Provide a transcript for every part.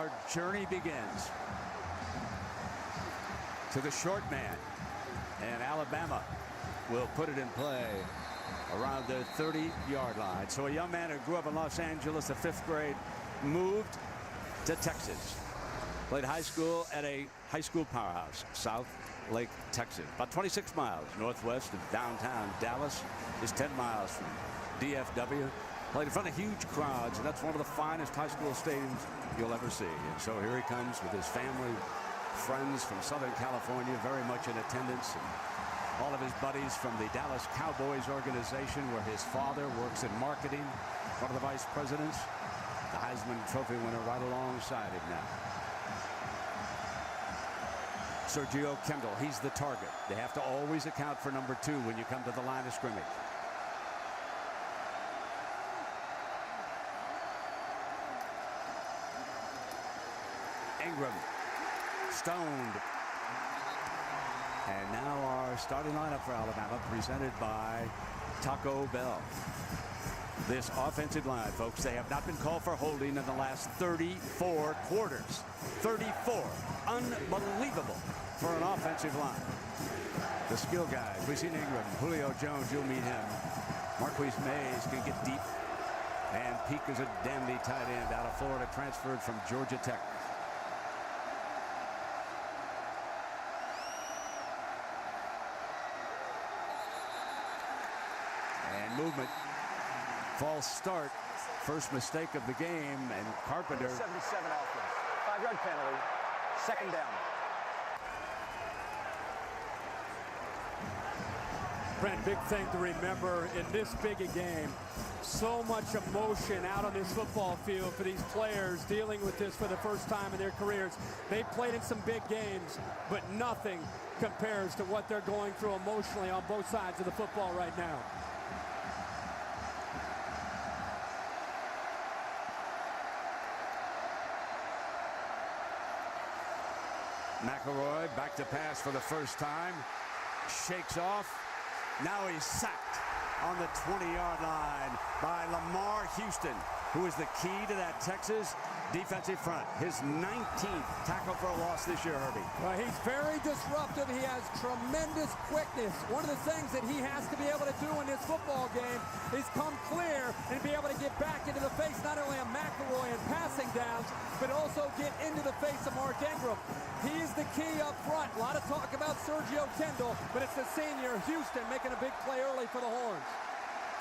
our journey begins. To the short man, and Alabama will put it in play around the 30-yard line. So a young man who grew up in Los Angeles, the 5th grade, moved to Texas. Played high school at a high school powerhouse, South Lake, Texas. About 26 miles northwest of downtown Dallas. Is 10 miles from DFW. Played in front of huge crowds, and that's one of the finest high school stadiums you'll ever see. And so here he comes with his family, friends from Southern California, very much in attendance. And all of his buddies from the Dallas Cowboys organization, where his father works in marketing, one of the vice presidents, the Heisman Trophy winner right alongside him now. Sergio Kendall, he's the target. They have to always account for number 2 when you come to the line of scrimmage. Ingram, stoned. And now our starting lineup for Alabama, presented by Taco Bell. This offensive line, folks, they have not been called for holding in the last 34 quarters. 34. Unbelievable for an offensive line. The skill guys, we've seen Ingram, Julio Jones, you'll meet him. Marquise Mays can get deep. And Peak is a dandy tight end out of Florida, transferred from Georgia Tech. And movement. False start. First mistake of the game, and Carpenter. 77 offense. 5-yard penalty. Second down. Brent, big thing to remember in this big a game. So much emotion out on this football field for these players dealing with this for the first time in their careers. They've played in some big games, but nothing compares to what they're going through emotionally on both sides of the football right now. McElroy back to pass for the first time. Shakes off. Now he's sacked on the 20-yard line by Lamar Houston, who is the key to that Texas defensive front. His 19th tackle for a loss this year, Herbie. Well, he's very disruptive. He has tremendous quickness. One of the things that he has to be able to do in this football game is come clear and be able to get back into the face not only of McElroy in passing downs, but also get into the face of Mark Ingram. He's the key up front. A lot of talk about Sergio Kendall, but it's the senior Houston making a big play early for the Horns.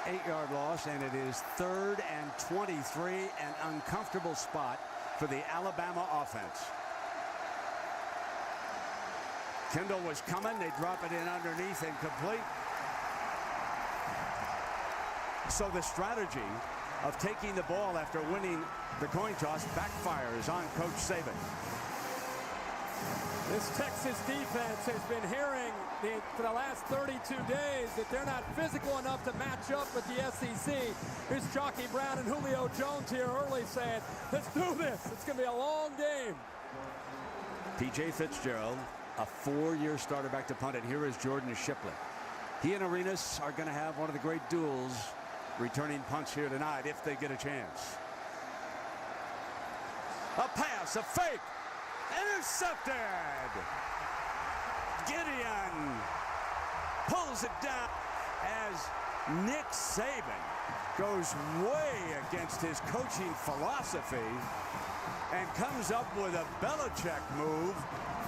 8-yard loss, and it is 3rd and 23, an uncomfortable spot for the Alabama offense. Kendall was coming. They drop it in underneath, incomplete. So the strategy of taking the ball after winning the coin toss backfires on Coach Saban. This Texas defense has been hearing for the last 32 days that they're not physical enough to match up with the SEC. Here's Chalky Brown and Julio Jones here early saying, let's do this. It's going to be a long game. P.J. Fitzgerald, a 4-year starter back to punt, and here is Jordan Shipley. He and Arenas are going to have one of the great duels returning punts here tonight if they get a chance. A pass, a fake. Intercepted! Gideon pulls it down as Nick Saban goes way against his coaching philosophy and comes up with a Belichick move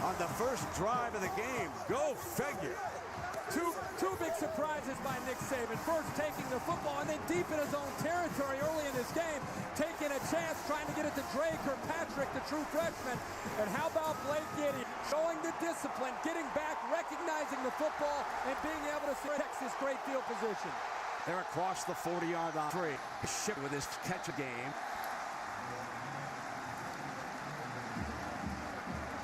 on the first drive of the game. Go figure. Two big surprises by Nick Saban. First, taking the football, and then deep in his own territory early in this game, taking a chance, trying to get it to Dre Kirkpatrick, the true freshman. And how about Blake Gideon showing the discipline, getting back, recognizing the football, and being able to see Texas great field position. They're across the 40-yard line. Ship with his catch a game.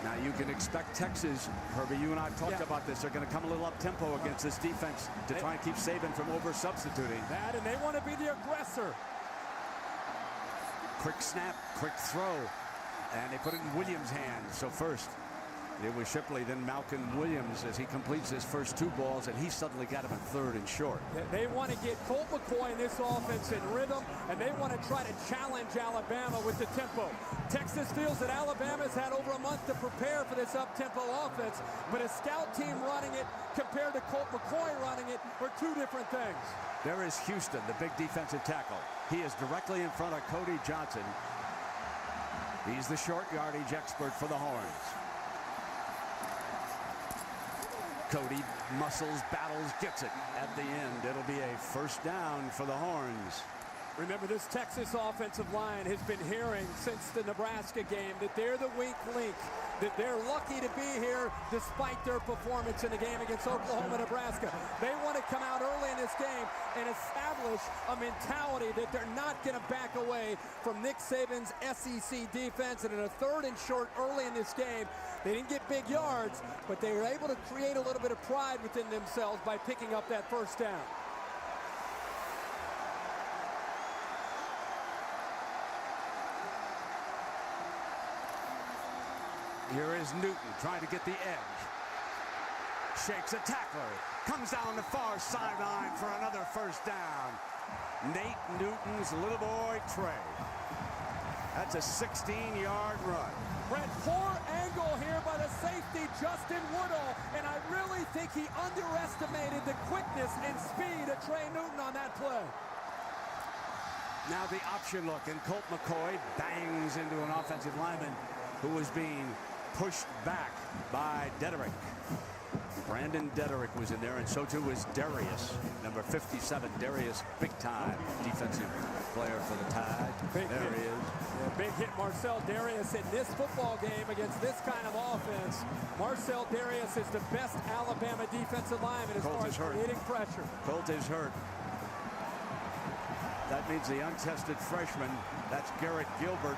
Now you can expect Texas, Herbie, you and I talked about this, they're going to come a little up-tempo against this defense to try and keep Saban from over-substituting. That, and they want to be the aggressor. Quick snap, quick throw, and they put it in Williams' hands. So first It was Shipley, then Malcolm Williams as he completes his first 2 balls, and he suddenly got him a 3rd and short. They want to get Colt McCoy in this offense in rhythm, and they want to try to challenge Alabama with the tempo. Texas feels that Alabama's had over a month to prepare for this up-tempo offense, but a scout team running it compared to Colt McCoy running it are 2 different things. There is Houston, the big defensive tackle. He is directly in front of Cody Johnson. He's the short yardage expert for the Horns. Cody muscles, battles, gets it at the end. It'll be a first down for the Horns. Remember, this Texas offensive line has been hearing since the Nebraska game that they're the weak link, that they're lucky to be here despite their performance in the game against Oklahoma, Nebraska. They want to come out early in this game and establish a mentality that they're not going to back away from Nick Saban's SEC defense. And in a 3rd and short early in this game, they didn't get big yards, but they were able to create a little bit of pride within themselves by picking up that first down. Here is Newton trying to get the edge. Shakes a tackler. Comes down the far sideline for another first down. Nate Newton's little boy, Trey. That's a 16-yard run. Brett, poor angle here by the safety, Justin Woodall, and I really think he underestimated the quickness and speed of Trey Newton on that play. Now the option look, and Colt McCoy bangs into an offensive lineman who was being pushed back by Dederick. Brandon Dederick was in there, and so too was Darius, number 57. Darius, big-time defensive player for the Tide. There he is. Yeah, big hit Marcel Darius in this football game against this kind of offense. Marcel Darius is the best Alabama defensive lineman as far as creating pressure. Colt is hurt. That means the untested freshman, that's Garrett Gilbert.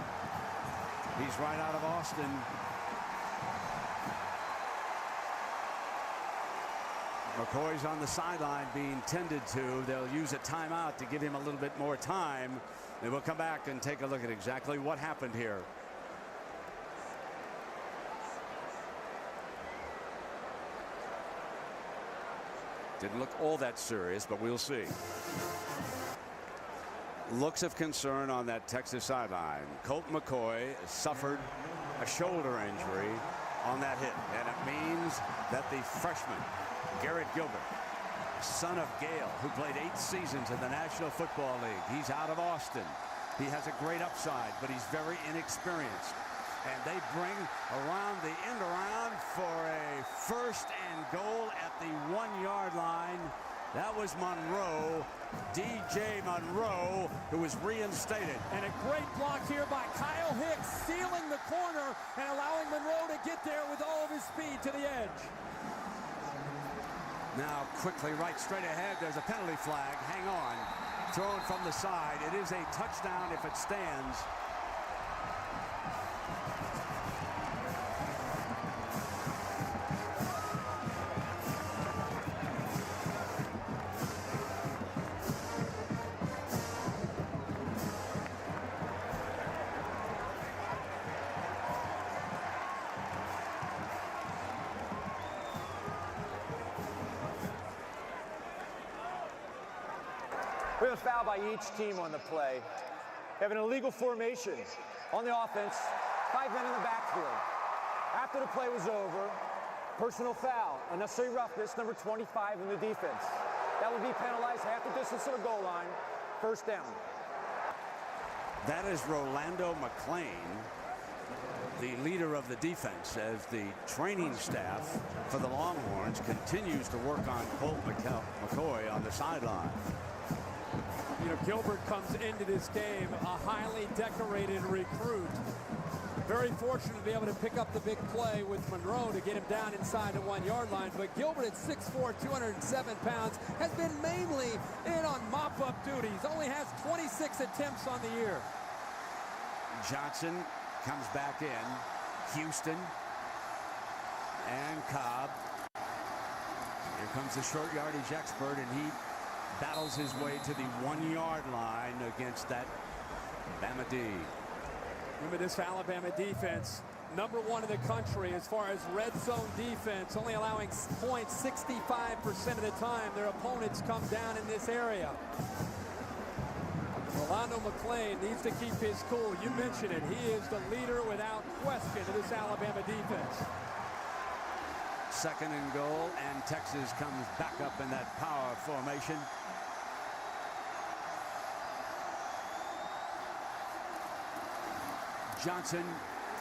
He's right out of Austin. McCoy's on the sideline being tended to. They'll use a timeout to give him a little bit more time. And we'll come back and take a look at exactly what happened here. Didn't look all that serious, but we'll see. Looks of concern on that Texas sideline. Colt McCoy suffered a shoulder injury on that hit, and it means that the freshman, Garrett Gilbert, son of Gale, who played 8 seasons in the National Football League, he's out of Austin. He has a great upside, but he's very inexperienced. And they bring around the end around for a first and goal at the 1-yard line. That was Monroe, DJ Monroe, who was reinstated. And a great block here by Kyle Hicks, sealing the corner and allowing Monroe to get there with all of his speed to the edge. Now quickly, right straight ahead, there's a penalty flag. Hang on. Thrown from the side. It is a touchdown if it stands. We have a foul by each team on the play. We have an illegal formation on the offense, 5 men in the backfield. After the play was over, personal foul, unnecessary roughness, number 25 in the defense. That would be penalized half the distance to the goal line, first down. That is Rolando McClain, the leader of the defense, as the training staff for the Longhorns continues to work on Colt McCoy on the sideline. You know, Gilbert comes into this game a highly decorated recruit. Very fortunate to be able to pick up the big play with Monroe to get him down inside the 1-yard line. But Gilbert at 6'4", 207 pounds, has been mainly in on mop-up duties. Only has 26 attempts on the year. Johnson comes back in. Houston and Cobb. Here comes the short yardage expert, and he battles his way to the 1-yard line against that Bama D. Remember, this Alabama defense #1 in the country as far as red zone defense, only allowing points 65% of the time their opponents come down in this area. Rolando McClain needs to keep his cool. You mentioned it. He is the leader without question of this Alabama defense. 2nd and goal, and Texas comes back up in that power formation. Johnson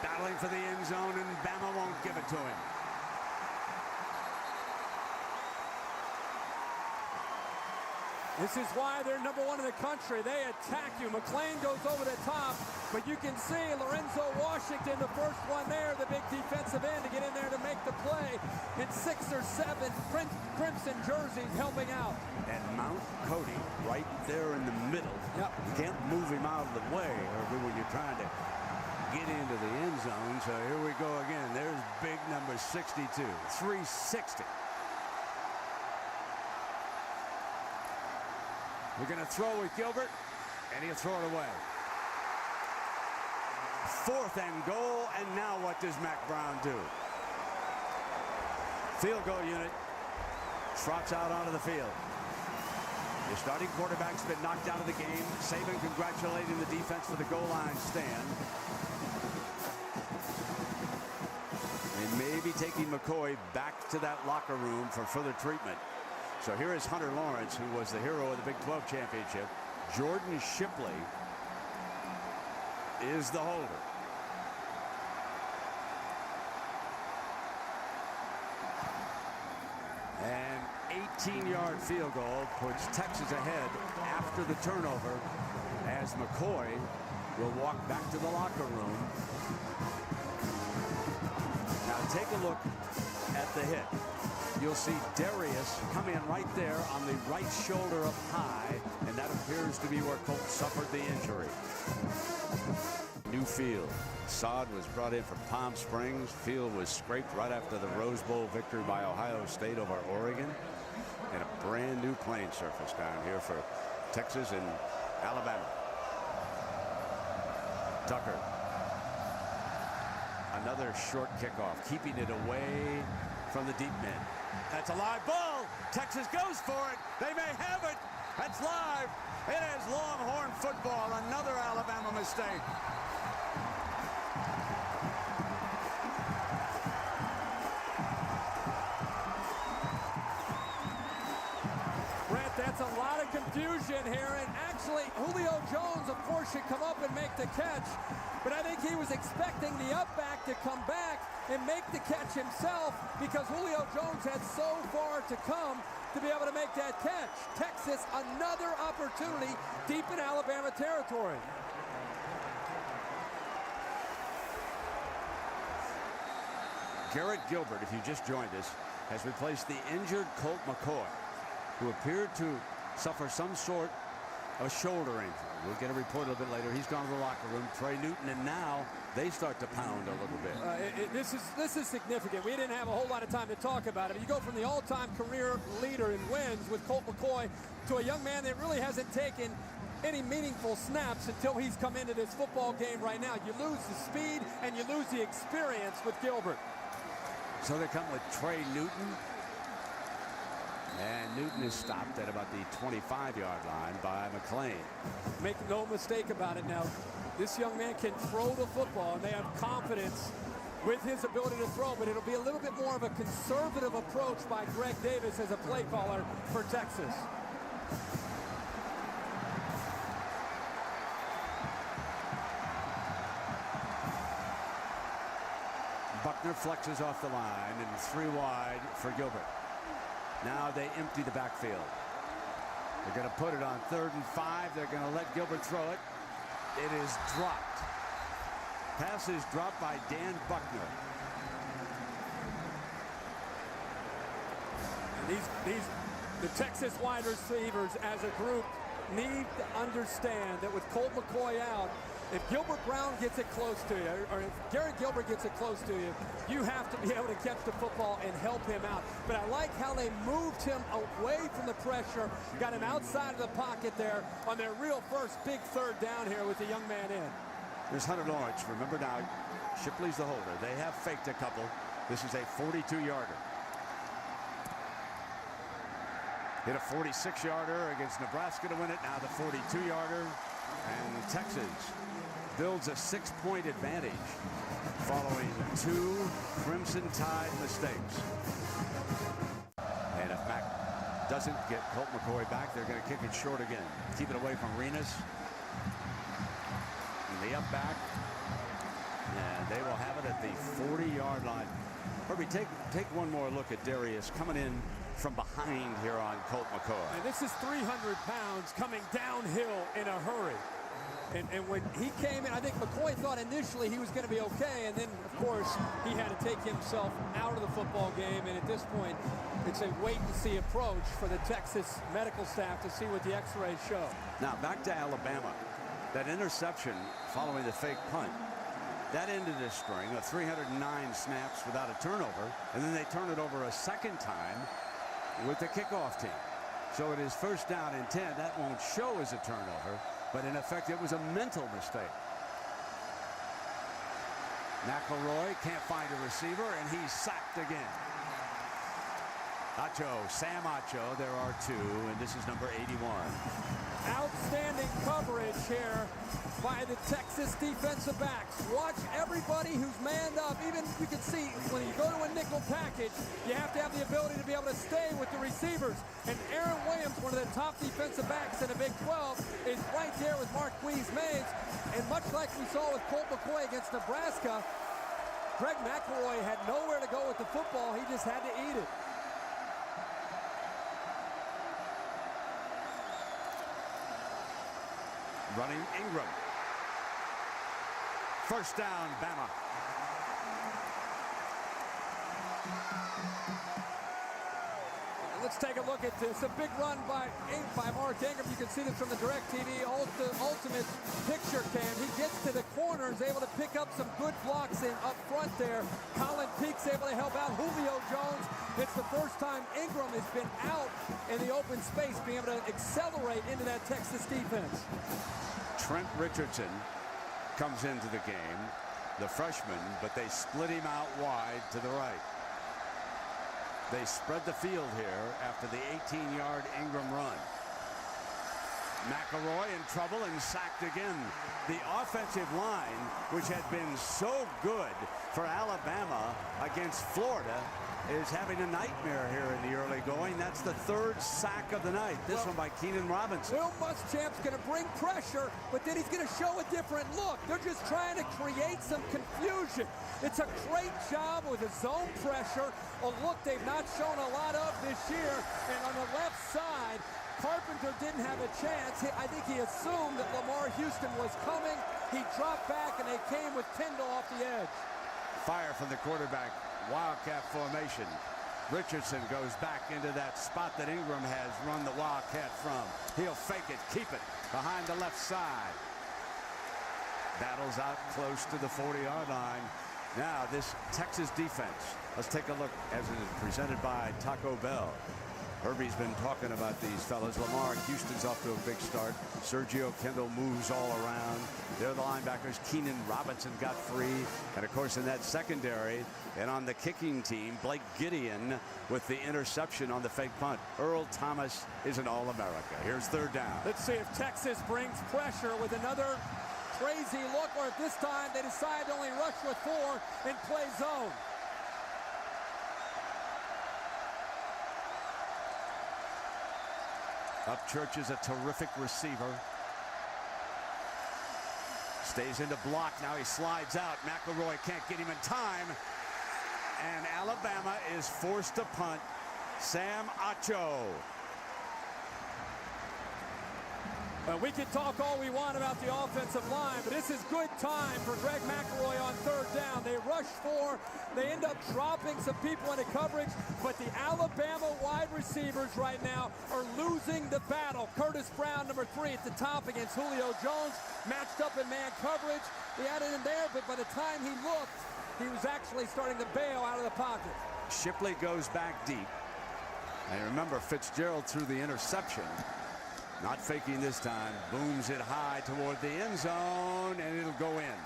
battling for the end zone, and Bama won't give it to him. This is why they're #1 in the country. They attack you. McClain goes over the top, but you can see Lorenzo Washington, the first one there, the big defensive end, to get in there to make the play. And 6 or 7 crimson jerseys helping out. And Mount Cody right there in the middle. Yep. You can't move him out of the way when you're trying to get into the end zone. So here we go again. There's big number 62, 360. We're going to throw with Gilbert, and he'll throw it away. 4th and goal, and now what does Mac Brown do? Field goal unit trots out onto the field. Your starting quarterback's been knocked out of the game. Saban congratulating the defense for the goal line stand. They may be taking McCoy back to that locker room for further treatment. So here is Hunter Lawrence, who was the hero of the Big 12 championship. Jordan Shipley is the holder. An 18-yard field goal puts Texas ahead after the turnover, as McCoy will walk back to the locker room. Now take a look at the hit. You'll see Darius come in right there on the right shoulder up high, and that appears to be where Colt suffered the injury. New field. Sod was brought in from Palm Springs. Field was scraped right after the Rose Bowl victory by Ohio State over Oregon. And a brand new playing surface down here for Texas and Alabama. Tucker. Another short kickoff, keeping it away from the deep men. That's a live ball. Texas goes for it. They may have it. That's live. It is Longhorn football. Another Alabama mistake. Brett, that's a lot of confusion here. And actually, Julio Jones, of course, should come up and make the catch. But I think he was expecting the up back to come back and make the catch himself, because Julio Jones had so far to come to be able to make that catch. Texas, another opportunity deep in Alabama territory. Garrett Gilbert, if you just joined us, has replaced the injured Colt McCoy, who appeared to suffer some sort of a shoulder injury. We'll get a report a little bit later. He's gone to the locker room. Trey Newton, and now they start to pound a little bit. This is significant. We didn't have a whole lot of time to talk about it. You go from the all-time career leader in wins with Colt McCoy to a young man that really hasn't taken any meaningful snaps until he's come into this football game right now. You lose the speed and you lose the experience with Gilbert. So they come with Trey Newton. And Newton is stopped at about the 25-yard line by McClain. Make no mistake about it now. This young man can throw the football, and they have confidence with his ability to throw, but it'll be a little bit more of a conservative approach by Greg Davis as a play caller for Texas. Buckner flexes off the line, and 3 wide for Gilbert. Now they empty the backfield. They're going to put it on 3rd and 5. They're going to let Gilbert throw it. It is dropped. Pass is dropped by Dan Buckner. The Texas wide receivers as a group need to understand that with Colt McCoy out, if Gilbert Brown gets it close to you, or if Garrett Gilbert gets it close to you, you have to be able to catch the football and help him out. But I like how they moved him away from the pressure, got him outside of the pocket there on their real first big 3rd down here with the young man in. There's Hunter Lawrence. Remember now, Shipley's the holder. They have faked a couple. This is a 42-yarder. Hit a 46-yarder against Nebraska to win it. Now the 42-yarder. And Texas builds a 6-point advantage following 2 Crimson Tide mistakes. And if Mac doesn't get Colt McCoy back, they're going to kick it short again. Keep it away from Renas. And the up back. And they will have it at the 40-yard line. Herbie, take one more look at Darius coming in from behind here on Colt McCoy. And this is 300 pounds coming downhill in a hurry. And when he came in, I think McCoy thought initially he was going to be okay, and then, of course, he had to take himself out of the football game, and at this point, it's a wait-and-see approach for the Texas medical staff to see what the x-rays show. Now, back to Alabama. That interception following the fake punt, that ended a string of 309 snaps without a turnover, and then they turn it over a second time with the kickoff team. So it is first down and 10. That won't show as a turnover, but in effect it was a mental mistake. McElroy can't find a receiver, and he's sacked again. Sam Acho, there are 2, and this is number 81. Outstanding coverage here by the Texas defensive backs. Watch everybody who's manned up. Even you can see when you go to a nickel package, you have to have the ability to be able to stay with the receivers. And Aaron Williams, one of the top defensive backs in the Big 12, is right there with Marquise Mays. And much like we saw with Colt McCoy against Nebraska, Greg McElroy had nowhere to go with the football. He just had to eat it. Running Ingram. First down, Bama. Let's take a look at this. A big run by Mark Ingram. You can see this from the DirecTV Ultimate Picture Cam. He gets to the corner, is able to pick up some good blocks in up front there. Colin Peake's able to help out Julio Jones. It's the first time Ingram has been out in the open space, being able to accelerate into that Texas defense. Trent Richardson comes into the game, the freshman, but they split him out wide to the right. They spread the field here after the 18-yard Ingram run. McElroy in trouble and sacked again. The offensive line, which had been so good for Alabama against Florida, is having a nightmare here in the early going. That's the 3rd sack of the night. This one by Keenan Robinson. Will Muschamp's going to bring pressure, but then he's going to show a different look. They're just trying to create some confusion. It's a great job with a zone pressure, a look they've not shown a lot of this year. And on the left side, Carpenter didn't have a chance. I think he assumed that Lamar Houston was coming. He dropped back, and they came with Kendall off the edge. Fire from the quarterback. Wildcat formation. Richardson goes back into that spot that Ingram has run the Wildcat from. He'll fake it, keep it behind the left side. Battles out close to the 40-yard line. Now this Texas defense. Let's take a look as it is presented by Taco Bell. Herbie's been talking about these fellas. Lamar Houston's off to a big start. Sergio Kendall moves all around. They're the linebackers. Keenan Robinson got free. And, of course, in that secondary and on the kicking team, Blake Gideon with the interception on the fake punt. Earl Thomas is an All-America. Here's 3rd down. Let's see if Texas brings pressure with another crazy look, or if this time they decide to only rush with 4 and play zone. Upchurch is a terrific receiver. Stays in the block. Now he slides out. McElroy can't get him in time. And Alabama is forced to punt. Sam Acho. Well, we can talk all we want about the offensive line, but this is good time for Greg McElroy on 3rd down. They rush 4. They end up dropping some people into coverage, but the Alabama wide receivers right now are losing the battle. Curtis Brown, number 3, at the top against Julio Jones, matched up in man coverage. He had it in there, but by the time he looked, he was actually starting to bail out of the pocket. Shipley goes back deep. And remember, Fitzgerald threw the interception. Not faking this time. Booms it high toward the end zone, and it'll go in.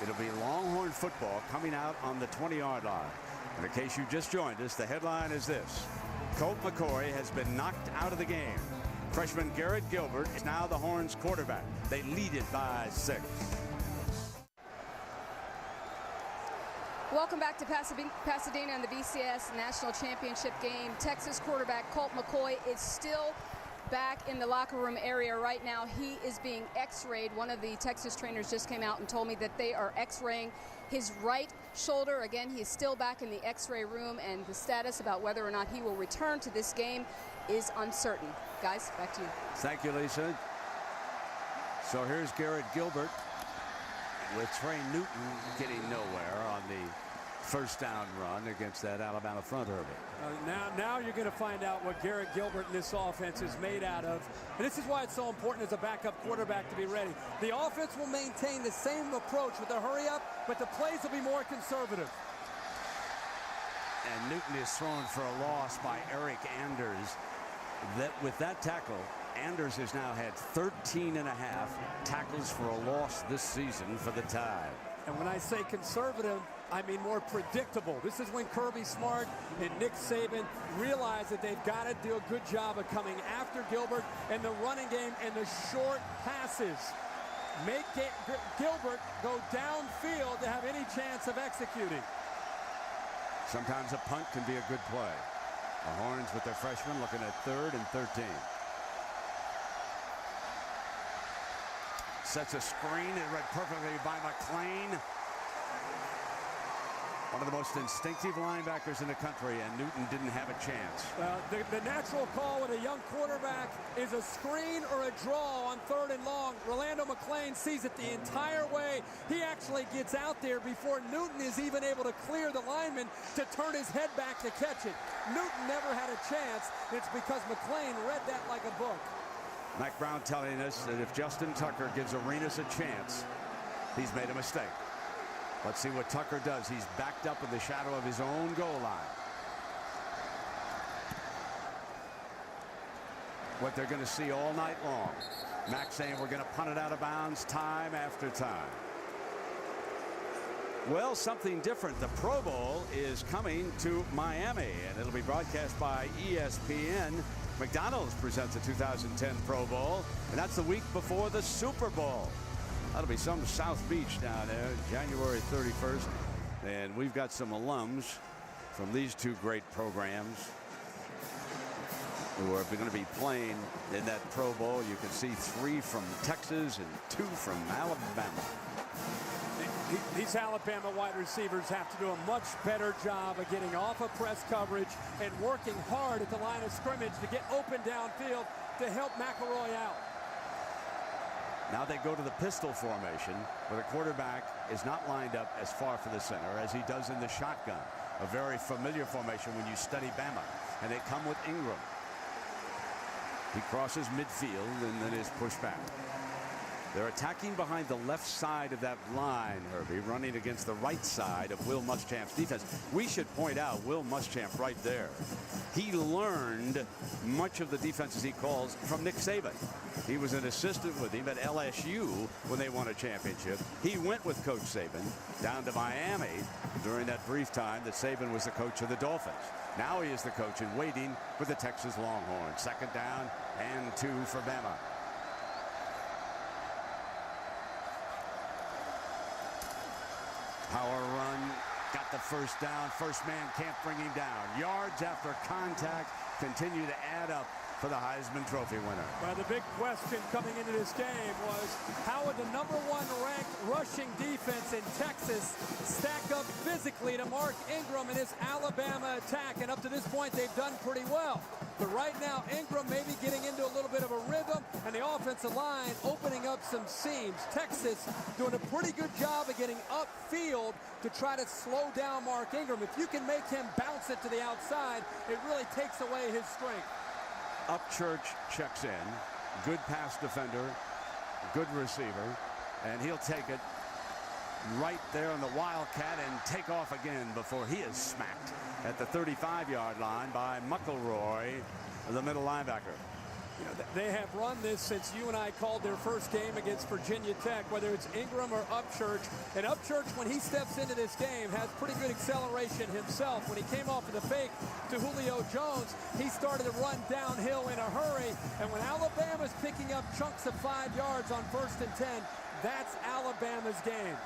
It'll be Longhorn football coming out on the 20-yard line. And in case you just joined us, the headline is this: Colt McCoy has been knocked out of the game. Freshman Garrett Gilbert is now the Horns quarterback. They lead it by 6. Welcome back to Pasadena in the BCS National Championship game. Texas quarterback Colt McCoy is still back in the locker room area right now. He is being x-rayed. One of the Texas trainers just came out and told me that they are x-raying his right shoulder. Again, he is still back in the x-ray room, and the status about whether or not he will return to this game is uncertain. Guys, back to you. Thank you, Lisa. So here's Garrett Gilbert with Trey Newton getting nowhere on the first down run against that Alabama front, Herbie. Now you're going to find out what Garrett Gilbert and this offense is made out of. And this is why it's so important as a backup quarterback to be ready. The offense will maintain the same approach with the hurry up, but the plays will be more conservative. And Newton is thrown for a loss by Eric Anders. With that tackle, Anders has now had 13.5 tackles for a loss this season for the Tide. And when I say conservative, I mean more predictable. This is when Kirby Smart and Nick Saban realize that they've got to do a good job of coming after Gilbert and the running game and the short passes. Make Gilbert go downfield to have any chance of executing. Sometimes a punt can be a good play. The Horns with their freshman looking at 3rd and 13. Sets a screen and read perfectly by McClain. One of the most instinctive linebackers in the country, and Newton didn't have a chance. The natural call with a young quarterback is a screen or a draw on 3rd and long. Rolando McClain sees it the entire way. He actually gets out there before Newton is even able to clear the lineman to turn his head back to catch it. Newton never had a chance. It's because McClain read that like a book. Mac Brown telling us that if Justin Tucker gives Arenas a chance, he's made a mistake. Let's see what Tucker does. He's backed up in the shadow of his own goal line. What they're going to see all night long. Mac saying we're going to punt it out of bounds time after time. Well, something different. The Pro Bowl is coming to Miami, and it'll be broadcast by ESPN. McDonald's presents the 2010 Pro Bowl, and that's the week before the Super Bowl. That'll be some South Beach down there, January 31st. And we've got some alums from these two great programs who are going to be playing in that Pro Bowl. You can see 3 from Texas and 2 from Alabama. These Alabama wide receivers have to do a much better job of getting off of press coverage and working hard at the line of scrimmage to get open downfield to help McElroy out. Now they go to the pistol formation, where the quarterback is not lined up as far for the center as he does in the shotgun. A very familiar formation when you study Bama. And they come with Ingram. He crosses midfield and then is pushed back. They're attacking behind the left side of that line, Herbie, running against the right side of Will Muschamp's defense. We should point out Will Muschamp right there. He learned much of the defenses he calls from Nick Saban. He was an assistant with him at LSU when they won a championship. He went with Coach Saban down to Miami during that brief time that Saban was the coach of the Dolphins. Now he is the coach in waiting with the Texas Longhorns. 2nd down and 2 for Bama. Power run, got the first down. First man can't bring him down. Yards after contact continue to add up for the Heisman Trophy winner. Well, the big question coming into this game was how would the #1 ranked rushing defense in Texas stack up physically to Mark Ingram and his Alabama attack? And up to this point, they've done pretty well. But right now, Ingram may be getting into a little bit of a rhythm, and the offensive line opening up some seams. Texas doing a pretty good job of getting upfield to try to slow down Mark Ingram. If you can make him bounce it to the outside, it really takes away his strength. Upchurch checks in. Good pass defender, good receiver, and he'll take it right there on the Wildcat and take off again before he is smacked at the 35-yard line by McElroy, the middle linebacker. You know, they have run this since you and I called their first game against Virginia Tech, whether it's Ingram or Upchurch. And Upchurch, when he steps into this game, has pretty good acceleration himself. When he came off of the fake to Julio Jones, he started to run downhill in a hurry. And when Alabama's picking up chunks of 5 yards on 1st and 10, that's Alabama's game.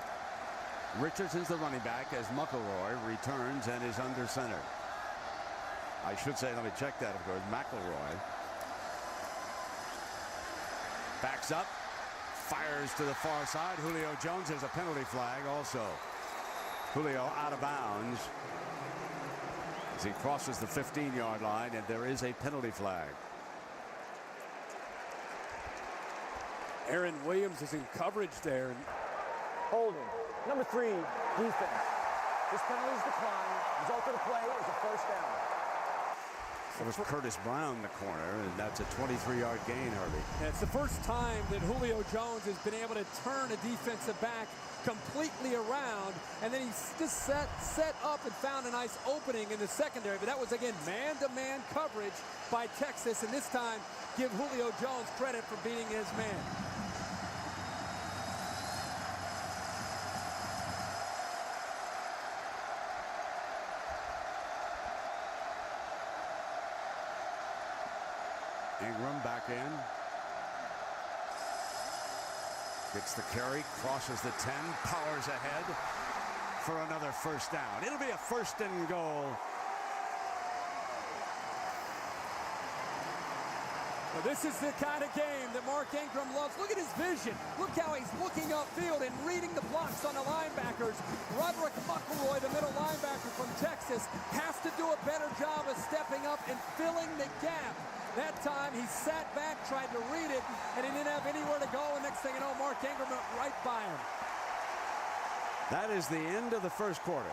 Richardson's the running back as McElroy returns and is under center. I should say, let me check that, of course, McElroy. Backs up, fires to the far side. Julio Jones has a penalty flag also. Julio out of bounds as he crosses the 15-yard line, and there is a penalty flag. Aaron Williams is in coverage there. Holding. Number 3, defense. This penalty is declined. Result of the play is a first down. It was Curtis Brown in the corner, and that's a 23-yard gain, Herbie. And it's the first time that Julio Jones has been able to turn a defensive back completely around, and then he just set up and found a nice opening in the secondary. But that was, again, man-to-man coverage by Texas, and this time give Julio Jones credit for beating his man. Ingram back in. Gets the carry, crosses the 10, powers ahead for another first down. It'll be a 1st and goal. Well, this is the kind of game that Mark Ingram loves. Look at his vision. Look how he's looking upfield and reading the blocks on the linebackers. Roderick McElroy, the middle linebacker from Texas, has to do a better job of stepping up and filling the gap. That time he sat back, tried to read it, and he didn't have anywhere to go. And next thing you know, Mark Ingram went right by him. That is the end of the first quarter.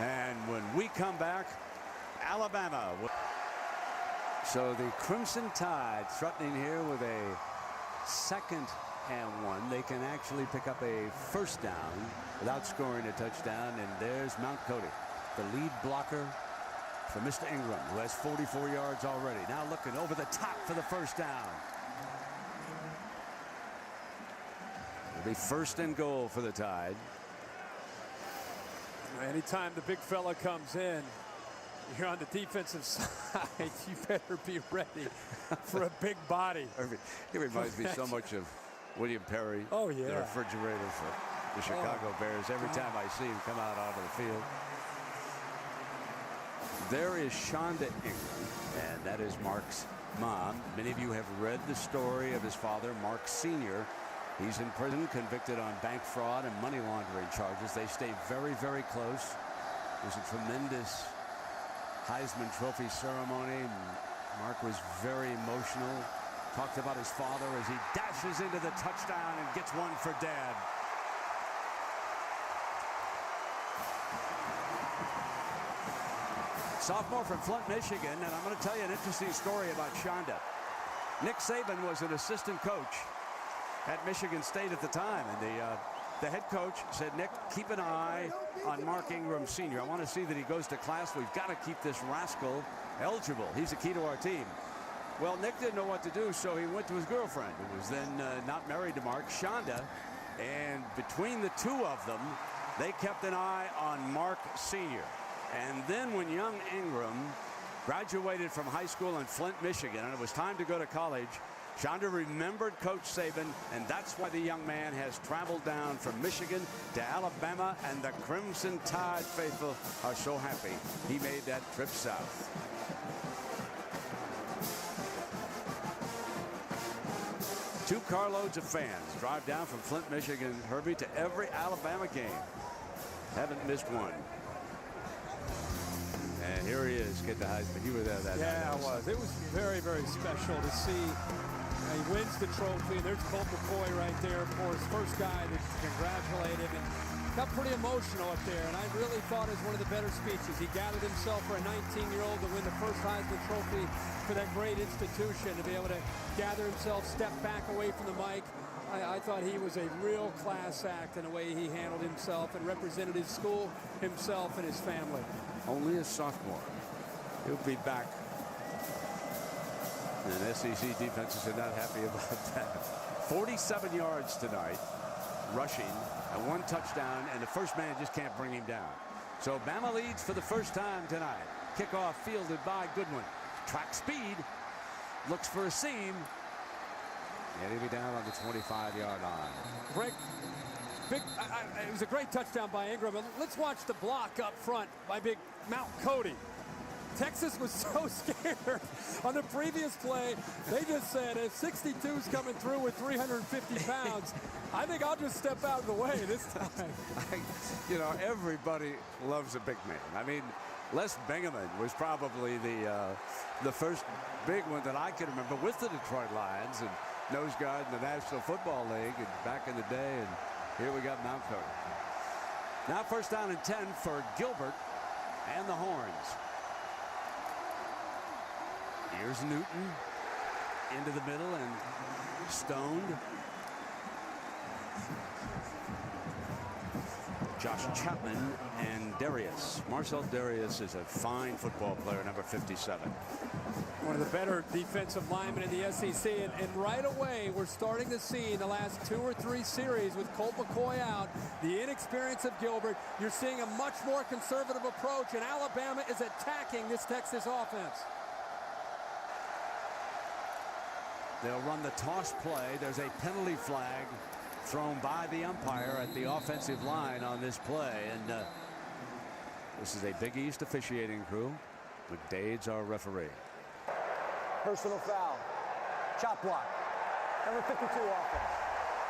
And when we come back, Alabama. So the Crimson Tide threatening here with a 2nd and 1. They can actually pick up a first down without scoring a touchdown. And there's Mount Cody, the lead blocker for Mr. Ingram, who has 44 yards already. Now looking over the top for the first down. It'll be 1st and goal for the Tide. Anytime the big fella comes in, you're on the defensive side, you better be ready for a big body. It reminds me so much of William Perry. Oh, yeah. The refrigerator for the Chicago Bears. Every time I see him come out onto the field. There is Shonda Ingram, and that is Mark's mom. Many of you have read the story of his father, Mark Sr. He's in prison, convicted on bank fraud and money laundering charges. They stay very, very close. It was a tremendous Heisman Trophy ceremony. Mark was very emotional. Talked about his father as he dashes into the touchdown and gets one for Dad. Sophomore from Flint, Michigan, and I'm going to tell you an interesting story about Shonda. Nick Saban was an assistant coach at Michigan State at the time, and the head coach said, Nick, keep an eye on Mark Ingram Sr. I want to see that he goes to class. We've got to keep this rascal eligible. He's the key to our team. Well, Nick didn't know what to do, so he went to his girlfriend, who was then not married to Mark, Shonda, and between the two of them, they kept an eye on Mark Sr. And then when young Ingram graduated from high school in Flint, Michigan, and it was time to go to college, Shonda remembered Coach Saban, and that's why the young man has traveled down from Michigan to Alabama, and the Crimson Tide faithful are so happy he made that trip south. Two carloads of fans drive down from Flint, Michigan, Herbie, to every Alabama game. Haven't missed one. And here he is, get the Heisman. You were there that night. Yeah, I was. It was very, very special to see. He wins the trophy. There's Colt McCoy right there, of course, first guy to congratulate him. And got pretty emotional up there, and I really thought it was one of the better speeches. He gathered himself for a 19-year-old to win the first Heisman Trophy for that great institution, to be able to gather himself, step back away from the mic. I thought he was a real class act in the way he handled himself and represented his school, himself, and his family. Only a sophomore. He'll be back And SEC defenses are not happy about that. 47 yards tonight, rushing, and 1 touchdown, and the first man just can't bring him down. So Bama leads for the first time tonight. Kickoff fielded by Goodwin. Track speed, looks for a seam, and he'll be down on the 25-yard line. Greg, it was a great touchdown by Ingram. Let's watch the block up front by big Mount Cody. Texas was so scared on the previous play. They just said, if 62's coming through with 350 pounds, I think I'll just step out of the way this time. You know, everybody loves a big man. I mean, Les Bingaman was probably the first big one that I can remember with the Detroit Lions and nose guard in the National Football League and back in the day. And here we got Mount Cody. Now first down and 10 for Gilbert and the Horns. Here's Newton into the middle and stoned. Josh Chapman and Darius. Marcel Darius is a fine football player, number 57. One of the better defensive linemen in the SEC. And right away, we're starting to see in the last 2 or 3 series with Colt McCoy out, the inexperience of Gilbert, you're seeing a much more conservative approach, and Alabama is attacking this Texas offense. They'll run the toss play. There's a penalty flag thrown by the umpire at the offensive line on this play. And this is a Big East officiating crew. McDade's our referee. Personal foul. Chop block. Number 52 offense.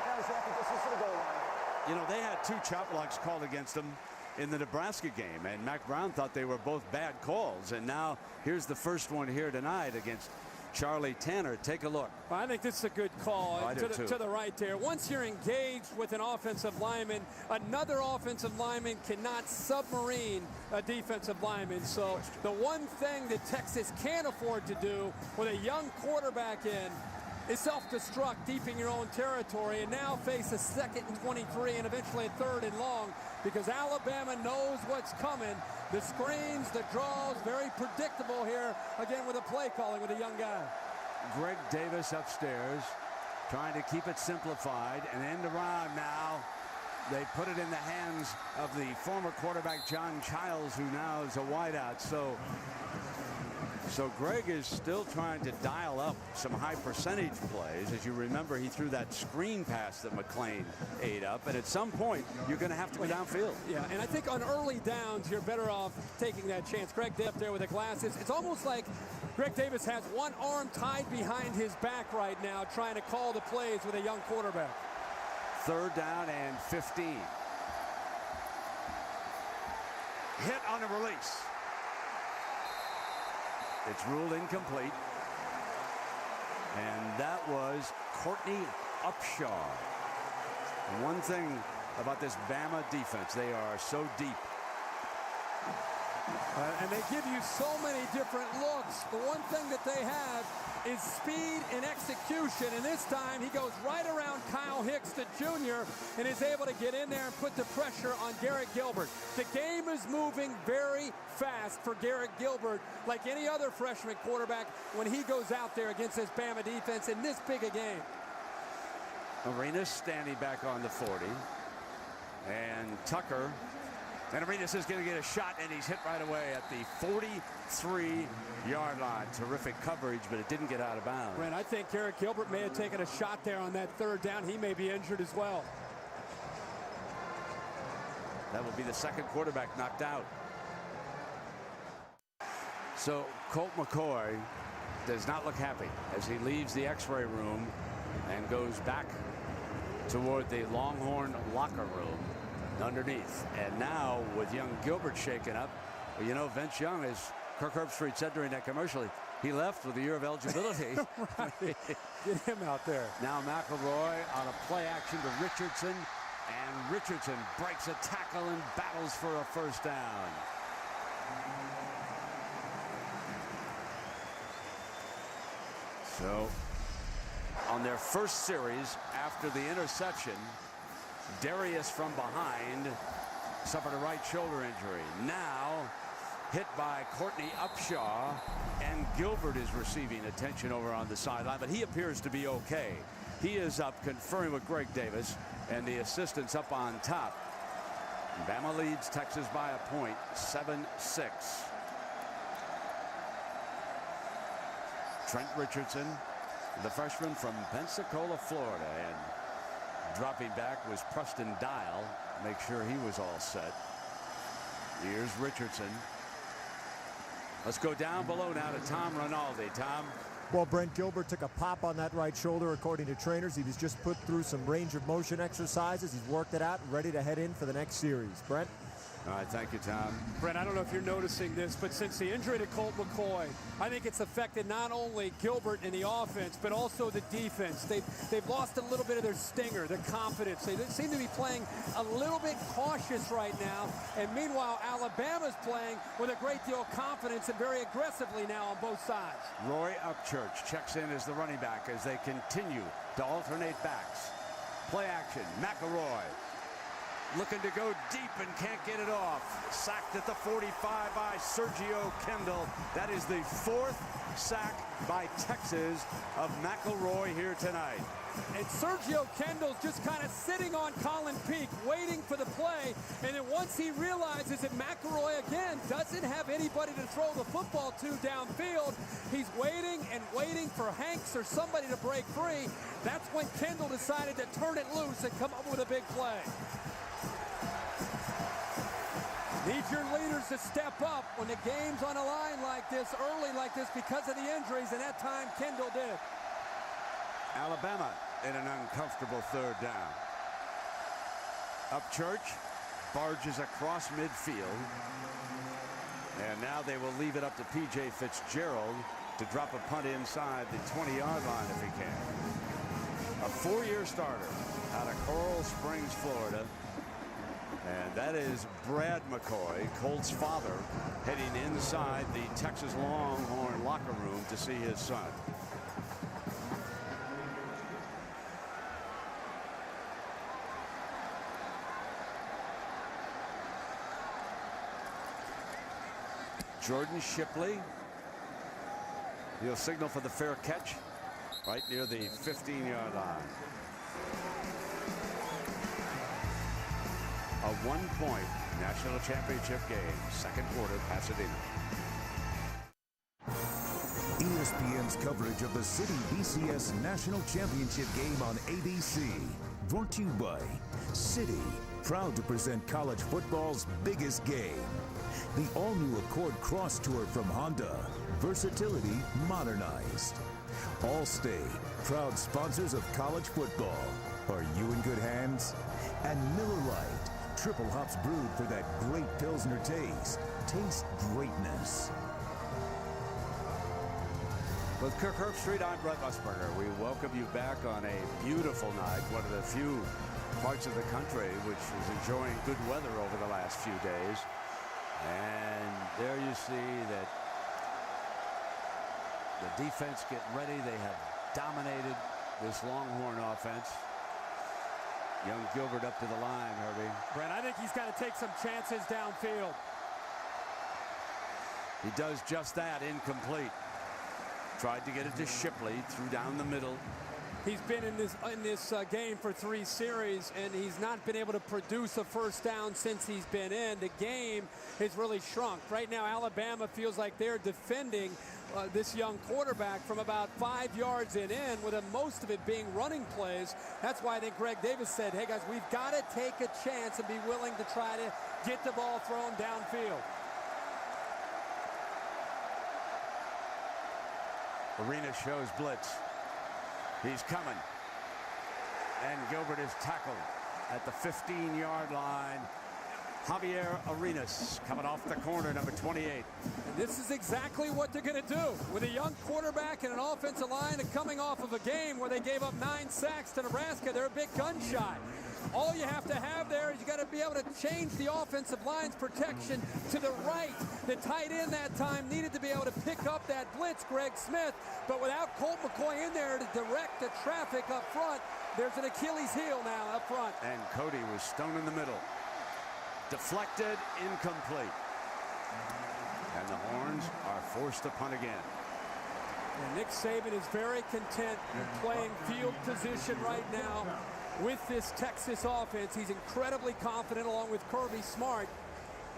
Now he's walking distance to the goal line. You know, they had 2 chop blocks called against them in the Nebraska game, and Mac Brown thought they were both bad calls. And now here's the first one here tonight against Charlie Tanner. Take a look. Well, I think this is a good call to the right there. Once you're engaged with an offensive lineman, another offensive lineman cannot submarine a defensive lineman. So the one thing that Texas can't afford to do with a young quarterback in is self-destruct deep in your own territory and now face a 2nd and 23 and eventually a 3rd and long, because Alabama knows what's coming. The screens, the draws, very predictable here, again with a play calling with a young guy. Greg Davis upstairs trying to keep it simplified and end around now. They put it in the hands of the former quarterback John Childs, who now is a wideout. So Greg is still trying to dial up some high percentage plays. As you remember, he threw that screen pass that McClain ate up, and at some point you're going to have to go downfield. Yeah, and I think on early downs you're better off taking that chance. Greg up there with the glasses. It's almost like Greg Davis has one arm tied behind his back right now, trying to call the plays with a young quarterback. 3rd down and 15. Hit on the release. It's ruled incomplete. And that was Courtney Upshaw. One thing about this Bama defense, they are so deep. And they give you so many different looks. The one thing that they have is speed and execution. And this time he goes right around Kyle Hicks, the junior, and is able to get in there and put the pressure on Garrett Gilbert. The game is moving very fast for Garrett Gilbert, like any other freshman quarterback when he goes out there against this Bama defense in this big a game. Arenas standing back on the 40. And Tucker. And Arenas is going to get a shot, and he's hit right away at the 43-yard line. Terrific coverage, but it didn't get out of bounds. Brent, I think Garrett Gilbert may have taken a shot there on that 3rd down. He may be injured as well. That will be the 2nd quarterback knocked out. So Colt McCoy does not look happy as he leaves the X-ray room and goes back toward the Longhorn locker room underneath. And now with young Gilbert shaken up, well, you know, Vince Young, as Kirk Herbstreit said during that commercial, he left with a year of eligibility. Right. Get him out there. Now McElroy on a play action to Richardson, and Richardson breaks a tackle and battles for a 1st down. So on their first series after the interception, Darius from behind suffered a right shoulder injury. Now hit by Courtney Upshaw, and Gilbert is receiving attention over on the sideline, but he appears to be okay. He is up conferring with Greg Davis, and the assistants up on top. Bama leads Texas by a point, 7-6. Trent Richardson, the freshman from Pensacola, Florida, and dropping back was Preston Dial. Make sure he was all set. Here's Richardson. Let's go down below now to Tom Rinaldi. Tom. Well, Brent, Gilbert took a pop on that right shoulder, according to trainers. He was just put through some range of motion exercises. He's worked it out and ready to head in for the next series. Brent? All right, thank you, Tom. Brent, I don't know if you're noticing this, but since the injury to Colt McCoy, I think it's affected not only Gilbert in the offense, but also the defense. They've lost a little bit of their stinger, their confidence. They seem to be playing a little bit cautious right now. And meanwhile, Alabama's playing with a great deal of confidence and very aggressively now on both sides. Roy Upchurch checks in as the running back as they continue to alternate backs. Play action, McElroy. Looking to go deep and can't get it off. Sacked at the 45 by Sergio Kendall. That is the 4th sack by Texas of McElroy here tonight. And Sergio Kendall's just kind of sitting on Colin Peak, waiting for the play. And then once he realizes that McElroy, again, doesn't have anybody to throw the football to downfield, he's waiting and waiting for Hanks or somebody to break free. That's when Kendall decided to turn it loose and come up with a big play. Need your leaders to step up when the game's on a line like this, early like this, because of the injuries, and that time Kendall did. Alabama in an uncomfortable 3rd down. Upchurch barges across midfield. And now they will leave it up to P.J. Fitzgerald to drop a punt inside the 20-yard line if he can. A 4-year starter out of Coral Springs, Florida. And that is Brad McCoy, Colt's father, heading inside the Texas Longhorn locker room to see his son. Jordan Shipley. He'll signal for the fair catch right near the 15-yard line. A 1-point national championship game, 2nd quarter, Pasadena. ESPN's coverage of the City BCS National Championship game on ABC. Brought to you by City, proud to present college football's biggest game. The all-new Accord Cross Tour from Honda. Versatility modernized. Allstate, proud sponsors of college football. Are you in good hands? And Miller Lite, triple hops brewed for that great Pilsner taste. Taste greatness. With Kirk Herbstreit, I'm Brett Musburger. We welcome you back on a beautiful night, one of the few parts of the country which is enjoying good weather over the last few days. And there you see that the defense getting ready. They have dominated this Longhorn offense. Young Gilbert up to the line, Herbie. Brent, I think he's got to take some chances downfield. He does just that, incomplete. Tried to get it to Shipley, threw down the middle. He's been in this game for 3 series, and he's not been able to produce a first down since he's been in. The game has really shrunk. Right now, Alabama feels like they're defending this young quarterback from about 5 yards in, with most of it being running plays. That's why I think Greg Davis said, hey, guys, we've got to take a chance and be willing to try to get the ball thrown downfield. Arena shows blitz. He's coming. And Gilbert is tackled at the 15-yard line. Javier Arenas coming off the corner, number 28. And this is exactly what they're going to do. With a young quarterback and an offensive line and coming off of a game where they gave up 9 sacks to Nebraska, they're a big gun shy. All you have to have there is you got to be able to change the offensive line's protection to the right. The tight end that time needed to be able to pick up that blitz, Greg Smith. But without Colt McCoy in there to direct the traffic up front, there's an Achilles heel now up front. And Cody was stoned in the middle. Deflected, incomplete. And the Horns are forced to punt again. And Nick Saban is very content playing field position right now with this Texas offense. He's incredibly confident along with Kirby Smart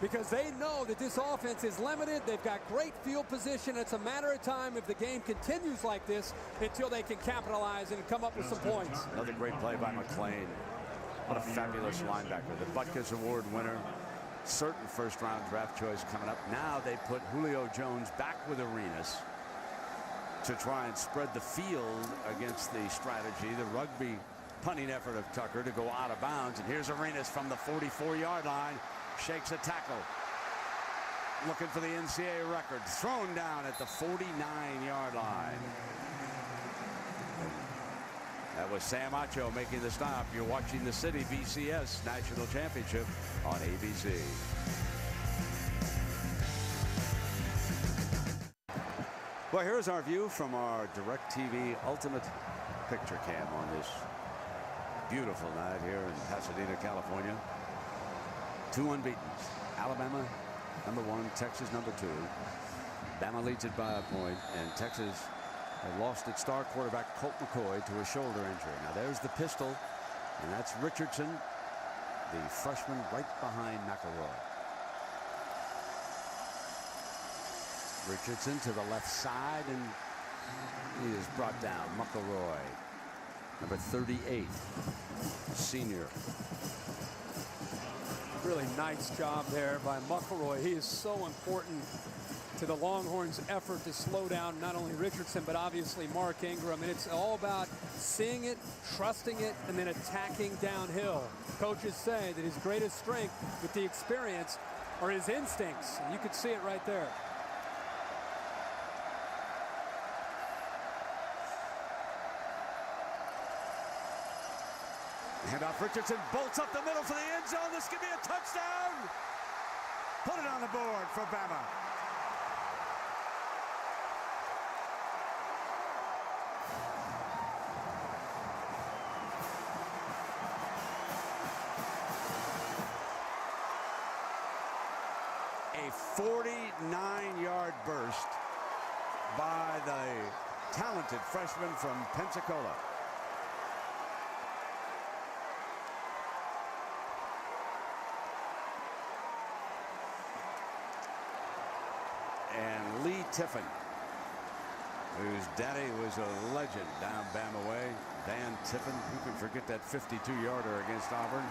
because they know that this offense is limited. They've got great field position. It's a matter of time if the game continues like this until they can capitalize and come up with some points. Another great play by McClain. What a fabulous linebacker. The Butkus Award winner. Certain first-round draft choice coming up. Now they put Julio Jones back with Arenas to try and spread the field against the strategy, the rugby punting effort of Tucker to go out of bounds. And here's Arenas from the 44-yard line, shakes a tackle, looking for the NCAA record, thrown down at the 49-yard line. That was Sam Acho making the stop. You're watching the City BCS National Championship on ABC. Well, here's our view from our DirecTV Ultimate Picture Cam on this beautiful night here in Pasadena, California. 2 unbeaten. Alabama #1, Texas #2. Bama leads it by a point, and Texas had lost its star quarterback Colt McCoy to a shoulder injury. Now there's the pistol, and that's Richardson, the freshman right behind McElroy. Richardson to the left side, and he is brought down. McElroy, number 38, senior. Really nice job there by McElroy. He is so important to the Longhorns' effort to slow down not only Richardson, but obviously Mark Ingram. And it's all about seeing it, trusting it, and then attacking downhill. Coaches say that his greatest strength with the experience are his instincts. And you could see it right there. Handoff, Richardson bolts up the middle for the end zone. This could be a touchdown. Put it on the board for Bama. A 49-yard burst by the talented freshman from Pensacola. And Lee Tiffin, whose daddy was a legend down Bama way. Dan Tiffin, who can forget that 52-yarder against Auburn?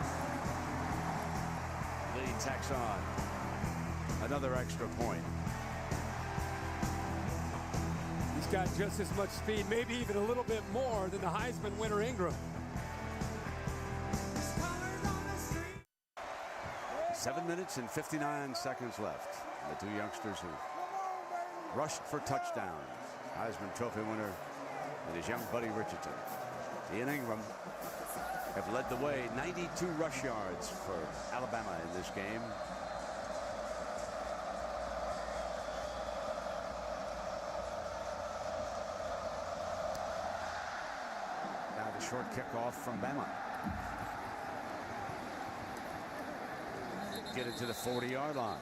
Lee tacks on another extra point. He's got just as much speed, maybe even a little bit more than the Heisman winner Ingram. 7 minutes and 59 seconds left. The two youngsters who rushed for touchdowns. Heisman Trophy winner and his young buddy Richardson. He and Ingram have led the way. 92 rush yards for Alabama in this game. Now the short kickoff from Bama. Get it to the 40-yard line.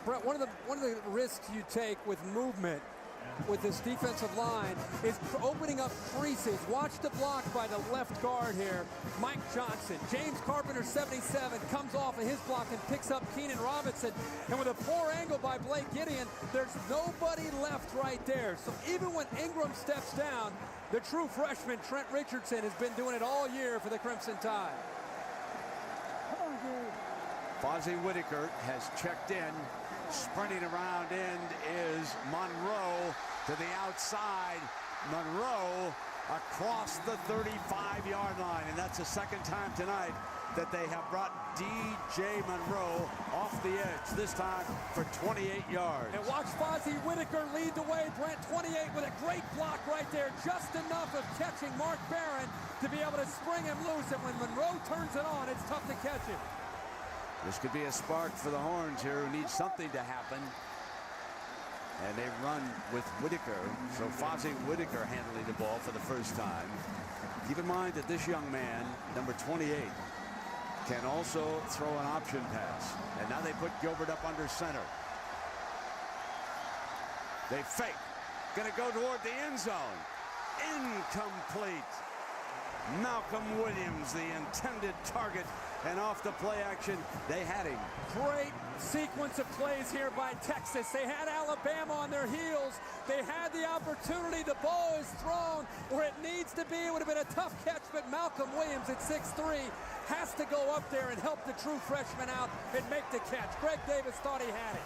Brett, one of the risks you take with movement with this defensive line is opening up creases. Watch the block by the left guard here, Mike Johnson. James Carpenter, 77, comes off of his block and picks up Keenan Robinson. And with a poor angle by Blake Gideon, there's nobody left right there. So even when Ingram steps down, the true freshman Trent Richardson has been doing it all year for the Crimson Tide. Fozzie Whitaker has checked in. Sprinting around end is Monroe to the outside. Monroe across the 35-yard line. And that's the second time tonight that they have brought D.J. Monroe off the edge, this time for 28 yards. And watch Fozzie Whitaker lead the way. Brent, 28 with a great block right there. Just enough of catching Mark Barron to be able to spring him loose. And when Monroe turns it on, it's tough to catch him. This could be a spark for the Horns here, who need something to happen. And they run with Whitaker. So Fozzie Whitaker handling the ball for the first time. Keep in mind that this young man, number 28, can also throw an option pass. And now they put Gilbert up under center. They fake. Going to go toward the end zone. Incomplete. Malcolm Williams, the intended target, and off the play action, they had him. Great sequence of plays here by Texas. They had Alabama on their heels. They had the opportunity. The ball is thrown where it needs to be. It would have been a tough catch, but Malcolm Williams at 6'3" has to go up there and help the true freshman out and make the catch. Greg Davis thought he had it.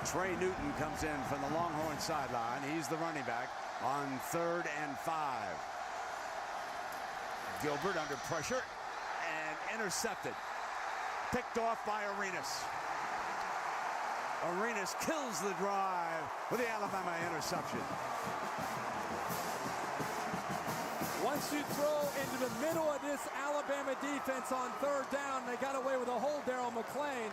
Trey Newton comes in from the Longhorn sideline. He's the running back on 3rd and 5. Gilbert under pressure and intercepted. Picked off by Arenas. Arenas kills the drive with the Alabama interception. Once you throw into the middle of this Alabama defense on 3rd down, they got away with a hold, Darryl McClain.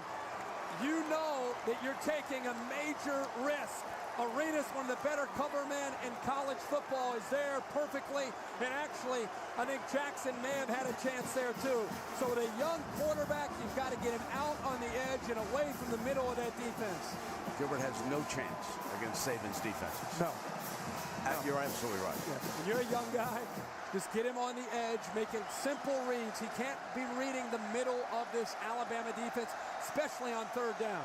You know that you're taking a major risk. Arenas, one of the better cover men in college football, is there perfectly. And actually, I think Jackson may have had a chance there too. So with a young quarterback, you've got to get him out on the edge and away from the middle of that defense. Gilbert has no chance against Saban's defenses. No. You're absolutely right. Yeah. When you're a young guy, just get him on the edge, making simple reads. He can't be reading the middle of this Alabama defense, especially on 3rd down.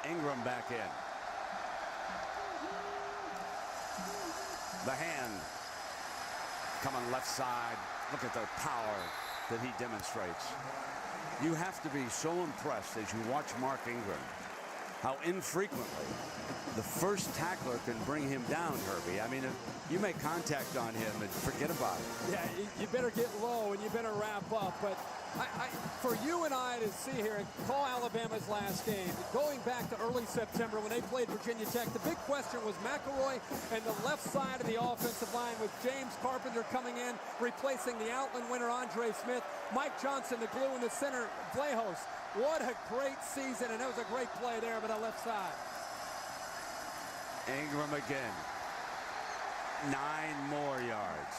Ingram back in. The hand coming left side. Look at the power that he demonstrates. You have to be so impressed as you watch Mark Ingram, how infrequently the first tackler can bring him down, Herbie. I mean, if you make contact on him and forget about it. Yeah, you better get low and you better wrap up. But for you and I to see here and call Alabama's last game, going back to early September when they played Virginia Tech, the big question was McElroy and the left side of the offensive line with James Carpenter coming in, replacing the Outland winner Andre Smith, Mike Johnson, the glue in the center, Vlahos. What a great season, and that was a great play there by the left side. Ingram again. 9 more yards.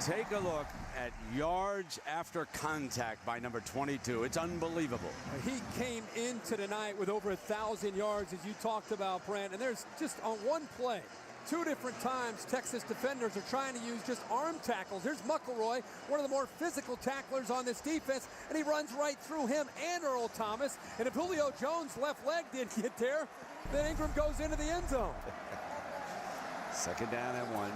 Take a look at yards after contact by number 22. It's unbelievable. He came into tonight with over 1,000 yards, as you talked about, Brent, and there's just on one play, 2 different times Texas defenders are trying to use just arm tackles. Here's McElroy, one of the more physical tacklers on this defense, and he runs right through him and Earl Thomas. And if Julio Jones' left leg didn't get there, then Ingram goes into the end zone. 2nd down and 1.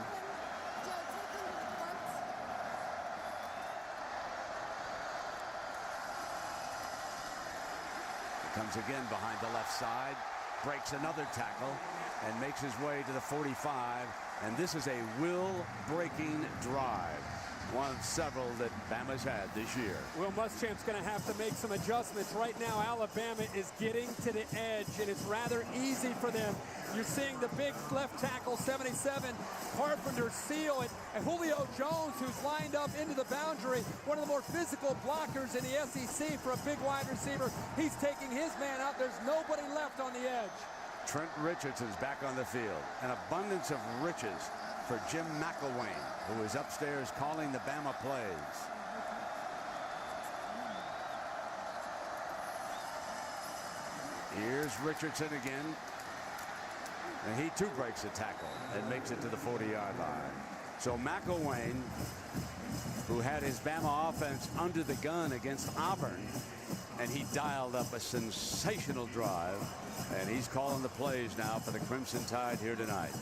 He comes again behind the left side, breaks another tackle, and makes his way to the 45. And this is a will-breaking drive. One of several that Bama's had this year. Will Muschamp's going to have to make some adjustments. Right now, Alabama is getting to the edge, and it's rather easy for them. You're seeing the big left tackle, 77, Carpenter seal it, and Julio Jones, who's lined up into the boundary, one of the more physical blockers in the SEC for a big wide receiver. He's taking his man out. There's nobody left on the edge. Trent Richardson's back on the field. An abundance of riches for Jim McElwain, who is upstairs calling the Bama plays. Here's Richardson again. And he too breaks a tackle and makes it to the 40-yard line. So McElwain, who had his Bama offense under the gun against Auburn, and he dialed up a sensational drive, and he's calling the plays now for the Crimson Tide here tonight.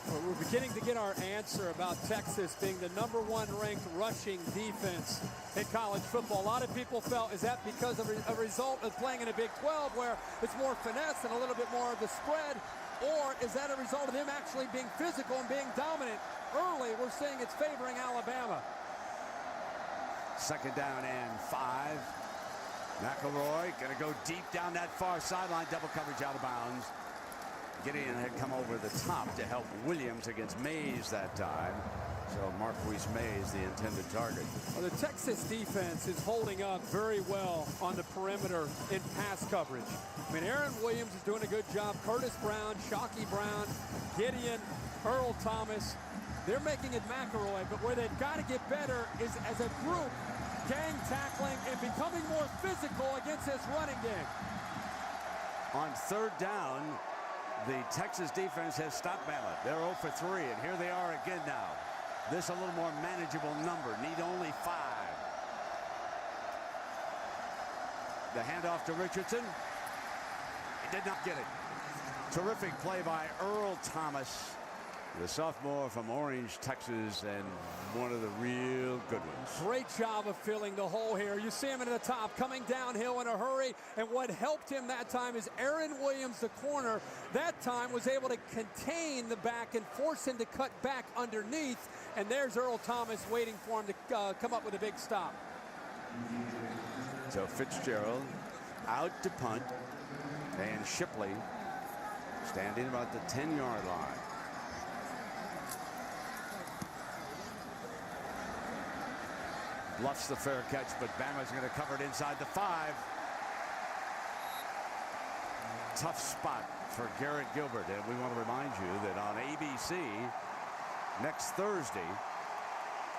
Well, we're beginning to get our answer about Texas being the #1 ranked rushing defense in college football. A lot of people felt, is that because of a result of playing in a Big 12 where it's more finesse and a little bit more of the spread? Or is that a result of him actually being physical and being dominant? Early, we're saying it's favoring Alabama. 2nd down and 5. McElroy going to go deep down that far sideline. Double coverage out of bounds. Gideon had come over the top to help Williams against Mays that time. So Marquise Mays, the intended target. Well, the Texas defense is holding up very well on the perimeter in pass coverage. I mean, Aaron Williams is doing a good job. Curtis Brown, Shockey Brown, Gideon, Earl Thomas. They're making it McElroy, but where they've got to get better is as a group, gang tackling and becoming more physical against this running game. On 3rd down, the Texas defense has stopped Bama. They're 0 for 3, and here they are again now. This a little more manageable number. Need only 5. The handoff to Richardson. He did not get it. Terrific play by Earl Thomas, the sophomore from Orange, Texas, and one of the real good ones. Great job of filling the hole here. You see him at the top, coming downhill in a hurry, and what helped him that time is Aaron Williams, the corner, that time was able to contain the back and force him to cut back underneath, and there's Earl Thomas waiting for him to come up with a big stop. So Fitzgerald out to punt, and Shipley standing about the 10-yard line. Bluffs the fair catch, but Bama's going to cover it inside the 5. Tough spot for Garrett Gilbert, and we want to remind you that on ABC next Thursday,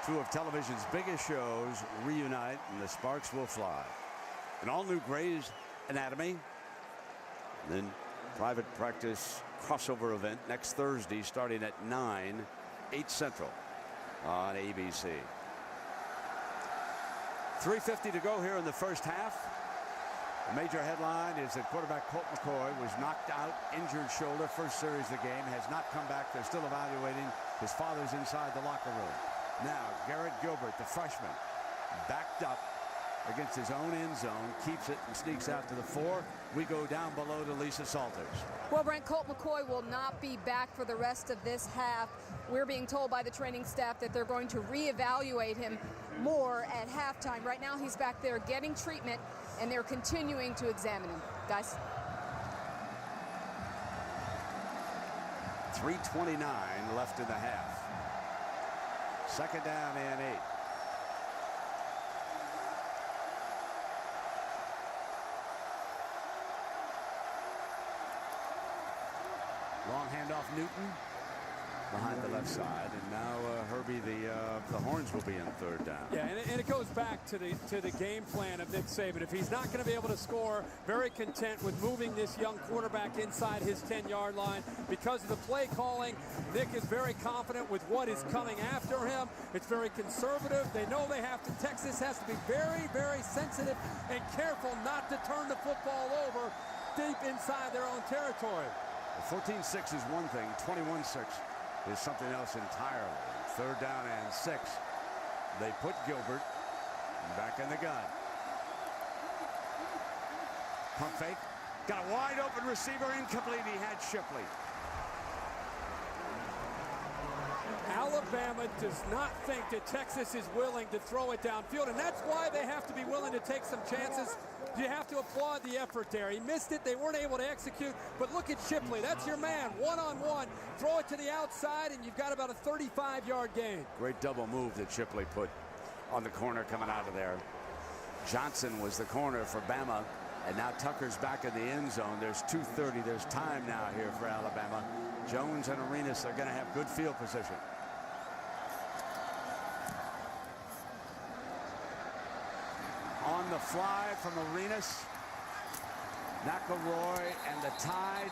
2 of television's biggest shows reunite, and the sparks will fly. An all-new Grey's Anatomy, then private practice crossover event next Thursday starting at 9, 8 Central on ABC. 3:50 to go here in the first half. The major headline is that quarterback Colt McCoy was knocked out, injured shoulder, first series of the game, has not come back. They're still evaluating. His father's inside the locker room. Now Garrett Gilbert, the freshman, backed up against his own end zone, keeps it and sneaks out to the 4. We go down below to Lisa Salters. Well, Brent, Colt McCoy will not be back for the rest of this half. We're being told by the training staff that they're going to reevaluate him more at halftime. Right now he's back there getting treatment, and they're continuing to examine him. Guys. 3:29 left in the half. Second down and 8. Long handoff, Newton behind the left side, and now Herbie, the Horns will be in third down. Yeah, and it goes back to the game plan of Nick Saban. If he's not going to be able to score, very content with moving this young quarterback inside his 10-yard line. Because of the play calling, Nick is very confident with what is coming after him. It's very conservative. They know they have to. Texas has to be very, very sensitive and careful not to turn the football over deep inside their own territory. 14-6 is one thing. 21-6 is something else entirely. Third down and 6. They put Gilbert back in the gun. Pump fake. Got a wide open receiver, incomplete. He had Shipley. Alabama does not think that Texas is willing to throw it downfield, and that's why they have to be willing to take some chances. You have to applaud the effort there. He missed it. They weren't able to execute. But look at Shipley. That's your man. One-on-one. Throw it to the outside, and you've got about a 35-yard gain. Great double move that Shipley put on the corner coming out of there. Johnson was the corner for Bama, and now Tucker's back in the end zone. There's 2:30. There's time now here for Alabama. Jones and Arenas are going to have good field position. On the fly from Arenas. McElroy, and the Tide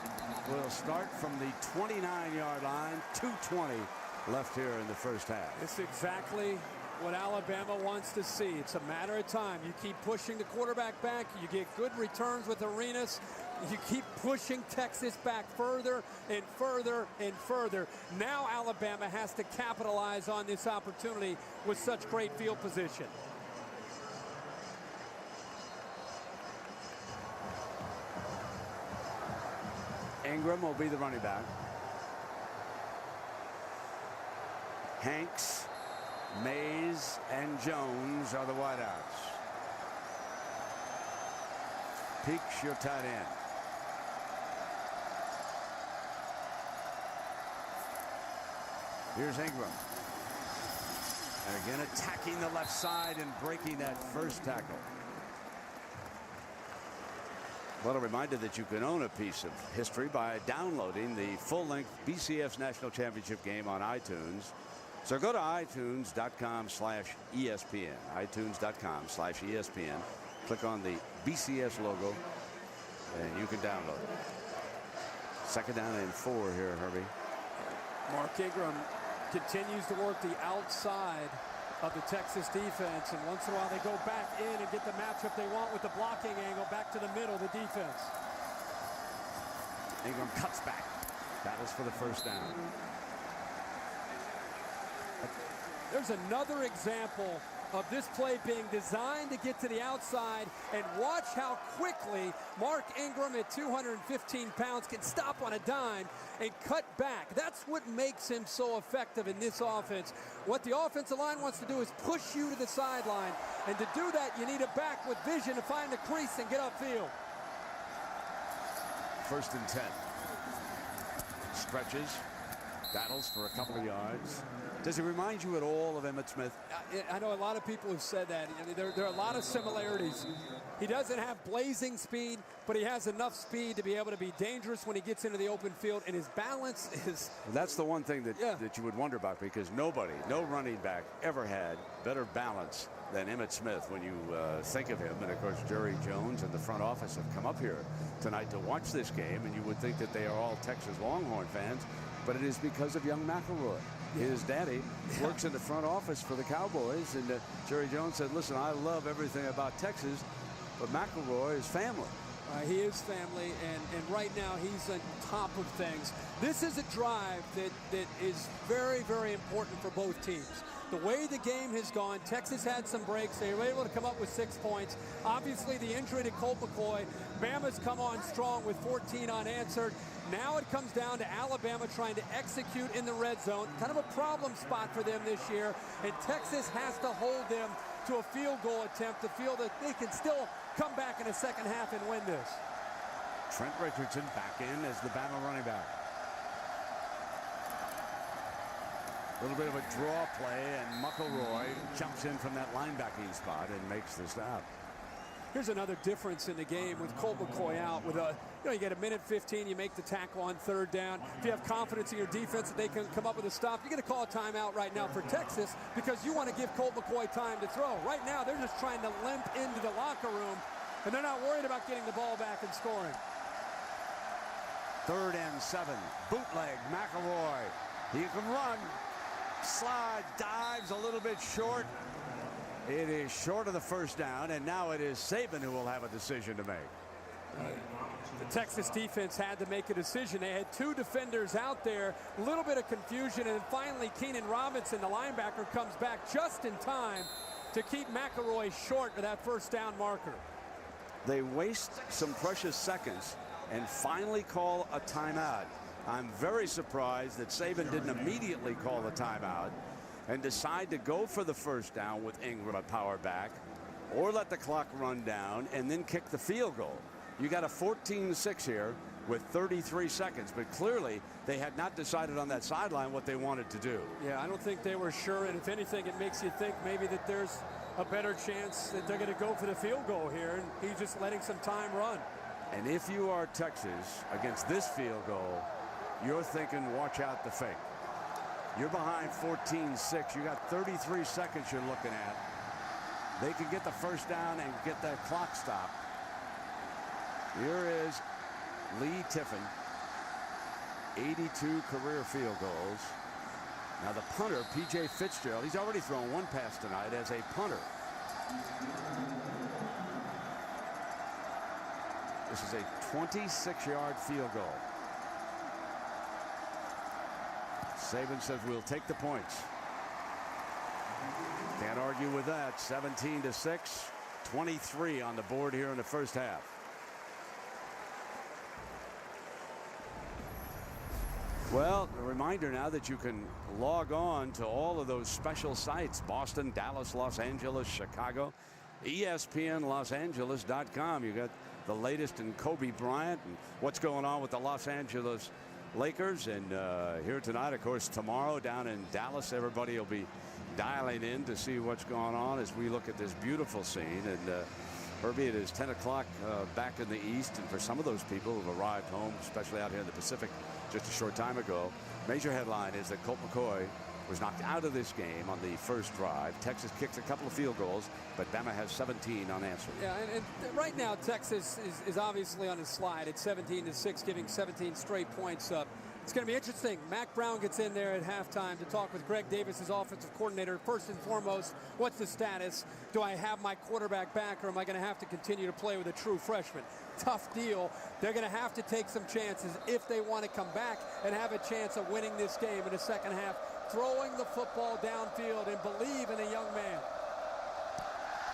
will start from the 29-yard line. 2:20 left here in the first half. It's exactly what Alabama wants to see. It's a matter of time. You keep pushing the quarterback back. You get good returns with Arenas. You keep pushing Texas back further and further and further. Now Alabama has to capitalize on this opportunity with such great field position. Ingram will be the running back. Hanks, Mays, and Jones are the wideouts. Peaks your tight end. Here's Ingram. And again attacking the left side and breaking that first tackle. Well, a reminder that you can own a piece of history by downloading the full-length BCS National Championship game on iTunes. So go to iTunes.com/ESPN. iTunes.com/ESPN. Click on the BCS logo, and you can download it. 2nd down and 4 here, Herbie. Mark Ingram continues to work the outside of the Texas defense, and once in a while they go back in and get the matchup they want with the blocking angle back to the middle of the defense. Ingram cuts back. Battles for the 1st down. There's another example of this play being designed to get to the outside, and watch how quickly Mark Ingram at 215 pounds can stop on a dime and cut back. That's what makes him so effective in this offense. What the offensive line wants to do is push you to the sideline, and to do that you need a back with vision to find the crease and get upfield. 1st and 10. Stretches, battles for a couple of yards. Does he remind you at all of Emmitt Smith? I know a lot of people have said that. I mean, there are a lot of similarities. He doesn't have blazing speed, but he has enough speed to be able to be dangerous when he gets into the open field, and his balance is... That's the one thing that you would wonder about, because no running back ever had better balance than Emmitt Smith when you think of him. And of course, Jerry Jones and the front office have come up here tonight to watch this game, and you would think that they are all Texas Longhorn fans, but it is because of young McElroy. His daddy works in the front office for the Cowboys, and Jerry Jones said, listen, I love everything about Texas, but McElroy is family. He is family, and right now he's on top of things. This is a drive that is very, very important for both teams. The way the game has gone, Texas had some breaks. They were able to come up with 6 points. Obviously, the injury to Colt McCoy. Bama's come on strong with 14 unanswered. Now it comes down to Alabama trying to execute in the red zone. Kind of a problem spot for them this year. And Texas has to hold them to a field goal attempt to feel that they can still come back in the second half and win this. Trent Richardson back in as the Bama running back. A little bit of a draw play, and McElroy jumps in from that linebacking spot and makes the stop. Here's another difference in the game with Colt McCoy out. With you get a minute 15, you make the tackle on 3rd down. If you have confidence in your defense that they can come up with a stop, you're going to call a timeout right now for Texas because you want to give Colt McCoy time to throw. Right now, they're just trying to limp into the locker room, and they're not worried about getting the ball back and scoring. 3rd and 7. Bootleg, McElroy. He can run. Slide, dives a little bit short. It is short of the 1st down, and now it is Saban who will have a decision to make. The Texas defense had to make a decision. They had 2 defenders out there, a little bit of confusion, and then finally Keenan Robinson, the linebacker, comes back just in time to keep McElroy short of that 1st down marker. They waste some precious seconds and finally call a timeout. I'm very surprised that Saban didn't immediately call the timeout and decide to go for the 1st down with Ingram at power back, or let the clock run down and then kick the field goal. You got a 14-6 here with 33 seconds, but clearly they had not decided on that sideline what they wanted to do. Yeah, I don't think they were sure, and if anything, it makes you think maybe that there's a better chance that they're going to go for the field goal here, and he's just letting some time run. And if you are Texas against this field goal, you're thinking, watch out the fake. You're behind 14-6. You got 33 seconds you're looking at. They could get the 1st down and get that clock stopped. Here is Lee Tiffin. 82 career field goals. Now the punter, P.J. Fitzgerald, he's already thrown 1 pass tonight as a punter. This is a 26-yard field goal. Saban says we'll take the points. Can't argue with that. 17-6, 23 on the board here in the 1st half. Well, a reminder now that you can log on to all of those special sites: Boston, Dallas, Los Angeles, Chicago, ESPNLosAngeles.com. You got the latest in Kobe Bryant and what's going on with the Los Angeles Lakers. And here tonight, of course, tomorrow down in Dallas, everybody will be dialing in to see what's going on as we look at this beautiful scene. And Herbie, it is 10 o'clock back in the East, and for some of those people who've arrived home, especially out here in the Pacific just a short time ago, major headline is that Colt McCoy was knocked out of this game on the first drive. Texas kicks a couple of field goals, but Bama has 17 unanswered. Yeah, and right now Texas is obviously on a slide at 17-6, giving 17 straight points up. It's going to be interesting. Mac Brown gets in there at halftime to talk with Greg Davis, his offensive coordinator. First and foremost, what's the status? Do I have my quarterback back, or am I going to have to continue to play with a true freshman? Tough deal. They're going to have to take some chances if they want to come back and have a chance of winning this game in the second half, throwing the football downfield and believe in a young man.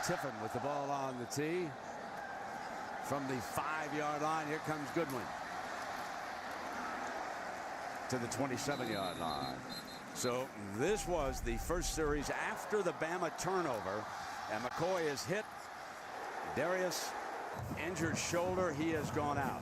Tiffin with the ball on the tee. From the 5-yard line, here comes Goodwin to the 27-yard line. So this was the first series after the Bama turnover, and McCoy is hit. Darius injured shoulder. He has gone out.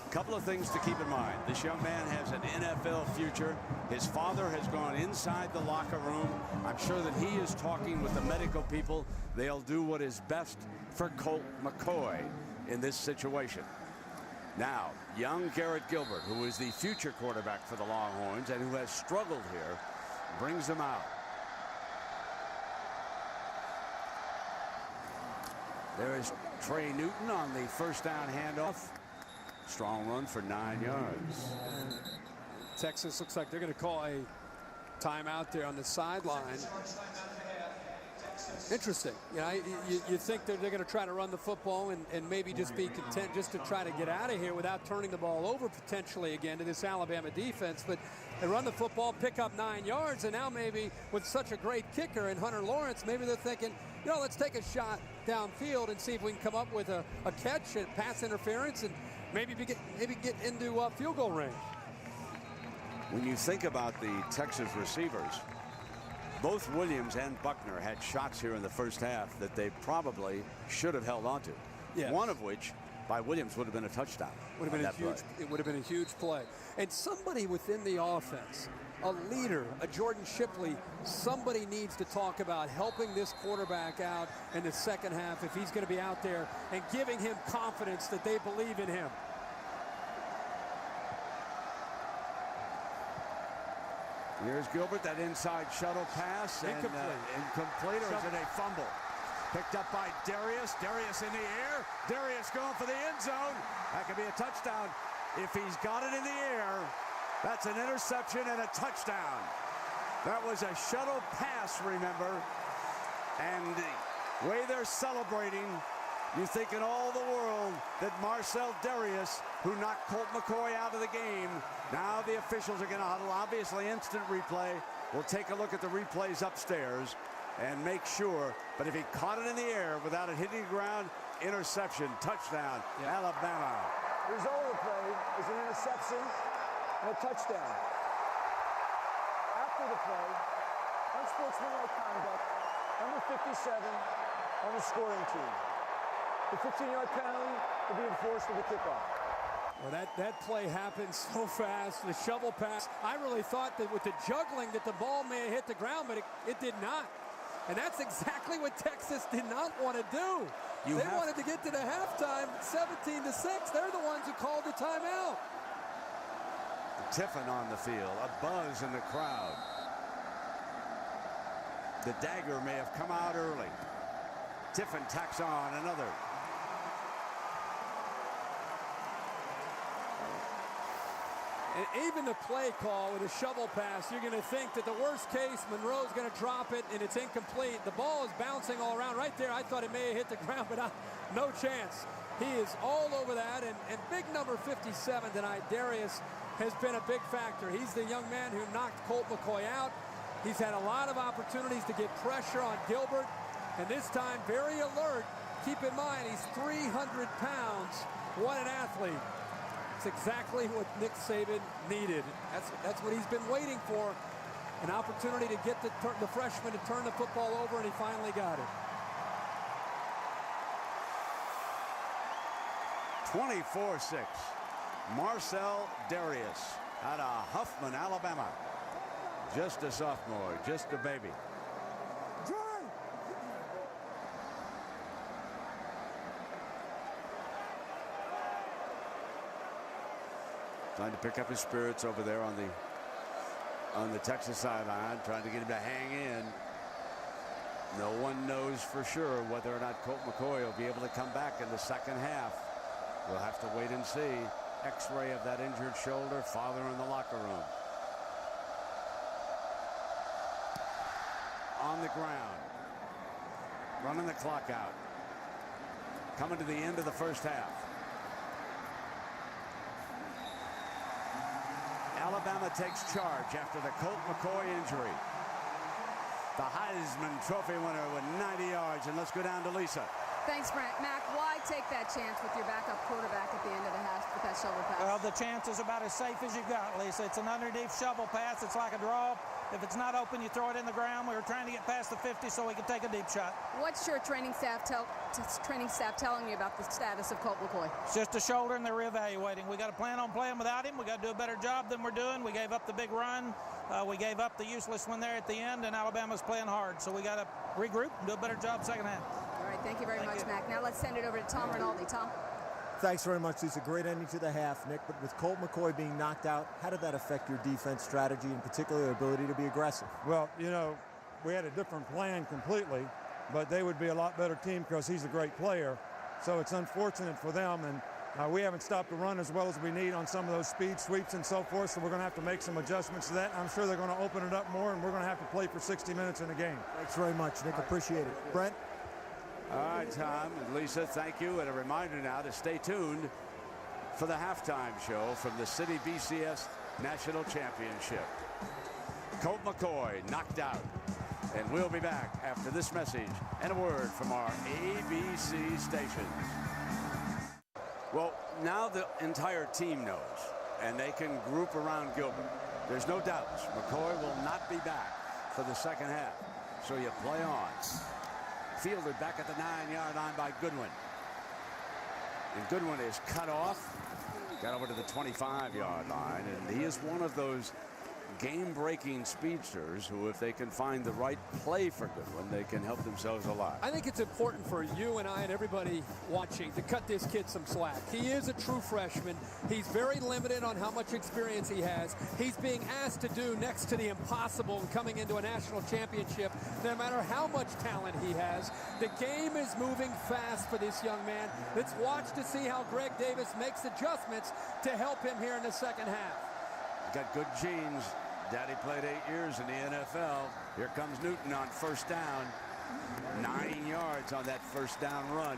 A couple of things to keep in mind. This young man has an NFL future. His father has gone inside the locker room. I'm sure that he is talking with the medical people. They'll do what is best for Colt McCoy in this situation. Now, young Garrett Gilbert, who is the future quarterback for the Longhorns and who has struggled here, brings them out. There is Trey Newton on the first down handoff. Strong run for 9 yards. Texas looks like they're going to call a timeout there on the sideline. Interesting. You know, you think that they're going to try to run the football and maybe just be content just to try to get out of here without turning the ball over potentially again to this Alabama defense. But they run the football, pick up 9 yards, and now maybe with such a great kicker in Hunter Lawrence, maybe they're thinking, you know, let's take a shot downfield and see if we can come up with a catch and pass interference and maybe get into field goal range. When you think about the Texas receivers, both Williams and Buckner had shots here in the first half that they probably should have held on to. Yes. One of which by Williams would have been a touchdown. Would have been a huge. It would have been a huge play. And somebody within the offense, a leader, a Jordan Shipley, somebody needs to talk about helping this quarterback out in the second half if he's going to be out there and giving him confidence that they believe in him. Here's Gilbert, that inside shuttle pass. Incomplete, or is it a fumble? Picked up by Darius. Darius in the air. Darius going for the end zone. That could be a touchdown. If he's got it in the air, that's an interception and a touchdown. That was a shuttle pass, remember. And the way they're celebrating, you think in all the world that Marcel Darius, who knocked Colt McCoy out of the game, now the officials are going to huddle. Obviously, instant replay. We'll take a look at the replays upstairs and make sure. But if he caught it in the air without it hitting the ground, interception, touchdown, Alabama. The result of the play is an interception and a touchdown. After the play, unsportsmanlike conduct, number 57 on the scoring team. The 15-yard penalty will be enforced with the kickoff. Well, that play happened so fast. The shovel pass. I really thought that with the juggling that the ball may have hit the ground, but it did not. And that's exactly what Texas did not want to do. They wanted to get to the halftime, 17-6. They're the ones who called the timeout. Tiffin on the field, a buzz in the crowd. The dagger may have come out early. Tiffin tacks on another. And even the play call with a shovel pass, you're going to think that the worst case, Monroe's going to drop it and it's incomplete. The ball is bouncing all around. Right there, I thought it may have hit the ground, but no chance. He is all over that. And big number 57 tonight, Darius, has been a big factor. He's the young man who knocked Colt McCoy out. He's had a lot of opportunities to get pressure on Gilbert. And this time, very alert. Keep in mind, he's 300 pounds. What an athlete. It's exactly what Nick Saban needed. That's what he's been waiting for. An opportunity to get the freshman to turn the football over, and he finally got it. 24-6. Marcel Darius out of Huffman, Alabama. Just a sophomore, just a baby. Trying to pick up his spirits over there on the on the Texas sideline, trying to get him to hang in. No one knows for sure whether or not Colt McCoy will be able to come back in the second half. We'll have to wait and see. X-ray of that injured shoulder. Father in the locker room. On the ground. Running the clock out. Coming to the end of the first half. Alabama takes charge after the Colt McCoy injury. The Heisman Trophy winner with 90 yards. And let's go down to Lisa. Thanks, Brent. Mac, why take that chance with your backup quarterback at the end of the half with that shoulder pass? Well, the chance is about as safe as you got, Lisa. It's an underneath shovel pass. It's like a draw. If it's not open, you throw it in the ground. We were trying to get past the 50 so we could take a deep shot. What's your training staff telling you about the status of Colt McCoy? It's just a shoulder, and they're reevaluating. We got to plan on playing without him. We got to do a better job than we're doing. We gave up the big run. We gave up the useless one there at the end, and Alabama's playing hard. So we got to regroup and do a better job second half. All right, thank you very much, Mac. Now let's send it over to Tom Rinaldi. Tom? Thanks very much, Lisa. Great ending to the half, Nick. But with Colt McCoy being knocked out, how did that affect your defense strategy, and particularly your ability to be aggressive? Well, you know, we had a different plan completely, but they would be a lot better team because he's a great player. So it's unfortunate for them, and we haven't stopped the run as well as we need on some of those speed sweeps and so forth, so we're going to have to make some adjustments to that. I'm sure they're going to open it up more, and we're going to have to play for 60 minutes in a game. Thanks very much, Nick. Appreciate it. Brent? All right, Tom and Lisa, thank you. And a reminder now to stay tuned for the halftime show from the City BCS National Championship. Colt McCoy knocked out. And we'll be back after this message and a word from our ABC stations. Well, now the entire team knows, and they can group around Gilbert. There's no doubts McCoy will not be back for the second half. So you play on. Fielded back at the 9-yard line by Goodwin. And Goodwin is cut off. Got over to the 25-yard line. And he is one of those game-breaking speedsters who, if they can find the right play for Goodwin, they can help themselves a lot. I think it's important for you and I and everybody watching to cut this kid some slack. He is a true freshman. He's very limited on how much experience he has. He's being asked to do next to the impossible and coming into a national championship, no matter how much talent he has. The game is moving fast for this young man. Let's watch to see how Greg Davis makes adjustments to help him here in the second half. Got good genes. Daddy played 8 years in the NFL. Here comes Newton on first down. 9 yards on that first down run.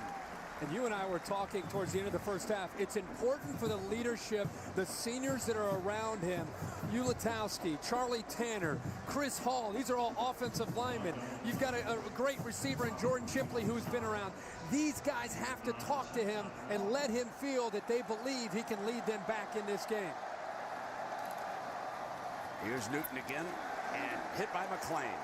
And you and I were talking towards the end of the first half. It's important for the leadership, the seniors that are around him, Ulatowski, Charlie Tanner, Chris Hall. These are all offensive linemen. You've got a great receiver in Jordan Chipley who's been around. These guys have to talk to him and let him feel that they believe he can lead them back in this game. Here's Newton again, and hit by McClain.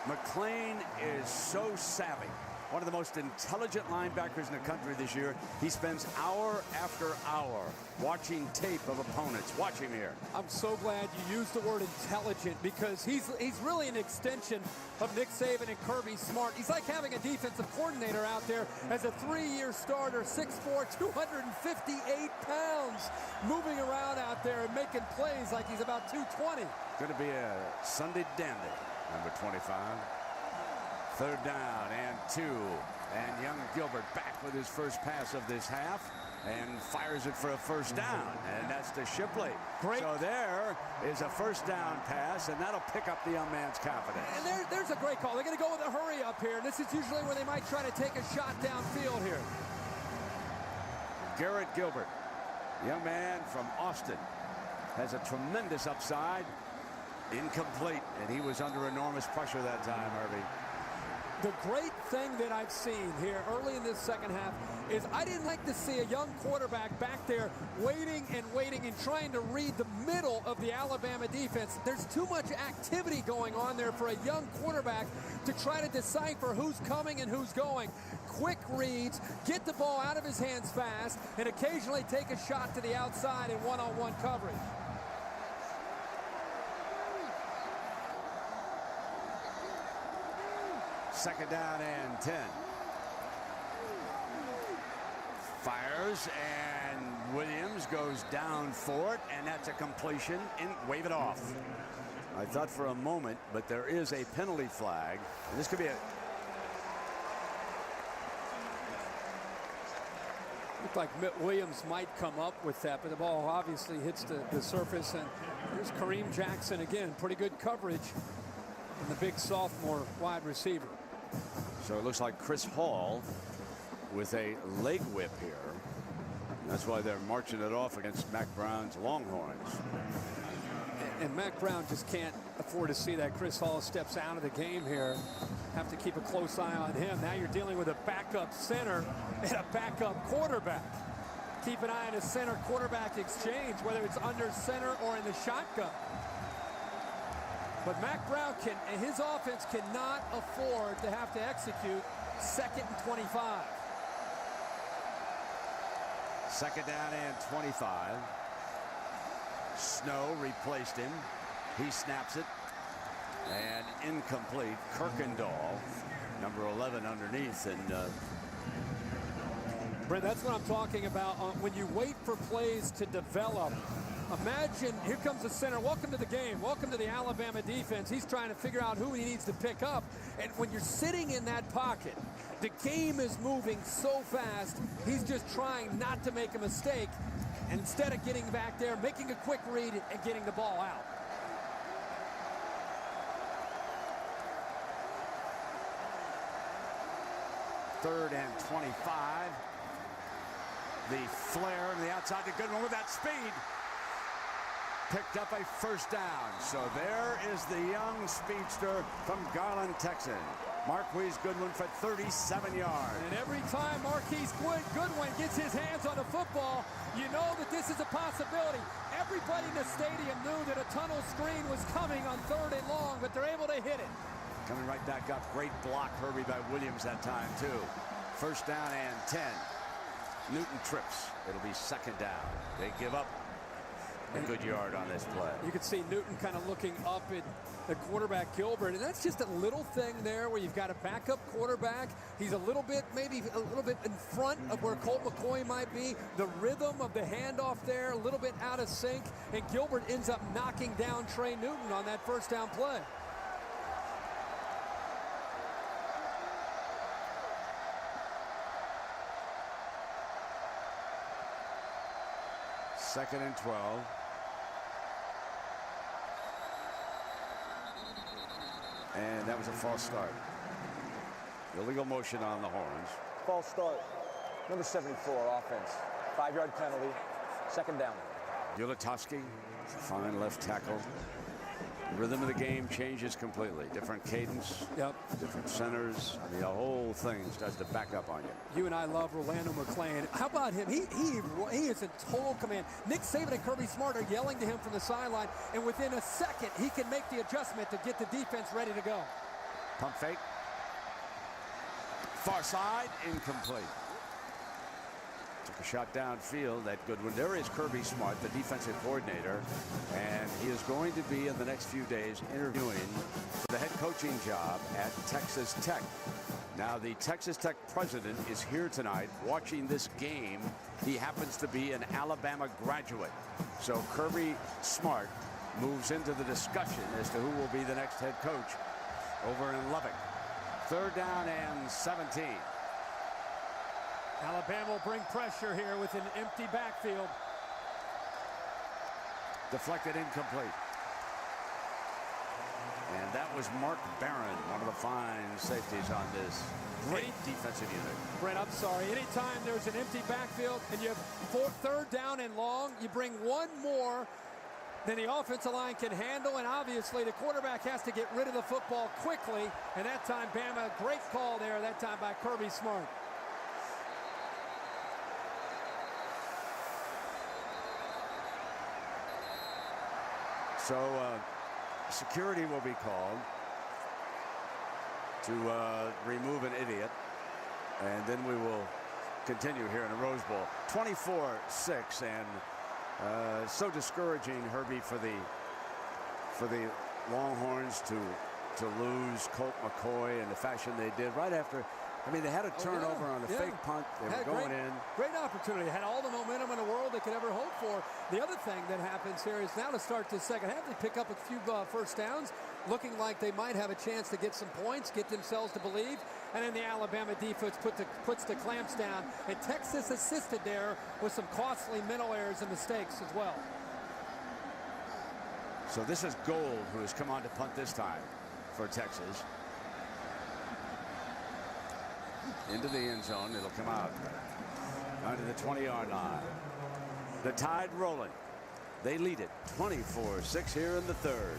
McClain is so savvy. One of the most intelligent linebackers in the country this year. He spends hour after hour watching tape of opponents. Watch him here. I'm so glad you used the word intelligent, because he's really an extension of Nick Saban and Kirby Smart. He's like having a defensive coordinator out there as a 3-year starter, 6'4", 258 pounds, moving around out there and making plays like he's about 220. Going to be a Sunday dandy, number 25. Third down and 2. And young Gilbert back with his first pass of this half and fires it for a first down. And that's to Shipley. Great. So there is a first down pass, and that'll pick up the young man's confidence. And there's a great call. They're going to go with a hurry up here. This is usually where they might try to take a shot downfield here. Garrett Gilbert, young man from Austin, has a tremendous upside. Incomplete, and he was under enormous pressure that time, Harvey. The great thing that I've seen here early in this second half is I didn't like to see a young quarterback back there waiting and trying to read the middle of the Alabama defense. There's too much activity going on there for a young quarterback to try to decipher who's coming and who's going. Quick reads, get the ball out of his hands fast, and occasionally take a shot to the outside in one-on-one coverage. Second down and 10. Fires, and Williams goes down for it, and that's a completion. Wave it off. I thought for a moment, but there is a penalty flag. And this could be a... Looked like Williams might come up with that, but the ball obviously hits the surface. And here's Kareem Jackson again. Pretty good coverage from the big sophomore wide receiver. So it looks like Chris Hall with a leg whip here. That's why they're marching it off against Mack Brown's Longhorns. And Mack Brown just can't afford to see that Chris Hall steps out of the game here. Have to keep a close eye on him. Now you're dealing with a backup center and a backup quarterback. Keep an eye on a center quarterback exchange, whether it's under center or in the shotgun. But Mack Brown and his offense cannot afford to have to execute 2nd and 25. 2nd down and 25. Snow replaced him. He snaps it. And incomplete. Kirkendall, number 11 underneath. And Brent, that's what I'm talking about. When you wait for plays to develop, imagine, here comes the center. Welcome to the game. Welcome to the Alabama defense. He's trying to figure out who he needs to pick up. And when you're sitting in that pocket, the game is moving so fast, he's just trying not to make a mistake. And instead of getting back there, making a quick read and getting the ball out. Third and 25. The flare on the outside to Goodwin with that speed. Picked up a 1st down. So there is the young speedster from Garland, Texas. Marquise Goodwin for 37 yards. And every time Marquise Goodwin gets his hands on the football, you know that this is a possibility. Everybody in the stadium knew that a tunnel screen was coming on 3rd and long, but they're able to hit it. Coming right back up. Great block, Herbie, by Williams that time, too. 1st down and 10. Newton trips. It'll be 2nd down. They give up a good yard on this play. You can see Newton kind of looking up at the quarterback Gilbert, and that's just a little thing there where you've got a backup quarterback. He's a little bit, maybe a little bit in front of where Colt McCoy might be. The rhythm of the handoff there, a little bit out of sync, and Gilbert ends up knocking down Trey Newton on that 1st down play. Second and 12. And that was a false start. Illegal motion on the horns. False start. Number 74, offense. 5-yard penalty. 2nd down. Yulatoski, fine left tackle. Rhythm of the game changes completely. Different cadence. Yep. Different centers. I mean, the whole thing starts to back up on you. You and I love Rolando McClain. How about him? He is in total command. Nick Saban and Kirby Smart are yelling to him from the sideline, and within a second, he can make the adjustment to get the defense ready to go. Pump fake. Far side, incomplete. Took a shot downfield. That good one. There is Kirby Smart, the defensive coordinator, and he is going to be in the next few days interviewing for the head coaching job at Texas Tech. Now, the Texas Tech president is here tonight watching this game. He happens to be an Alabama graduate. So Kirby Smart moves into the discussion as to who will be the next head coach over in Lubbock. 3rd down and 17. Alabama will bring pressure here with an empty backfield. Deflected, incomplete. And that was Mark Barron, one of the fine safeties on this great defensive unit. Brent, I'm sorry. Anytime there's an empty backfield and you have 3rd down and long, you bring one more than the offensive line can handle, and obviously the quarterback has to get rid of the football quickly. And that time, Bama, great call there that time by Kirby Smart. So security will be called to remove an idiot, and then we will continue here in the Rose Bowl. 24-6, and so discouraging, Herbie, for the Longhorns to lose Colt McCoy in the fashion they did right after. I mean, they had a turnover on a fake punt. They were going in. Great opportunity. Had all the momentum in the world they could ever hope for. The other thing that happens here is now to start the second half, they pick up a few first downs, looking like they might have a chance to get some points, get themselves to believe. And then the Alabama defense puts the clamps down. And Texas assisted there with some costly mental errors and mistakes as well. So this is Gold, who has come on to punt this time for Texas. Into the end zone. It'll come out under the 20-yard line. The Tide rolling. They lead it 24-6 here in the third.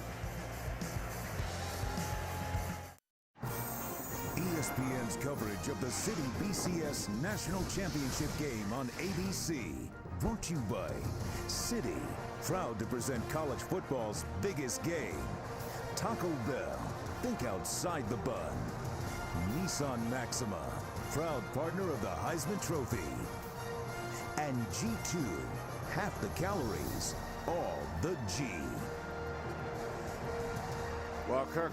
ESPN's coverage of the City BCS National Championship game on ABC. Brought to you by City, proud to present college football's biggest game. Taco Bell, think outside the bun. Nissan Maxima, proud partner of the Heisman Trophy. And G2, half the calories, all the G. Well, Kirk,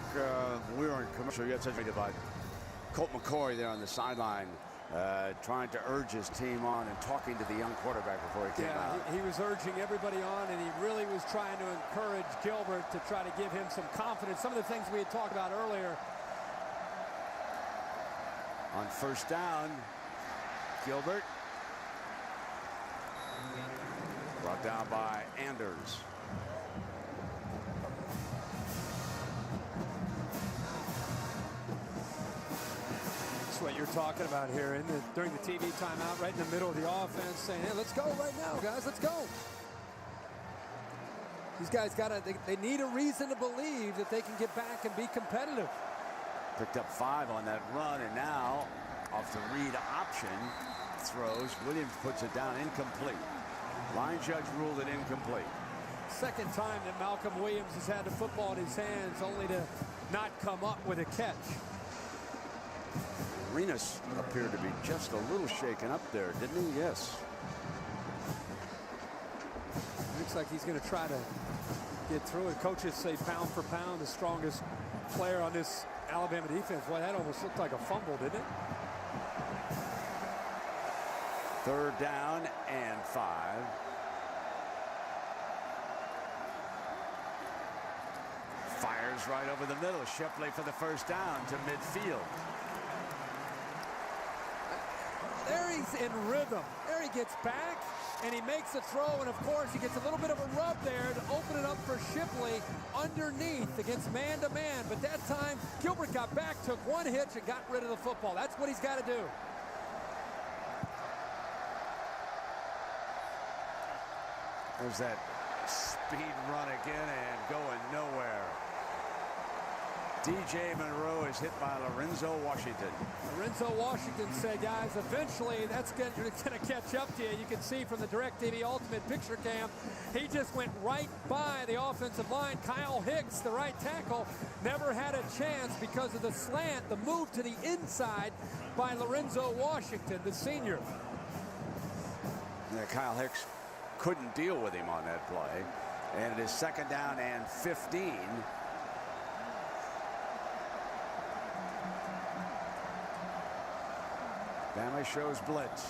we were in commercial. You had such a about Colt McCoy there on the sideline, trying to urge his team on and talking to the young quarterback before he came out. He was urging everybody on, and he really was trying to encourage Gilbert to try to give him some confidence. Some of the things we had talked about earlier. On first down, Gilbert brought down by Anders. That's what you're talking about here during the TV timeout, right in the middle of the offense, saying, hey, let's go right now, guys, let's go. These guys they need a reason to believe that they can get back and be competitive. Picked up 5 on that run, and now off the read option throws. Williams puts it down incomplete. Line judge ruled it incomplete. Second time that Malcolm Williams has had the football in his hands, only to not come up with a catch. Arenas appeared to be just a little shaken up there, didn't he? Yes. Looks like he's going to try to get through it. Coaches say pound for pound, the strongest player on this Alabama defense. Well, that almost looked like a fumble, didn't it? Third down and 5. Fires right over the middle. Shipley for the first down to midfield. There he's in rhythm. There he gets back, and he makes a throw, and of course he gets a little bit of a rub there to open it up for Shipley underneath against man-to-man. But that time, Gilbert got back, took one hitch, and got rid of the football. That's what he's got to do. There's that speed run again and going nowhere. DJ Monroe is hit by Lorenzo Washington. Lorenzo Washington said, guys, eventually that's going to catch up to you. You can see from the DirecTV Ultimate Picture Cam, he just went right by the offensive line. Kyle Hicks, the right tackle, never had a chance because of the slant, the move to the inside by Lorenzo Washington, the senior. Yeah, Kyle Hicks couldn't deal with him on that play. And it is second down and 15. Bama shows blitz.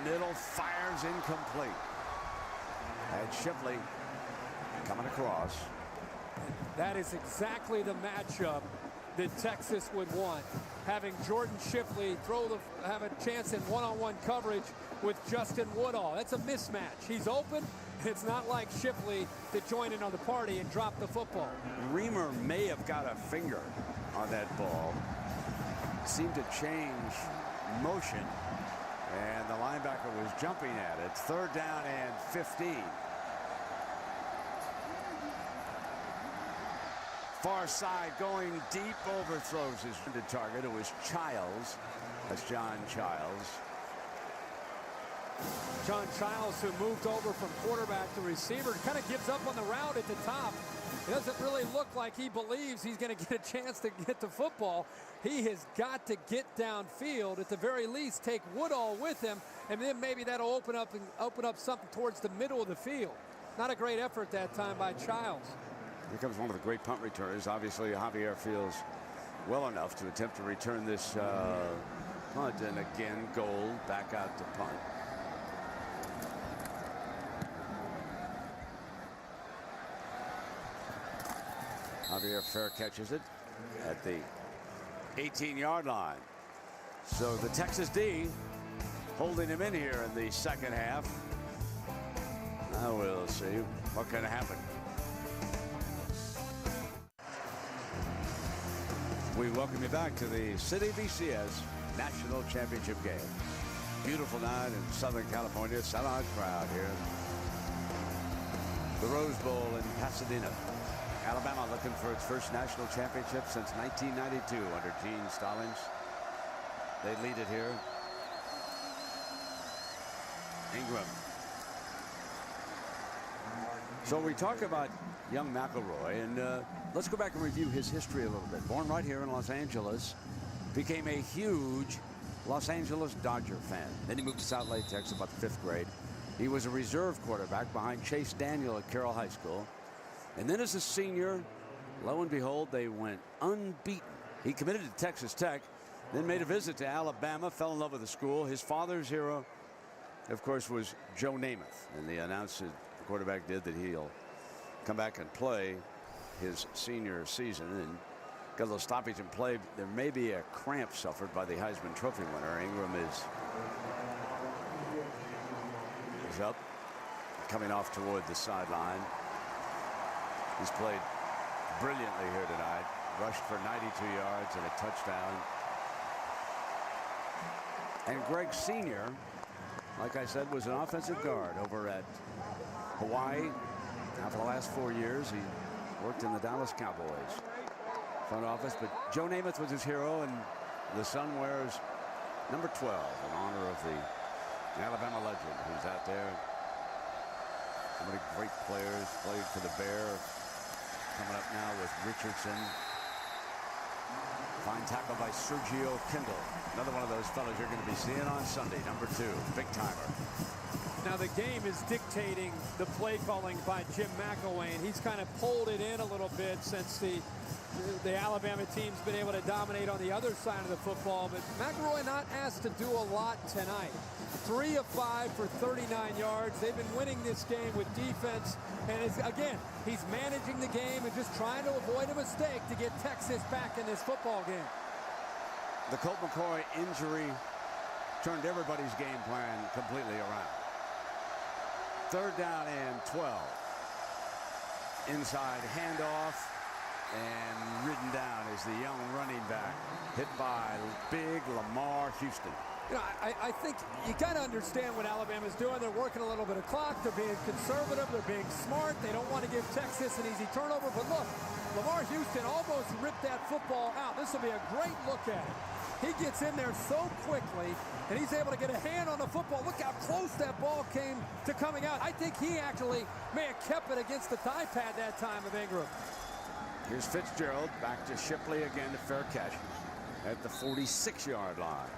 Middle fires incomplete. And Shipley coming across. That is exactly the matchup that Texas would want. Having Jordan Shipley have a chance in one-on-one coverage with Justin Woodall. That's a mismatch. He's open. It's not like Shipley to join in on the party and drop the football. Reamer may have got a finger on that ball. Seemed to change motion, and the linebacker was jumping at it. Third down and 15. Far side going deep, overthrows his intended target. It was Childs. That's John Childs. John Childs, who moved over from quarterback to receiver, kind of gives up on the route at the top. It doesn't really look like he believes he's going to get a chance to get the football. He has got to get downfield, at the very least take Woodall with him, and then maybe that'll open up something towards the middle of the field. Not a great effort that time by Childs. Here comes one of the great punt returners. Obviously, Javier feels well enough to attempt to return this punt, and again Gold back out to punt. Javier Fair catches it at the 18-yard line. So the Texas D holding him in here in the second half. Now we'll see what can happen. We welcome you back to the City BCS National Championship game. Beautiful night in Southern California. Sellout crowd here. The Rose Bowl in Pasadena. Alabama looking for its first national championship since 1992 under Gene Stallings. They lead it here. Ingram. So we talk about young McElroy, and let's go back and review his history a little bit. Born right here in Los Angeles, became a huge Los Angeles Dodger fan. Then he moved to South Lake, Texas, about the 5th grade. He was a reserve quarterback behind Chase Daniel at Carroll High School. And then as a senior, lo and behold, they went unbeaten. He committed to Texas Tech, then made a visit to Alabama, fell in love with the school. His father's hero, of course, was Joe Namath. And they announced that the quarterback did that he'll come back and play his senior season. And got a little stoppage in play. There may be a cramp suffered by the Heisman Trophy winner. Ingram is up, coming off toward the sideline. He's played brilliantly here tonight. Rushed for 92 yards and a touchdown. And Greg Sr., like I said, was an offensive guard over at Hawaii. Now for the last 4 years, he worked in the Dallas Cowboys front office. But Joe Namath was his hero, and the son wears number 12 in honor of the Alabama legend who's out there. So many great players played for the Bear. Coming up now with Richardson. Fine tackle by Sergio Kindle. Another one of those fellas you're going to be seeing on Sunday, number 2, big timer. Now the game is dictating the play calling by Jim McElwain. He's kind of pulled it in a little bit since the Alabama team's been able to dominate on the other side of the football, but McElroy not asked to do a lot tonight. 3 of 5 for 39 yards. They've been winning this game with defense, and again, he's managing the game and just trying to avoid a mistake to get Texas back in this football game. The Colt McCoy injury turned everybody's game plan completely around. 3rd down and 12. Inside handoff, and ridden down is the young running back, hit by big Lamar Houston. You know, I think you got to understand what Alabama's doing. They're working a little bit of clock. They're being conservative. They're being smart. They don't want to give Texas an easy turnover. But look, Lamar Houston almost ripped that football out. This will be a great look at it. He gets in there so quickly, and he's able to get a hand on the football. Look how close that ball came to coming out. I think he actually may have kept it against the thigh pad that time of Ingram. Here's Fitzgerald back to Shipley again to fair catch at the 46-yard line.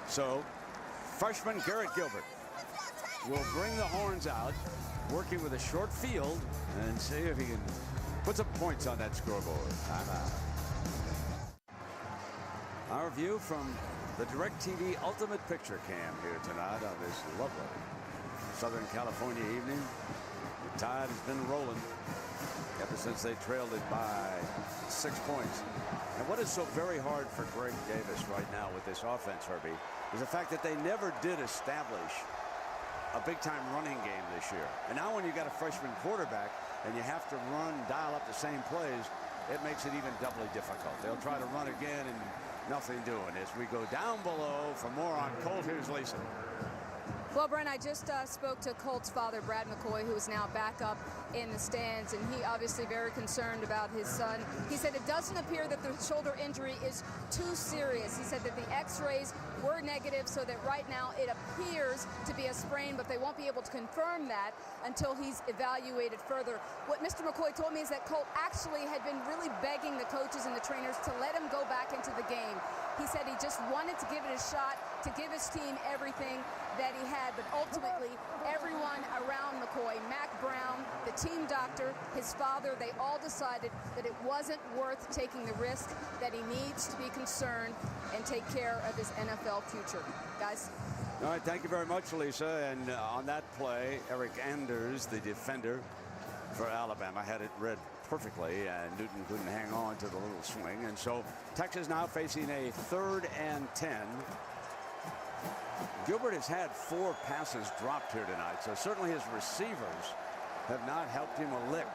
So freshman Garrett Gilbert will bring the horns out, working with a short field, and see if he can put some points on that scoreboard. Our view from the DirecTV Ultimate Picture Cam here tonight on this lovely Southern California evening. The tide has been rolling ever since they trailed it by 6 points. And what is so very hard for Greg Davis right now with this offense, Herbie, is the fact that they never did establish a big-time running game this year. And now when you got a freshman quarterback and you have to dial up the same plays, it makes it even doubly difficult. They'll try to run again and nothing doing. As we go down below for more on Colt, here's Lisa. Well, Brent, I just spoke to Colt's father, Brad McCoy, who is now back up in the stands, and he obviously very concerned about his son. He said it doesn't appear that the shoulder injury is too serious. He said that the x-rays were negative, so that right now it appears to be a sprain, but they won't be able to confirm that until he's evaluated further. What Mr. McCoy told me is that Colt actually had been really begging the coaches and the trainers to let him go back into the game. He He said he just wanted to give it a shot, to give his team everything that he had. But ultimately, everyone around McCoy, Mac Brown, the team doctor, his father, they all decided that it wasn't worth taking the risk, that he needs to be concerned and take care of his NFL future. Guys. All right, thank you very much, Lisa. And on that play, Eric Anders, the defender for Alabama, had it read perfectly, and Newton couldn't hang on to the little swing. And so Texas now facing a 3rd and 10. Gilbert has had 4 passes dropped here tonight, so certainly his receivers have not helped him a lick.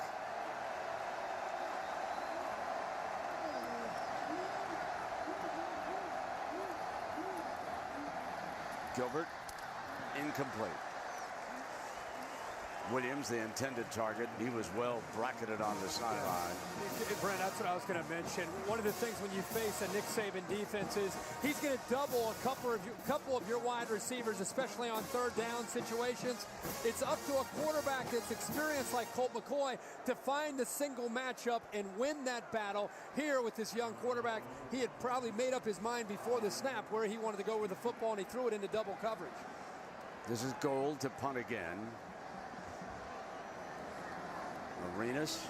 Gilbert, incomplete. Williams, the intended target, he was well bracketed on the sideline. Brent, that's what I was going to mention. One of the things when you face a Nick Saban defense is he's going to double a couple of your wide receivers, especially on 3rd down situations. It's up to a quarterback that's experienced like Colt McCoy to find the single matchup and win that battle. Here with this young quarterback, he had probably made up his mind before the snap where he wanted to go with the football, and he threw it into double coverage. This is Gold to punt again. Arenas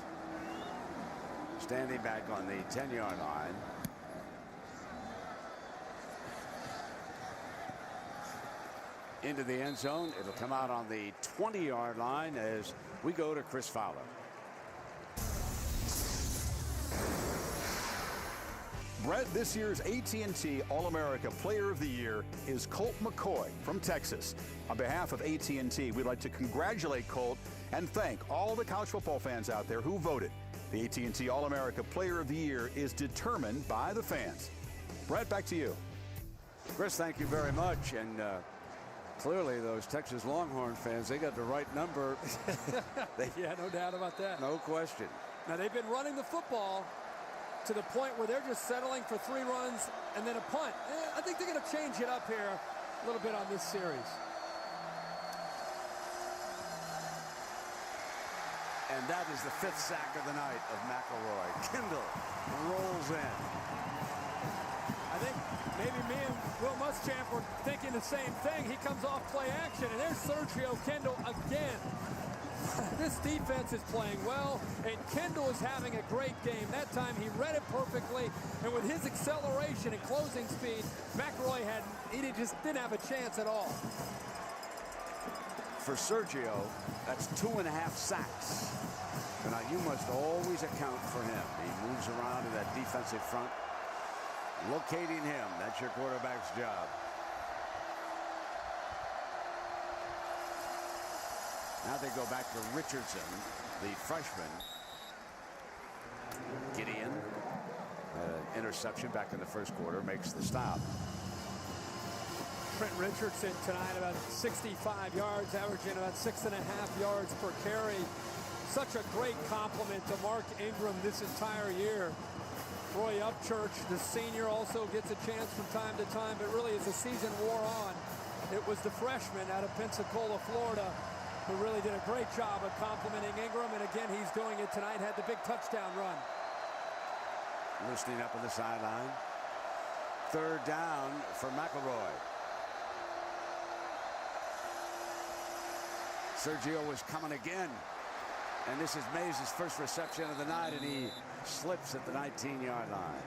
standing back on the 10-yard line. Into the end zone. It'll come out on the 20-yard line as we go to Chris Fowler. Brett, this year's AT&T All-America Player of the Year is Colt McCoy from Texas. On behalf of AT&T, we'd like to congratulate Colt and thank all the college football fans out there who voted. The AT&T All-America Player of the Year is determined by the fans. Brett, back to you. Chris, thank you very much. And clearly those Texas Longhorn fans, they got the right number. Yeah, no doubt about that. No question. Now, they've been running the football to the point where they're just settling for 3 runs and then a punt. I think they're going to change it up here a little bit on this series. And that is the 5th sack of the night of McElroy. Kendall rolls in. I think maybe me and Will Muschamp were thinking the same thing. He comes off play action, and there's Sergio Kendall again. This defense is playing well, and Kendall is having a great game. That time he read it perfectly, and with his acceleration and closing speed, McElroy just didn't have a chance at all. For Sergio, that's 2.5 sacks. Now you must always account for him. He moves around in that defensive front. Locating him, that's your quarterback's job. Now they go back to Richardson, the freshman. Gideon, interception back in the first quarter, makes the stop. Trent Richardson tonight about 65 yards, averaging about 6.5 yards per carry. Such a great compliment to Mark Ingram this entire year. Roy Upchurch, the senior, also gets a chance from time to time, but really as the season wore on, it was the freshman out of Pensacola, Florida, who really did a great job of complimenting Ingram, and again, he's doing it tonight, had the big touchdown run. Loosening up on the sideline. 3rd down for McElroy. Sergio was coming again. And this is Mays' first reception of the night, and he slips at the 19-yard line.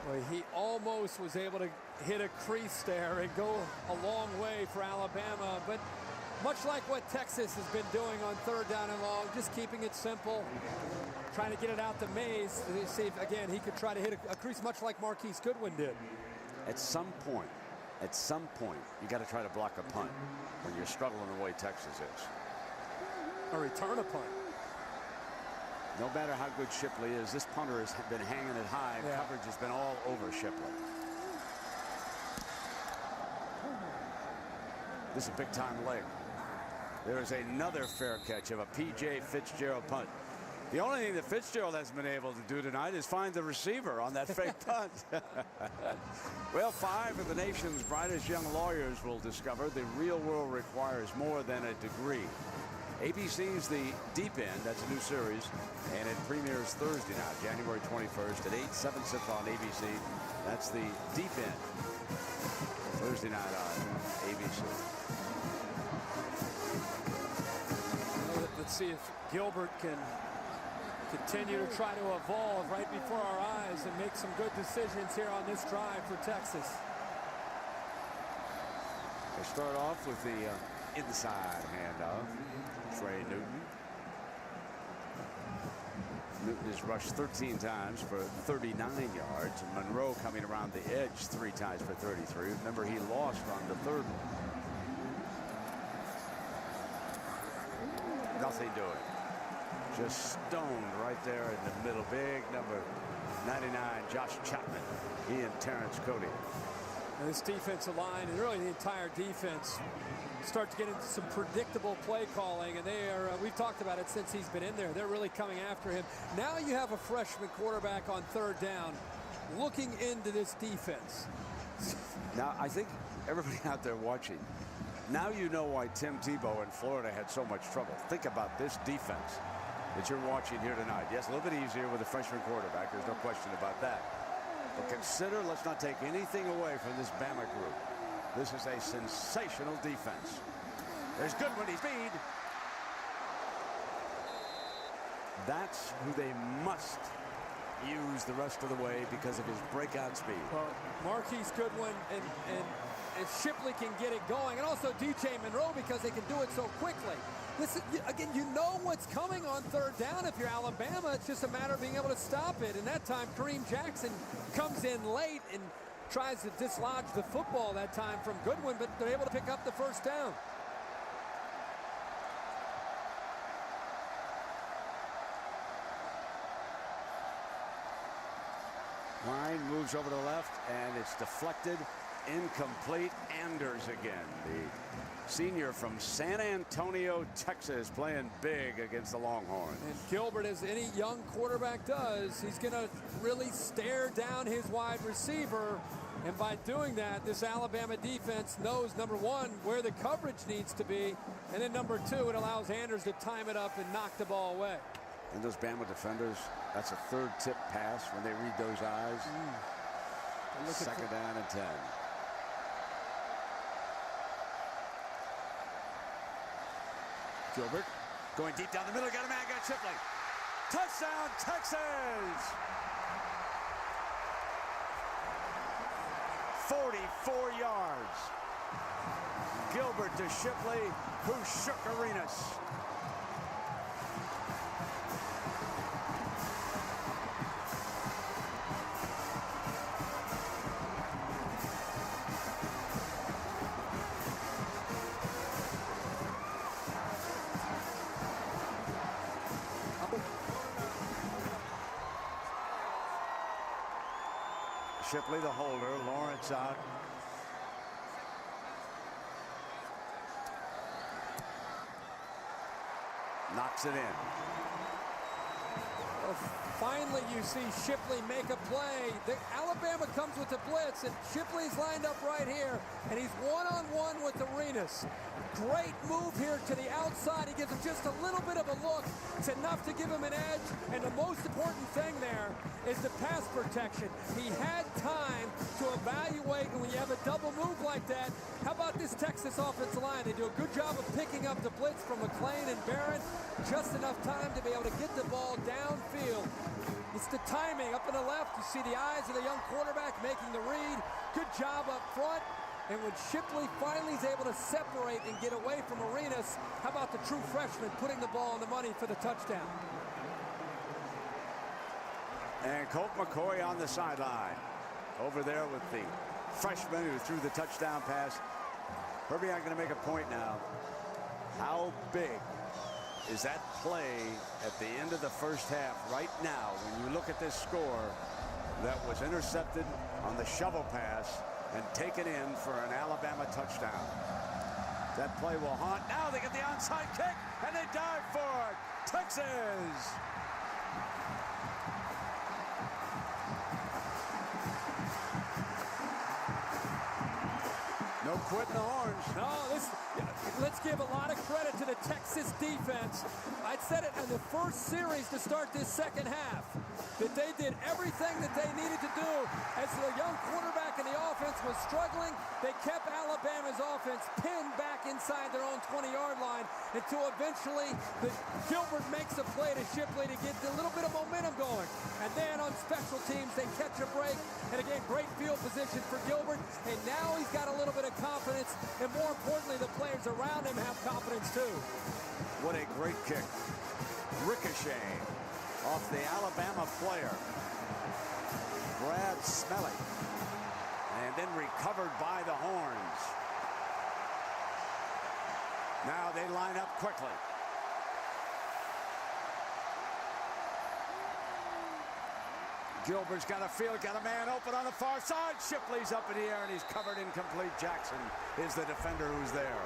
Well, he almost was able to hit a crease there and go a long way for Alabama, but much like what Texas has been doing on 3rd down and long, just keeping it simple, trying to get it out to Mays to see if, again, he could try to hit a crease much like Marquise Goodwin did. At some point, you got to try to block a punt when you're struggling the way Texas is. A return a punt. No matter how good Shipley is, this punter has been hanging it high. Yeah. Coverage has been all over Shipley. This is a big-time leg. There is another fair catch of a P.J. Fitzgerald punt. The only thing that Fitzgerald has been able to do tonight is find the receiver on that fake punt. Well, 5 of the nation's brightest young lawyers will discover the real world requires more than a degree. ABC's the Deep End. That's a new series, and it premieres Thursday night, January 21st at 8, 7 Central on ABC. That's the Deep End. Thursday night on ABC. Well, let's see if Gilbert can continue to try to evolve right before our eyes and make some good decisions here on this drive for Texas. They start off with the inside handoff. Trey Newton. Newton has rushed 13 times for 39 yards. And Monroe coming around the edge 3 times for 33. Remember, he lost on the third one. Nothing doing. Just stoned right there in the middle. Big number 99, Josh Chapman. He and Terrence Cody. And this defensive line and really the entire defense start to get into some predictable play calling, and they are, we've talked about it since he's been in there. They're really coming after him. Now you have a freshman quarterback on third down looking into this defense. Now, I think everybody out there watching, now you know why Tim Tebow in Florida had so much trouble. Think about this defense that you're watching here tonight. Yes, a little bit easier with a freshman quarterback. There's no question about that. But consider, let's not take anything away from this Bama group. This is a sensational defense. There's Goodwin, he's speed. That's who they must use the rest of the way because of his breakout speed. Well, Marquise Goodwin and Shipley can get it going, and also DJ Monroe because they can do it so quickly. Listen, again, you know what's coming on third down if you're Alabama. It's just a matter of being able to stop it. And that time, Kareem Jackson comes in late and tries to dislodge the football that time from Goodwin, but they're able to pick up the first down. Line moves over to the left, and it's deflected. Incomplete. Anders again. The senior from San Antonio, Texas, playing big against the Longhorns. And Gilbert, as any young quarterback does, he's going to really stare down his wide receiver. And by doing that, this Alabama defense knows, number one, where the coverage needs to be. And then number two, it allows Anders to time it up and knock the ball away. And those Bama defenders, that's a third tip pass when they read those eyes. Second down and 10. Gilbert going deep down the middle. Got a man, got Shipley. Touchdown, Texas! 44 yards. Gilbert to Shipley, who shook arenas. Shipley the holder, Lawrence out. Knocks it in. Well, finally you see Shipley make a play. Alabama comes with the blitz, and Shipley's lined up right here, and he's one-on-one with Arenas. Great move here to the outside. He gives him just a little bit of a look. It's enough to give him an edge, and the most important thing there is the pass protection. He had time to evaluate, and when you have a double move like that, how about this Texas offensive line? They do a good job of picking up the blitz from McClain and Barron. Just enough time to be able to get the ball downfield. It's the timing. Up in the left, you see the eyes of the young quarterback making the read. Good job up front. And when Shipley finally is able to separate and get away from Arenas, how about the true freshman putting the ball on the money for the touchdown? And Colt McCoy on the sideline. Over there with the freshman who threw the touchdown pass. Herbie, I'm going to make a point now. How big is that play at the end of the first half right now when you look at this score that was intercepted on the shovel pass and taken in for an Alabama touchdown? That play will haunt. Now they get the onside kick and they dive for it. Texas! No quitting the Horns. No, let's give a lot of credit to the Texas defense. I said it in the first series to start this second half, that they did everything that they needed to do. As the young quarterback in the offense was struggling, they kept Alabama's offense pinned back inside their own 20-yard line until eventually Gilbert makes a play to Shipley to get a little bit of momentum going. And then on special teams, they catch a break. And again, great field position for Gilbert. And now he's got a little bit of confidence. And more importantly, the players around him have confidence too. What a great kick. Ricochet off the Alabama player, Brad Smelly. And then recovered by the Horns. Now they line up quickly. Gilbert's got a field, got a man open on the far side. Shipley's up in the air and he's covered incomplete. Jackson is the defender who's there.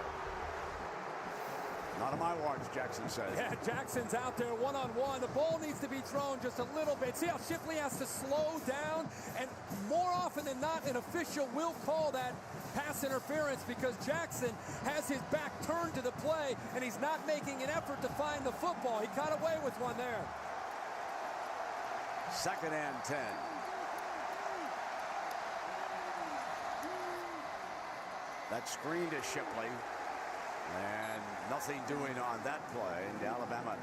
Not on my watch, Jackson says. Yeah, Jackson's out there one-on-one. The ball needs to be thrown just a little bit. See how Shipley has to slow down? And more often than not, an official will call that pass interference because Jackson has his back turned to the play and he's not making an effort to find the football. He got away with one there. 2nd and 10. That screen to Shipley. And nothing doing on that play. And Alabama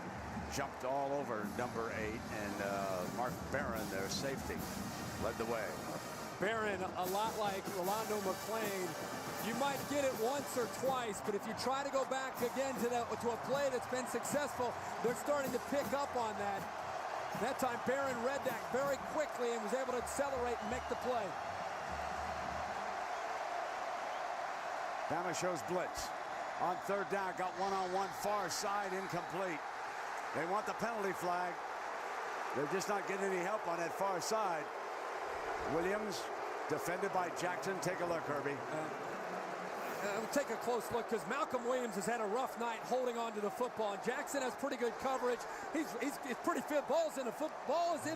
jumped all over number 8. And Mark Barron, their safety, led the way. Barron, a lot like Rolando McClain. You might get it once or twice, but if you try to go back again to a play that's been successful, they're starting to pick up on that. That time, Barron read that very quickly and was able to accelerate and make the play. Bama shows blitz. On 3rd down, got one-on-one, far side, incomplete. They want the penalty flag. They're just not getting any help on that far side. Williams, defended by Jackson. Take a look, Herbie. We'll take a close look because Malcolm Williams has had a rough night holding on to the football. And Jackson has pretty good coverage. He's pretty fit. Ball is in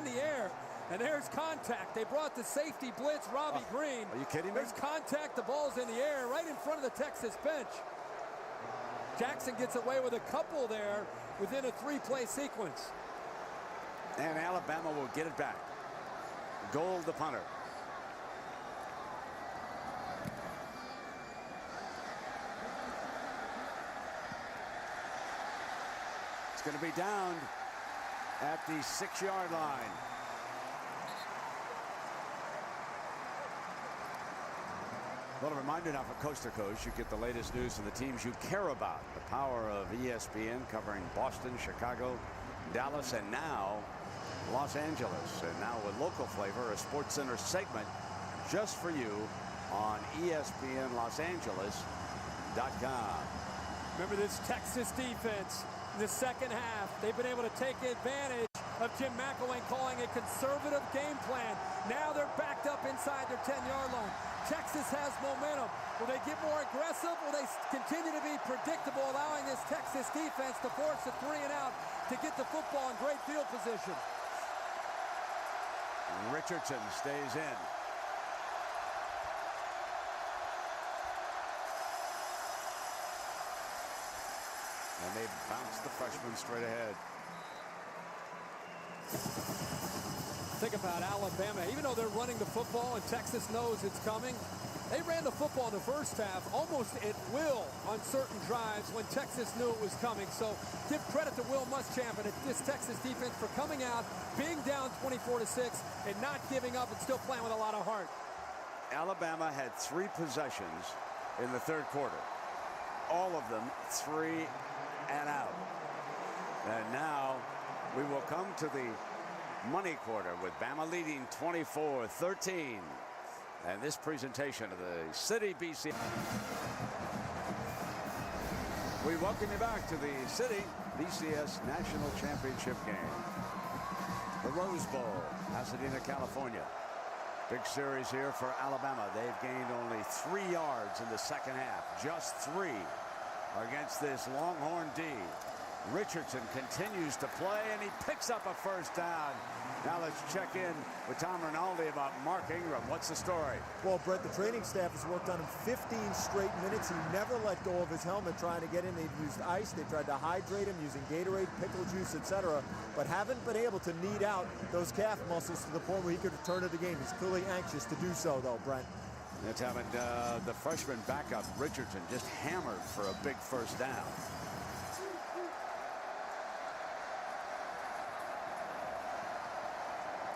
the air. And there's contact. They brought the safety blitz, Robbie Green. Are you kidding me? There's contact. The ball's in the air right in front of the Texas bench. Jackson gets away with a couple there within a 3-play sequence. And Alabama will get it back. Gold, the punter. It's going to be down at the 6-yard line. Well, a reminder now for Coast to Coast, you get the latest news from the teams you care about. The power of ESPN covering Boston, Chicago, Dallas, and now Los Angeles. And now with local flavor, a SportsCenter segment just for you on ESPNLosAngeles.com. Remember this Texas defense in the second half. They've been able to take advantage of Jim McElwain calling a conservative game plan. Now they're backed up inside their 10-yard line. Texas has momentum. Will they get more aggressive? Will they continue to be predictable, allowing this Texas defense to force a 3-and-out to get the football in great field position? Richardson stays in. And they bounce the freshman straight ahead. Think about Alabama. Even though they're running the football and Texas knows it's coming, they ran the football in the first half almost at will on certain drives when Texas knew it was coming. So give credit to Will Muschamp and this Texas defense for coming out, being down 24-6, and not giving up and still playing with a lot of heart. Alabama had 3 possessions in the 3rd quarter. All of them 3 and out. And now we will come to the money quarter with Bama leading 24-13. And this presentation of the City BCS. We welcome you back to the City BCS National Championship game. The Rose Bowl, Pasadena, California. Big series here for Alabama. They've gained only 3 yards in the second half. Just 3 against this Longhorn D. Richardson continues to play, and he picks up a first down Now let's check in with Tom Rinaldi about Mark Ingram. What's the story? Well, Brett, the training staff has worked on him 15 straight minutes. He never let go of his helmet trying to get in. They've used ice. They tried to hydrate him using Gatorade, pickle juice, etc., but haven't been able to knead out those calf muscles to the point where he could return to the game. He's clearly anxious to do so, though, Brent. That's having the freshman backup, Richardson, just hammered for a big first down.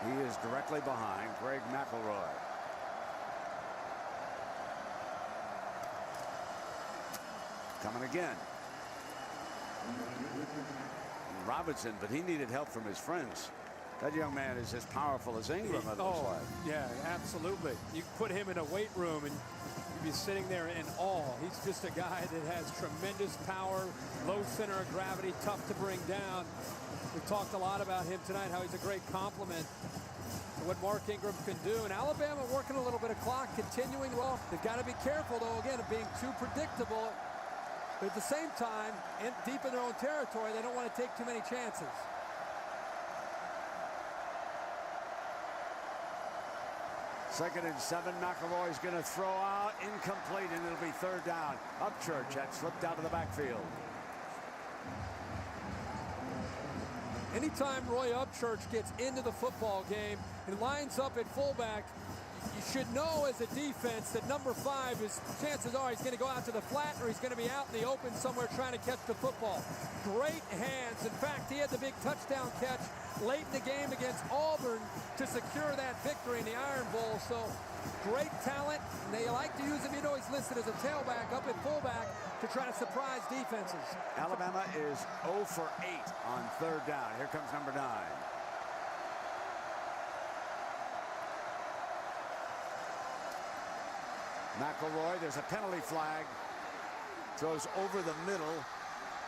He is directly behind Greg McElroy. Coming again. Robinson, but he needed help from his friends. That young man is as powerful as Ingram, it looks like. Yeah, absolutely. You put him in a weight room and you'd be sitting there in awe. He's just a guy that has tremendous power, low center of gravity, tough to bring down. We've talked a lot about him tonight, how he's a great complement to what Mark Ingram can do. And Alabama working a little bit of clock, continuing well. They've got to be careful, though, again, of being too predictable. But at the same time, deep in their own territory, they don't want to take too many chances. Second and 7, McElroy's going to throw out, incomplete, and it'll be third down. Upchurch had slipped out of the backfield. Anytime Roy Upchurch gets into the football game and lines up at fullback, you should know as a defense that number 5 is, chances are he's going to go out to the flat or he's going to be out in the open somewhere trying to catch the football. Great hands. In fact, he had the big touchdown catch late in the game against Auburn to secure that victory in the Iron Bowl. So great talent. They like to use him. You know, he's listed as a tailback up at fullback to try to surprise defenses. Alabama is 0 for 8 on third down. Here comes number 9. McElroy, there's a penalty flag. Throws over the middle.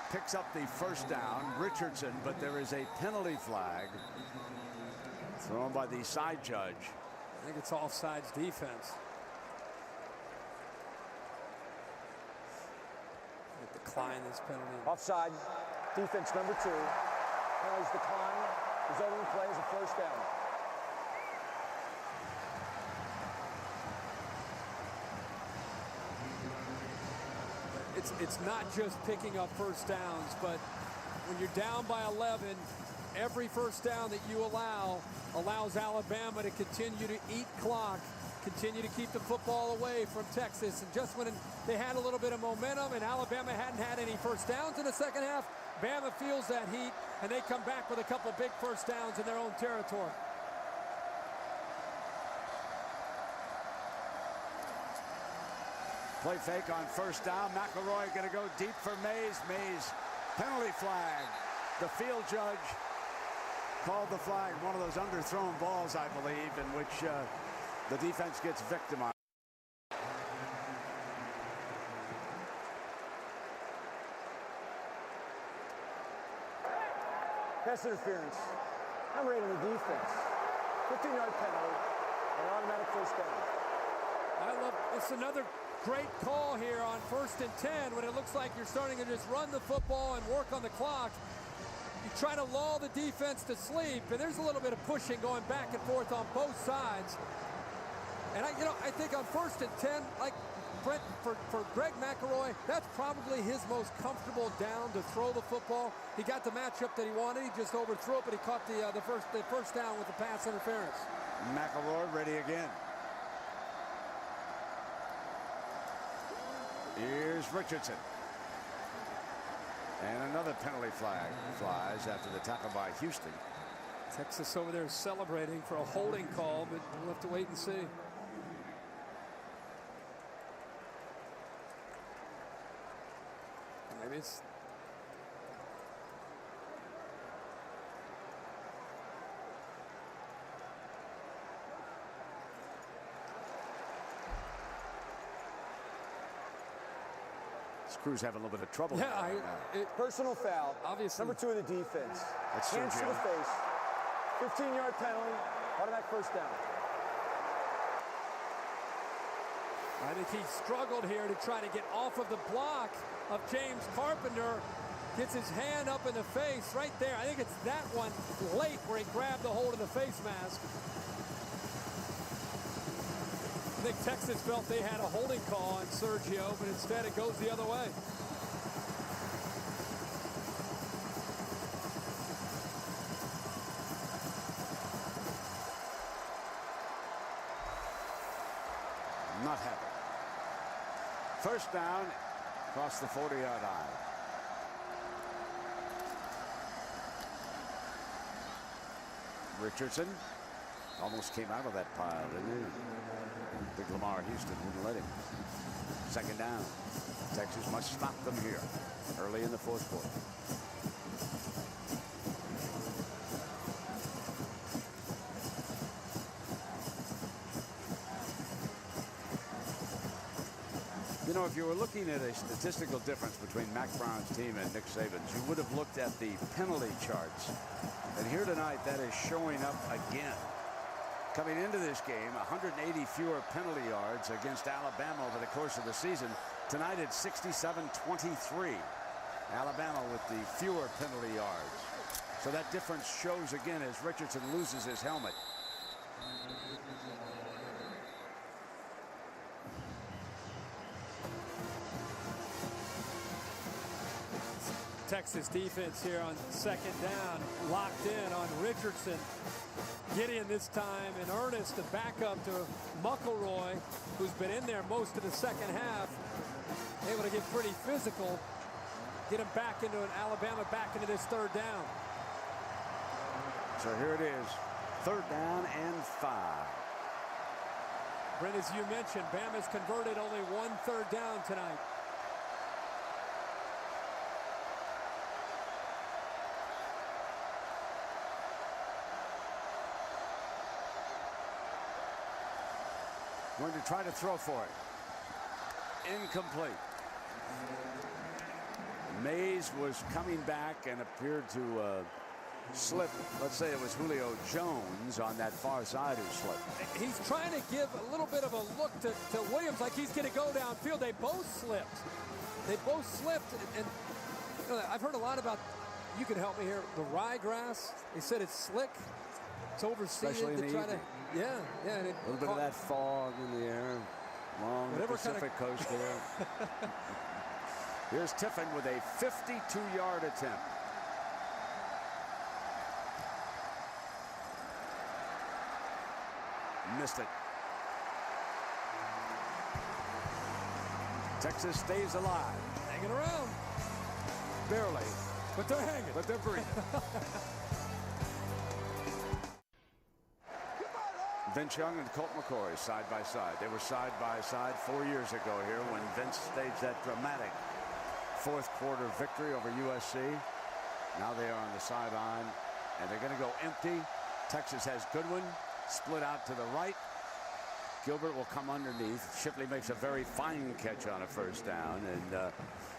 Picks up the first down. Richardson, but there is a penalty flag thrown by the side judge. I think it's offsides defense. Decline this penalty. Offside, defense number 2. Penalties decline, resulting in play as a first down. It's not just picking up first downs, but when you're down by 11, every first down that you allows Alabama to continue to eat clock, continue to keep the football away from Texas. And just when they had a little bit of momentum and Alabama hadn't had any first downs in the second half, Bama feels that heat, and they come back with a couple big first downs in their own territory. Play fake on first down. McElroy going to go deep for Mays. Mays, penalty flag. The field judge called the flag. One of those underthrown balls, I believe, in which the defense gets victimized. Pass interference. I'm rating the defense. 15-yard penalty and automatic first down. It's another great call here on 1st and 10 when it looks like you're starting to just run the football and work on the clock. You try to lull the defense to sleep, and there's a little bit of pushing going back and forth on both sides. And I think on 1st and 10, like Brent, for Greg McElroy, that's probably his most comfortable down to throw the football. He got the matchup that he wanted. He just overthrew it, but he caught the first down with the pass interference. McElroy ready again. Here's Richardson. And another penalty flag flies after the tackle by Houston. Texas over there celebrating for a holding call, but we'll have to wait and see. Maybe it's... Crew's having a little bit of trouble. Yeah, personal foul. Obviously. Number 2 in the defense. That's hands to the face. 15-yard penalty. Automatic first down. I think he struggled here to try to get off of the block of James Carpenter. Gets his hand up in the face right there. I think it's that one late where he grabbed the hold of the face mask. I think Texas felt they had a holding call on Sergio, but instead it goes the other way. Not happy. First down across the 40-yard line. Richardson almost came out of that pile, didn't he? Big Lamar Houston wouldn't let him. Second down. Texas must stop them here early in the fourth quarter. You know, if you were looking at a statistical difference between Mac Brown's team and Nick Saban's, you would have looked at the penalty charts. And here tonight, that is showing up again. Coming into this game, 180 fewer penalty yards against Alabama over the course of the season. Tonight it's 67-23. Alabama with the fewer penalty yards. So that difference shows again as Richardson loses his helmet. Texas defense here on second down, locked in on Richardson. Gideon this time in earnest, the backup to McElroy, who's been in there most of the second half, able to get pretty physical, get him back into Alabama, back into this third down. So here it is, third down and 5. Brent, as you mentioned, Bama's converted only 1 third down tonight. Going to try to throw for it. Incomplete. Mays was coming back and appeared to slip. Let's say it was Julio Jones on that far side who slipped. He's trying to give a little bit of a look to Williams like he's going to go downfield. They both slipped. And you know, I've heard a lot about, you can help me here, the ryegrass. They said it's slick. It's overseeded. Especially in the evening. Yeah. A little bit of that fog in the air along the Pacific coast here. Here's Tiffin with a 52-yard attempt. Missed it. Texas stays alive. Hanging around. Barely. But they're hanging. But they're breathing. Vince Young and Colt McCoy side by side. They were side by side 4 years ago here when Vince staged that dramatic fourth quarter victory over USC. Now they are on the sideline and they're going to go empty. Texas has Goodwin split out to the right. Gilbert will come underneath. Shipley makes a very fine catch on a first down, and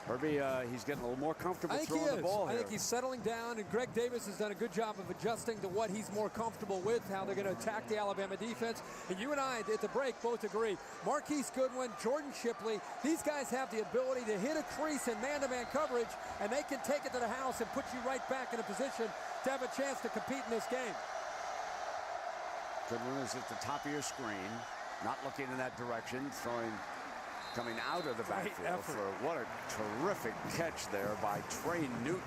Herbie, he's getting a little more comfortable throwing the ball here. I think he's settling down, and Greg Davis has done a good job of adjusting to what he's more comfortable with, how they're going to attack the Alabama defense. And you and I, at the break, both agree. Marquise Goodwin, Jordan Shipley, these guys have the ability to hit a crease in man-to-man coverage, and they can take it to the house and put you right back in a position to have a chance to compete in this game. Goodwin is at the top of your screen, not looking in that direction, coming out of the backfield for what a terrific catch there by Trey Newton.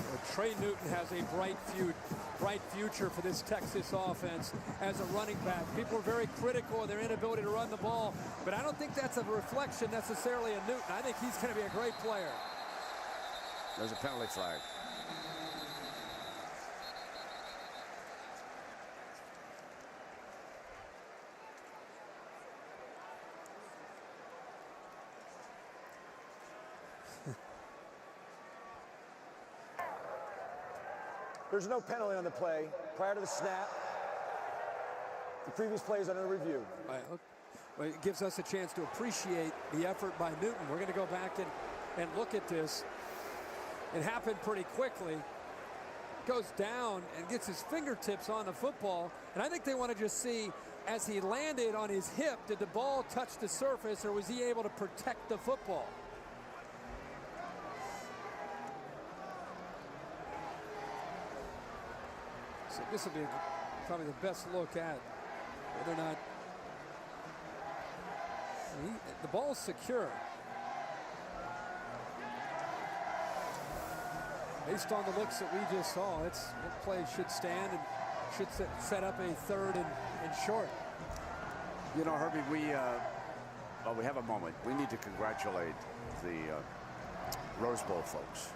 Well, Trey Newton has a bright future for this Texas offense as a running back. People are very critical of their inability to run the ball, but I don't think that's a reflection necessarily of Newton. I think he's going to be a great player. There's a penalty flag. There's no penalty on the play. Prior to the snap, the previous play is under review. Well, it gives us a chance to appreciate the effort by Newton. We're going to go back and look at this. It happened pretty quickly. Goes down and gets his fingertips on the football. And I think they want to just see, as he landed on his hip, did the ball touch the surface or was he able to protect the football? So this will be probably the best look at whether or not the ball's secure. Based on the looks that we just saw, that play should stand and should set up a third and short. You know, Herbie, we have a moment. We need to congratulate the Rose Bowl folks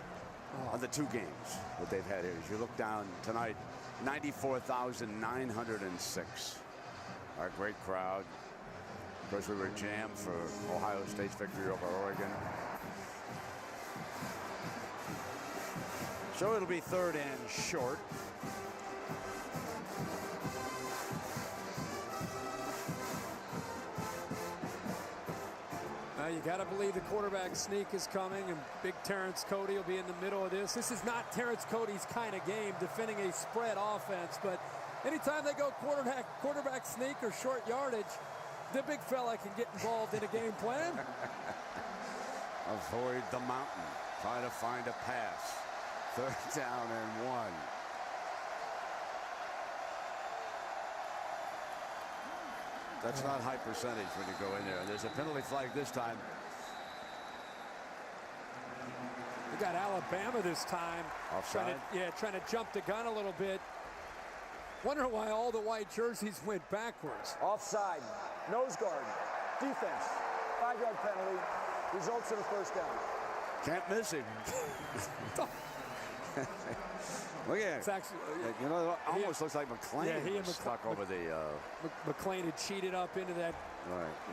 on the 2 games that they've had here. As you look down tonight, 94,906. Our great crowd. Of course, we were jammed for Ohio State's victory over Oregon. So it'll be third and short. You got to believe the quarterback sneak is coming, and big Terrence Cody will be in the middle of this. This is not Terrence Cody's kind of game, defending a spread offense, but anytime they go quarterback sneak or short yardage, the big fella can get involved in a game plan. Avoid the mountain. Try to find a pass. Third down and 1. That's not high percentage when you go in there. There's a penalty flag this time. We got Alabama this time. Offside? Trying to jump the gun a little bit. Wonder why all the white jerseys went backwards. Offside. Nose guard. Defense. 5-yard penalty. Results in a first down. Can't miss him. Look at it. It's actually, you know, it almost looks like McClain stuck over the... McClain had cheated up into that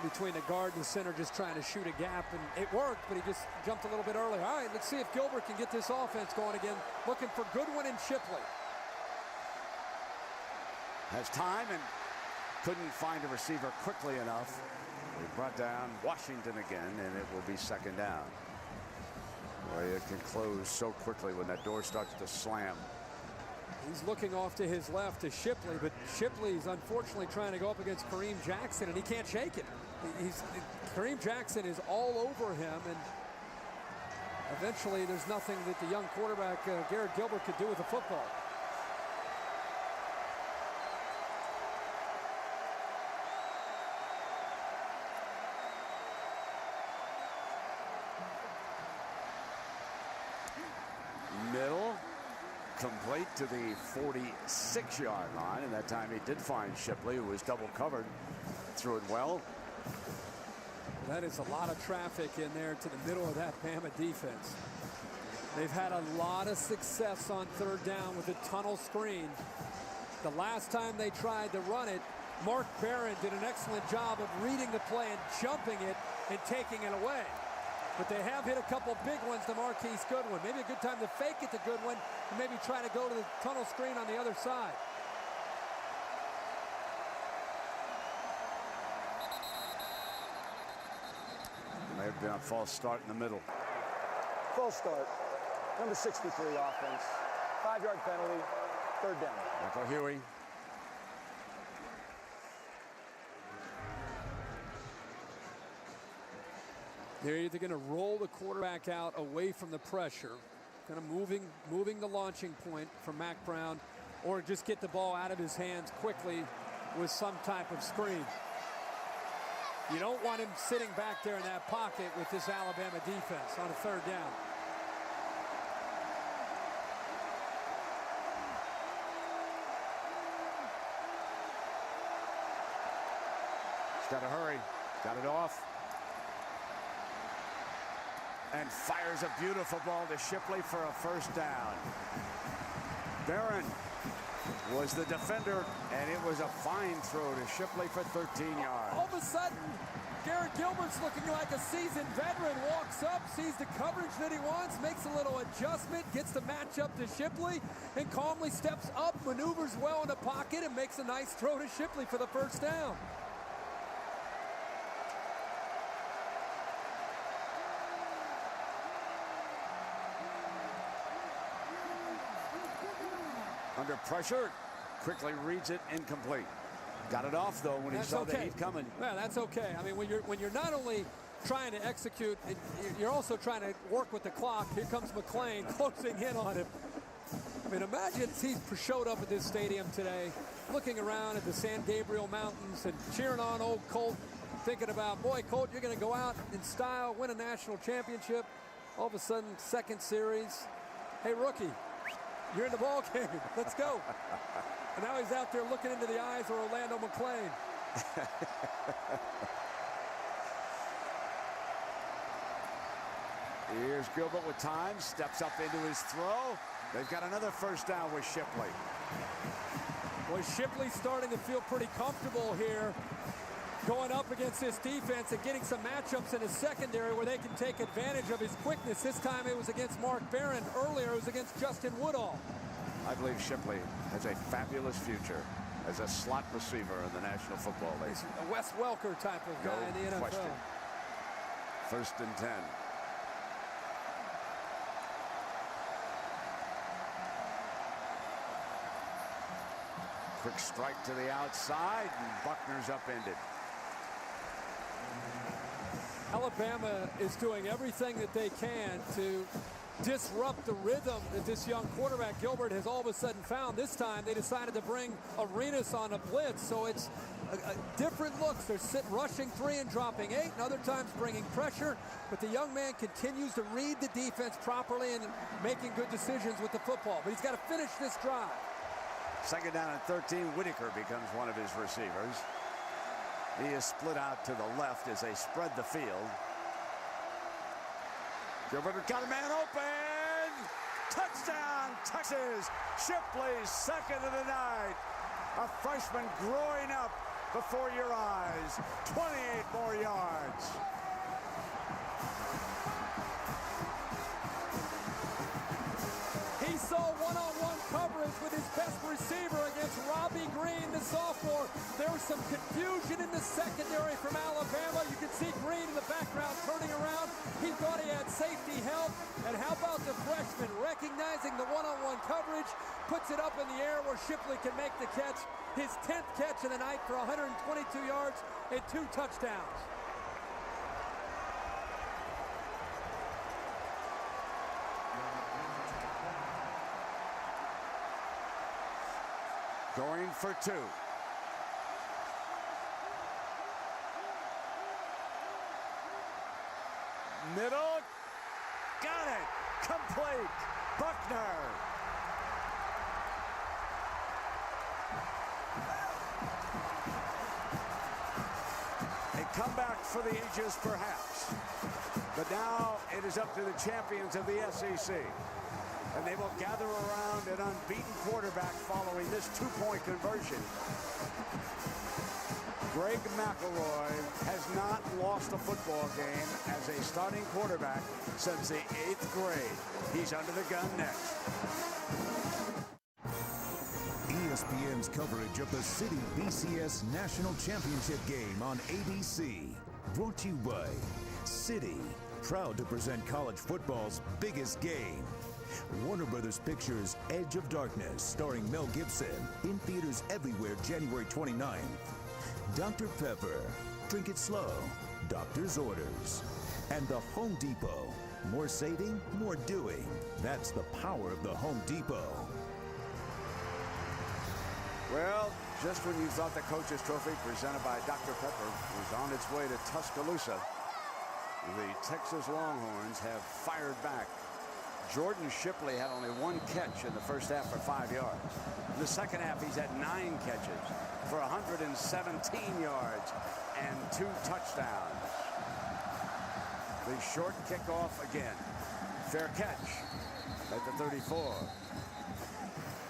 between the guard and the center, just trying to shoot a gap, and it worked, but he just jumped a little bit early. All right, let's see if Gilbert can get this offense going again. Looking for Goodwin and Shipley. Has time and couldn't find a receiver quickly enough. They brought down Washington again, and it will be second down. Boy, it can close so quickly when that door starts to slam. He's looking off to his left to Shipley, but Shipley's unfortunately trying to go up against Kareem Jackson, and he can't shake it. Kareem Jackson is all over him, and eventually there's nothing that the young quarterback, Garrett Gilbert, could do with the football. Middle, complete to the 46-yard line, and that time he did find Shipley, who was double covered, threw it well. That is a lot of traffic in there to the middle of that Bama defense. They've had a lot of success on third down with the tunnel screen. The last time they tried to run it, Mark Barron did an excellent job of reading the play and jumping it and taking it away. But they have hit a couple big ones to Marquise Goodwin. Maybe a good time to fake it to Goodwin and maybe try to go to the tunnel screen on the other side. May have been a false start in the middle. False start. Number 63 offense. 5-yard penalty. Third down. Michael Huey. They're either going to roll the quarterback out away from the pressure, kind of moving the launching point from Mack Brown, or just get the ball out of his hands quickly with some type of screen. You don't want him sitting back there in that pocket with this Alabama defense on a third down. He's got to hurry. Got it off. And fires a beautiful ball to Shipley for a first down. Barron was the defender, and it was a fine throw to Shipley for 13 yards. All of a sudden, Garrett Gilbert's looking like a seasoned veteran. Walks up, sees the coverage that he wants, makes a little adjustment, gets the matchup to Shipley, and calmly steps up, maneuvers well in the pocket, and makes a nice throw to Shipley for the first down. Under pressure, quickly reads it incomplete. Got it off though when he saw the heat coming. Well, that's okay. I mean, when you're not only trying to execute, you're also trying to work with the clock. Here comes McClain closing in on him. I mean, imagine if he showed up at this stadium today, looking around at the San Gabriel Mountains and cheering on old Colt, thinking about, boy, Colt, you're going to go out in style, win a national championship. All of a sudden, second series. Hey, rookie, you're in the ball game. Let's go. And now he's out there looking into the eyes of Orlando McClain. Here's Gilbert with time, steps up into his throw. They've got another first down with Shipley. Well, Shipley's starting to feel pretty comfortable here, going up against this defense and getting some matchups in his secondary where they can take advantage of his quickness. This time it was against Mark Barron. Earlier it was against Justin Woodall. I believe Shipley has a fabulous future as a slot receiver in the National Football League. He's a Wes Welker type of guy in the NFL. Question. First and 10. Quick strike to the outside, and Buckner's upended. Alabama is doing everything that they can to disrupt the rhythm that this young quarterback Gilbert has all of a sudden found. This time they decided to bring Arenas on a blitz, so it's a different looks. They're rushing 3 and dropping 8, and other times bringing pressure, but the young man continues to read the defense properly and making good decisions with the football, but he's got to finish this drive. Second down and 13, Whitaker becomes one of his receivers. He is split out to the left as they spread the field. Gilbert got a man open. Touchdown, Texas. Shipley's second of the night. A freshman growing up before your eyes. 28 more yards. He saw one-on-one coverage with his best receiver against Robbie Green, the sophomore. There was some confusion in the secondary from Alabama. You could see Green in the background turning around. He thought he had safety help. And how about the freshman recognizing the one-on-one coverage, puts it up in the air where Shipley can make the catch. His 10th catch of the night for 122 yards and 2 touchdowns. Going for 2. Middle. Got it. Complete. Buckner. A comeback for the ages, perhaps. But now it is up to the champions of the SEC. And they will gather around an unbeaten quarterback following this 2-point conversion. Greg McElroy has not lost a football game as a starting quarterback since the 8th grade. He's under the gun next. ESPN's coverage of the City BCS National Championship game on ABC. Brought to you by City, proud to present college football's biggest game. Warner Brothers Pictures' Edge of Darkness, starring Mel Gibson, in theaters everywhere January 29th. Dr. Pepper, drink it slow, doctor's orders. And the Home Depot, more saving, more doing. That's the power of the Home Depot. Well, just when you thought the Coach's Trophy presented by Dr. Pepper was on its way to Tuscaloosa, the Texas Longhorns have fired back. Jordan Shipley had only 1 catch in the first half for 5 yards. In the second half, he's had 9 catches for 117 yards and 2 touchdowns. The short kickoff again. Fair catch at the 34.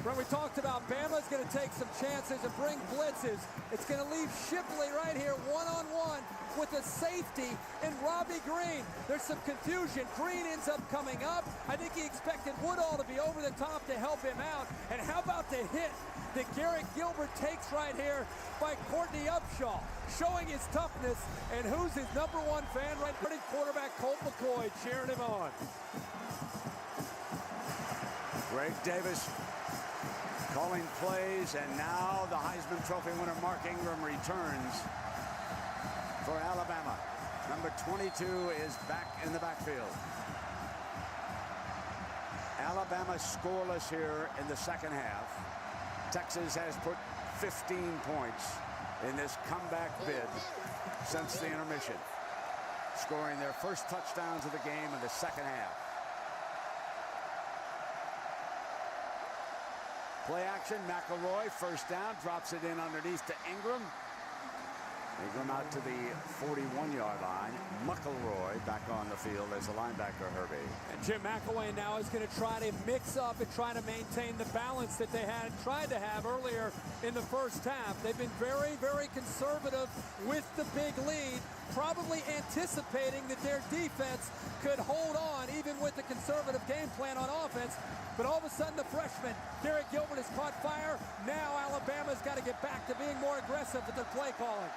When we talked about Bama's going to take some chances and bring blitzes, it's going to leave Shipley right here one-on-one with a safety in Robbie Green. There's some confusion. Green ends up coming up. I think he expected Woodall to be over the top to help him out. And how about the hit that Garrett Gilbert takes right here by Courtney Upshaw, showing his toughness. And who's his #1 fan right there? Quarterback Colt McCoy cheering him on. Greg Davis calling plays, and now the Heisman Trophy winner Mark Ingram returns for Alabama. Number 22 is back in the backfield. Alabama scoreless here in the second half. Texas has put 15 points in this comeback bid since the intermission, scoring their first touchdowns of the game in the second half. Play action, McElroy, first down, drops it in underneath to Ingram. Ingram out to the 41-yard line. McElroy back on the field as a linebacker, Herbie. And Jim McElwain now is going to try to mix up and try to maintain the balance that they had tried to have earlier in the first half. They've been very, very conservative with the big lead, probably anticipating that their defense could hold on even with the conservative game plan on offense. But all of a sudden, the freshman, Garrett Gilbert, has caught fire. Now Alabama's got to get back to being more aggressive with their play calling.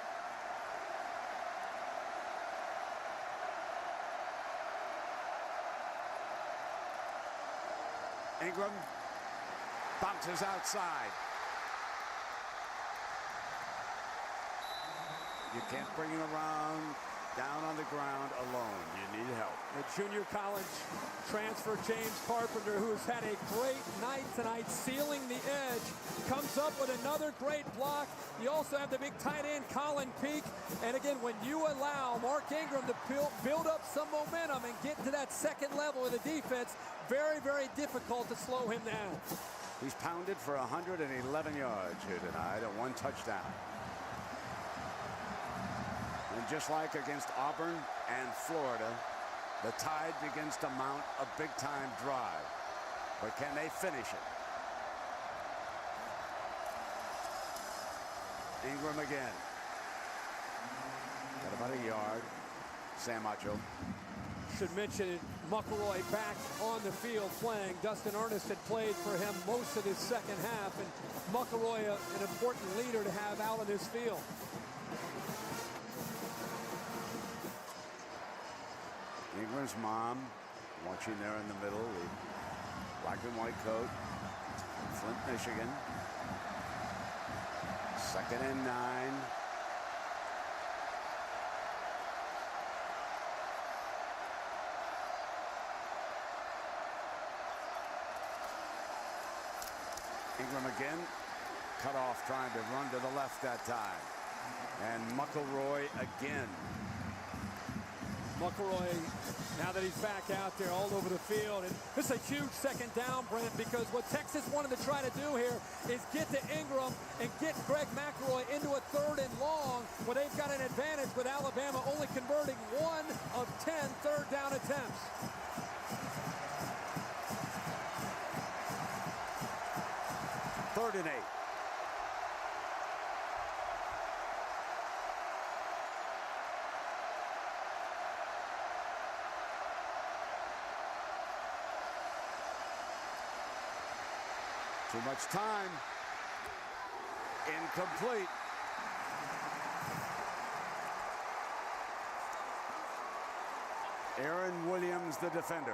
Ingram bounces outside. You can't bring him around down on the ground alone. You need help. The junior college transfer James Carpenter, who has had a great night tonight, sealing the edge, comes up with another great block. You also have the big tight end Colin Peak. And again, when you allow Mark Ingram to build up some momentum and get to that second level of the defense, very, very difficult to slow him down. He's pounded for 111 yards here tonight and 1 touchdown. And just like against Auburn and Florida, the Tide begins to mount a big-time drive. But can they finish it? Ingram again. Got about a yard. Sam Acho. Should mention McElroy back on the field playing. Dustin Ernest had played for him most of his second half, and McElroy an important leader to have out on this field. Ingram's mom watching there in the middle, the black and white coat, Flint, Michigan. 2nd and 9. Ingram again, cut off trying to run to the left that time. And McElroy again. McElroy, now that he's back out there all over the field, and this is a huge second down, Brent, because what Texas wanted to try to do here is get to Ingram and get Greg McElroy into a 3rd and long, where they've got an advantage with Alabama only converting 1 of 10 third down attempts. Third and 8. Too much time. Incomplete. Aaron Williams, the defender.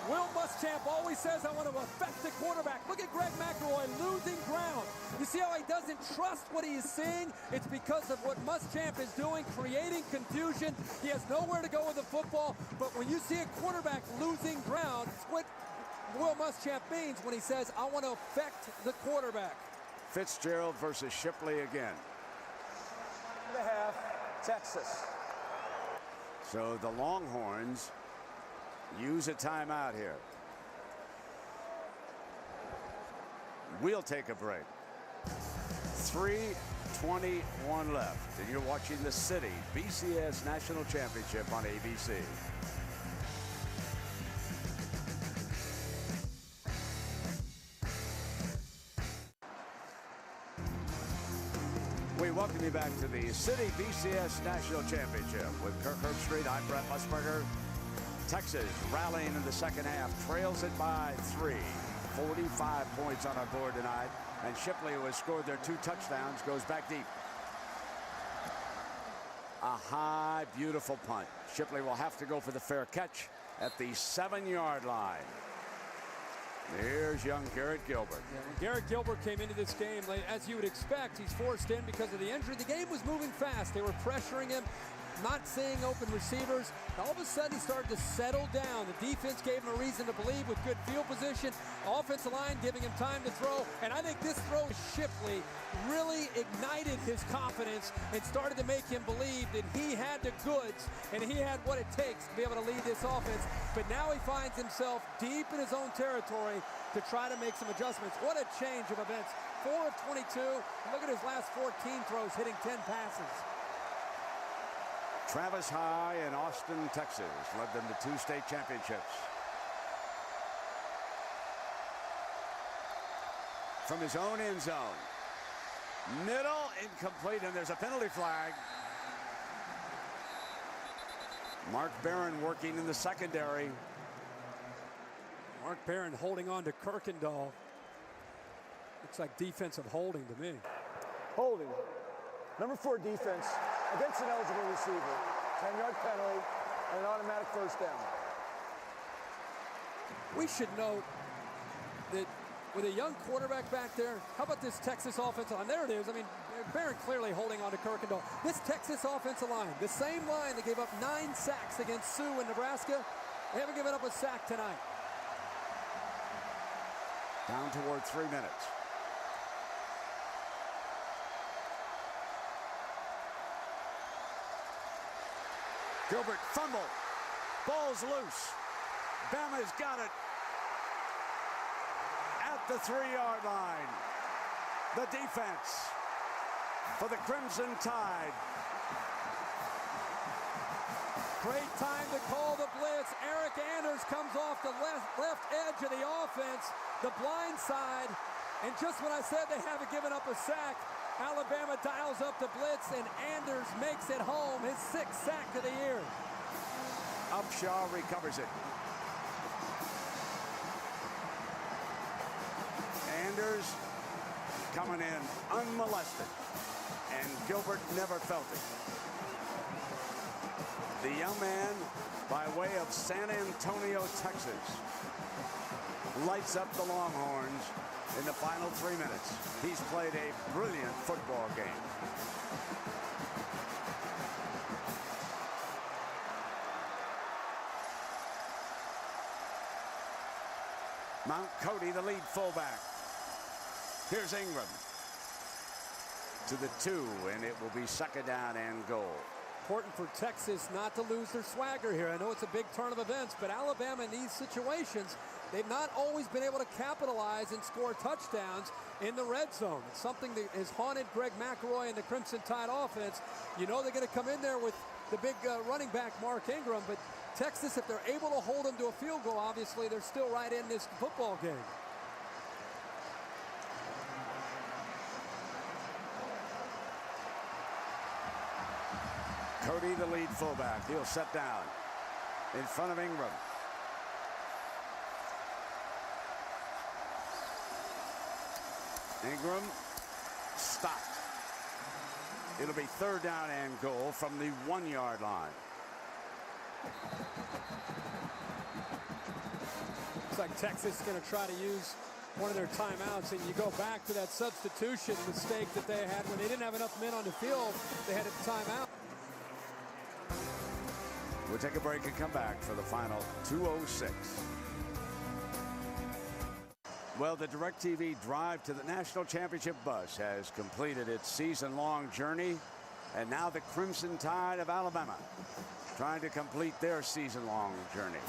Will Muschamp always says, I want to affect the quarterback. Look at Greg McElroy losing ground. You see how he doesn't trust what he is seeing? It's because of what Muschamp is doing, creating confusion. He has nowhere to go with the football. But when you see a quarterback losing ground, it's what Will Muschamp means when he says, I want to affect the quarterback. Fitzgerald versus Shipley again. The half, Texas. So the Longhorns use a timeout here. We'll take a break. 3:21 left, and you're watching the City BCS National Championship on ABC. We welcome you back to the City BCS National Championship with Kirk Herbstreit. I'm Brett Musburger. Texas rallying in the second half, trails it by 3. 45 points on our board tonight. And Shipley, who has scored their 2 touchdowns, goes back deep. A high, beautiful punt. Shipley will have to go for the fair catch at the 7-yard line. Here's young Garrett Gilbert. Yeah, when Garrett Gilbert came into this game, as you would expect, he's forced in because of the injury. The game was moving fast. They were pressuring him. not seeing open receivers. All of a sudden, he started to settle down. The defense gave him a reason to believe with good field position. Offensive line giving him time to throw. And I think this throw to Shipley really ignited his confidence and started to make him believe that he had the goods and he had what it takes to be able to lead this offense. But now he finds himself deep in his own territory to try to make some adjustments. What a change of events. 4 of 22. Look at his last 14 throws, hitting 10 passes. Travis High in Austin, Texas, led them to 2 state championships. From his own end zone. Middle, incomplete, and there's a penalty flag. Mark Barron working in the secondary. Mark Barron holding on to Kirkendall. Looks like defensive holding to me. Holding. Number 4 defense against an eligible receiver. 10-yard penalty and an automatic first down. We should note that with a young quarterback back there, how about this Texas offensive line? There it is. I mean, Barron clearly holding on to Kirkendall. This Texas offensive line, the same line that gave up 9 sacks against Sioux in Nebraska, they haven't given up a sack tonight. Down toward 3 minutes. Gilbert fumble. Ball's loose. Bama's got it at the 3-yard line. The defense for the Crimson Tide. Great time to call the blitz. Eric Anders comes off the left edge of the offense, the blind side. And just when I said they haven't given up a sack, Alabama dials up the blitz, and Anders makes it home, his 6th sack of the year. Upshaw recovers it. Anders coming in unmolested, and Gilbert never felt it. The young man, by way of San Antonio, Texas, lights up the Longhorns in the final 3 minutes. He's played a brilliant football game. Mount Cody, the lead fullback. Here's Ingram to the 2, and it will be 2nd down and goal. Important for Texas not to lose their swagger here. I know it's a big turn of events, but Alabama in these situations, they've not always been able to capitalize and score touchdowns in the red zone. It's something that has haunted Greg McElroy and the Crimson Tide offense. You know they're going to come in there with the big running back, Mark Ingram, but Texas, if they're able to hold them to a field goal, obviously they're still right in this football game. Cody, the lead fullback. He'll set down in front of Ingram. Ingram stopped. It'll be 3rd down and goal from the 1-yard line. Looks like Texas is going to try to use one of their timeouts, and you go back to that substitution mistake that they had when they didn't have enough men on the field. They had a timeout. We'll take a break and come back for the final 2:06. Well, the DirecTV Drive to the National Championship bus has completed its season-long journey, and now the Crimson Tide of Alabama trying to complete their season-long journey.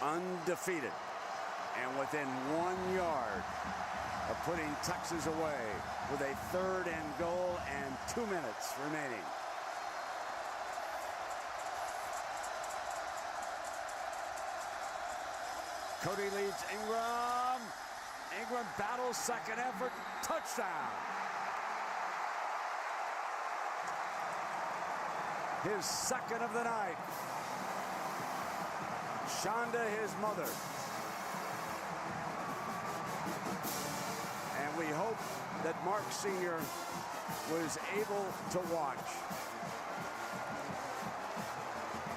Undefeated and within 1 yard of putting Texas away with a 3rd and goal and 2 minutes remaining. Cody leads Ingram. Ingram battles, 2nd effort, touchdown. His 2nd of the night. Shonda, his mother. And we hope that Mark Sr. was able to watch.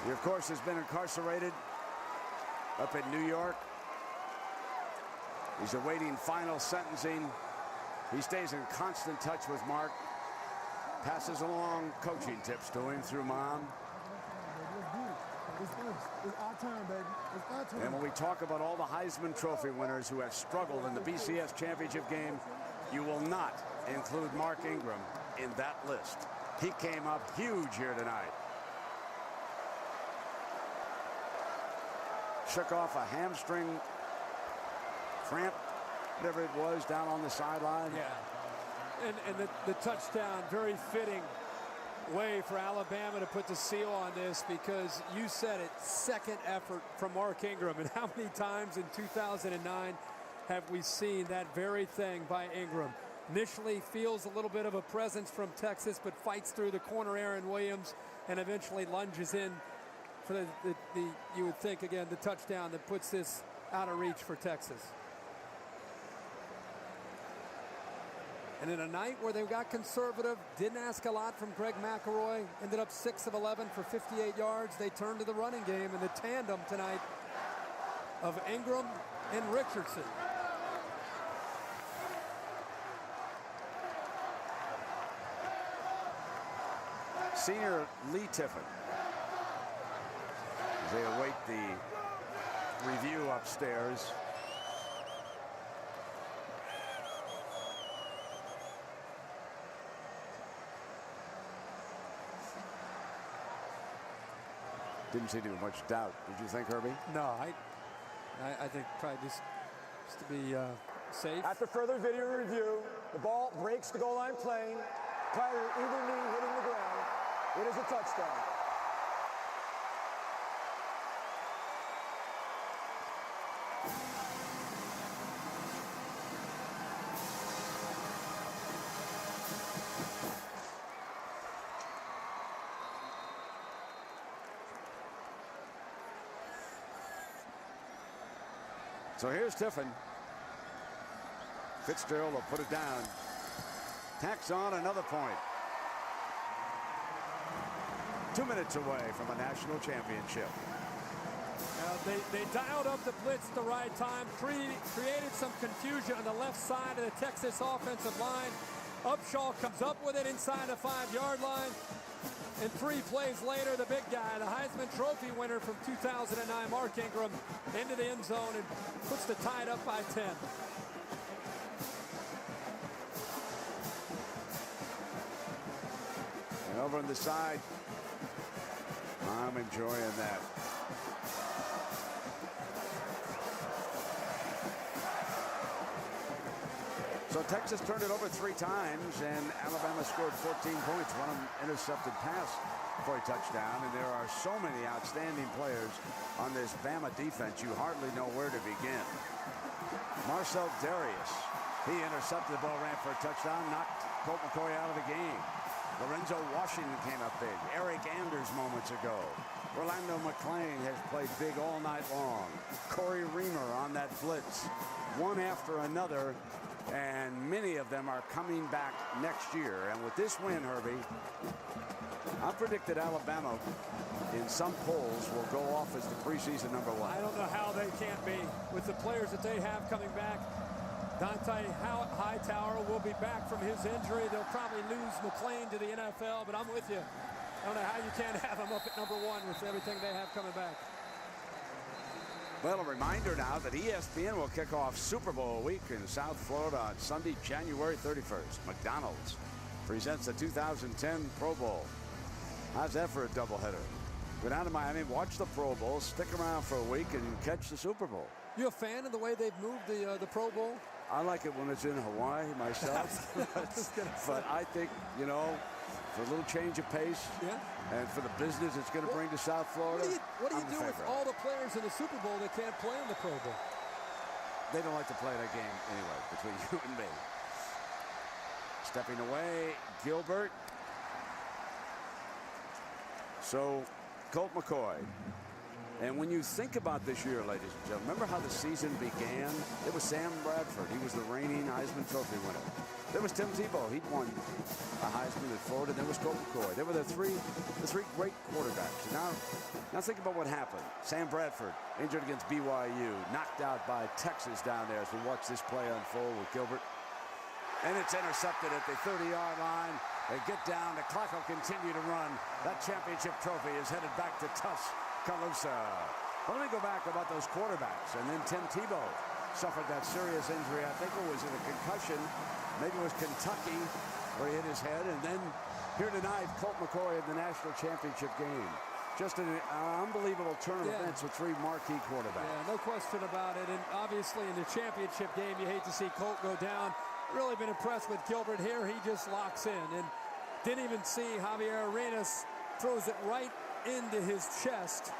He, of course, has been incarcerated up in New York. He's awaiting final sentencing. He stays in constant touch with Mark, passes along coaching tips to him through Mom. It's our turn, baby. It's our turn. And when we talk about all the Heisman Trophy winners who have struggled in the BCS championship game, you will not include Mark Ingram in that list. He came up huge here tonight. Shook off a hamstring cramp, whatever it was, down on the sideline. Yeah. And the touchdown, very fitting way for Alabama to put the seal on this, because you said it, second effort from Mark Ingram. And how many times in 2009 have we seen that very thing by Ingram? Initially feels a little bit of a presence from Texas, but fights through the corner, Aaron Williams, and eventually lunges in for the you would think, again, the touchdown that puts this out of reach for Texas. And in a night where they got conservative, didn't ask a lot from Greg McElroy, ended up 6 of 11 for 58 yards, they turned to the running game, and the tandem tonight of Ingram and Richardson. Senior Lee Tiffin, as they await the review upstairs. Didn't seem to be much doubt. Did you think, Herbie? No, I think probably just to be safe. After further video review, the ball breaks the goal line plane prior to either knee hitting the ground. It is a touchdown. So here's Tiffin. Fitzgerald will put it down. Tacks on another point. 2 minutes away from a national championship. They dialed up the blitz at the right time, created some confusion on the left side of the Texas offensive line. Upshaw comes up with it inside the 5-yard line. And 3 plays later, the big guy, the Heisman Trophy winner from 2009, Mark Ingram, into the end zone and puts the Tide up by 10. And over on the side, I'm enjoying that. So Texas turned it over 3 times, and Alabama scored 14 points, one intercepted pass for a touchdown. And there are so many outstanding players on this Bama defense, you hardly know where to begin. Marcel Darius, he intercepted the ball, ran for a touchdown, knocked Colt McCoy out of the game. Lorenzo Washington came up big. Eric Anders moments ago. Orlando McClain has played big all night long. Corey Reamer on that blitz, one after another. And many of them are coming back next year. And with this win, Herbie, I predict that Alabama, in some polls, will go off as the preseason #1. I don't know how they can't be with the players that they have coming back. Dante Hightower will be back from his injury. They'll probably lose McClain to the NFL, but I'm with you. I don't know how you can't have him up at #1 with everything they have coming back. Well, a reminder now that ESPN will kick off Super Bowl week in South Florida on Sunday, January 31st. McDonald's presents the 2010 Pro Bowl. How's that for a doubleheader? Go down to Miami, watch the Pro Bowl, stick around for a week, and catch the Super Bowl. You a fan of the way they've moved the Pro Bowl? I like it when it's in Hawaii myself. But I think, you know, for a little change of pace, and for the business it's going to bring to South Florida. What do you do with all the players in the Super Bowl that can't play in the Pro Bowl? They don't like to play that game anyway, between you and me. Stepping away, Gilbert. So, Colt McCoy. And when you think about this year, ladies and gentlemen, remember how the season began? It was Sam Bradford. He was the reigning Heisman Trophy winner. There was Tim Tebow. He'd won a Heisman at Florida. There was Colt McCoy. There were the three great quarterbacks. And now think about what happened. Sam Bradford injured against BYU, knocked out by Texas down there as we watch this play unfold with Gilbert. And it's intercepted at the 30-yard line. They get down. The clock will continue to run. That championship trophy is headed back to Tufts Tuscaloosa. Well, let me go back about those quarterbacks. And then Tim Tebow suffered that serious injury. I think it was in a concussion. Maybe it was Kentucky where he hit his head. And then here tonight, Colt McCoy in the national championship game. Just an unbelievable turn of events with three marquee quarterbacks. Yeah, no question about it. And obviously in the championship game, you hate to see Colt go down. Really been impressed with Gilbert here. He just locks in. And didn't even see Javier Arenas throws it right into his chest.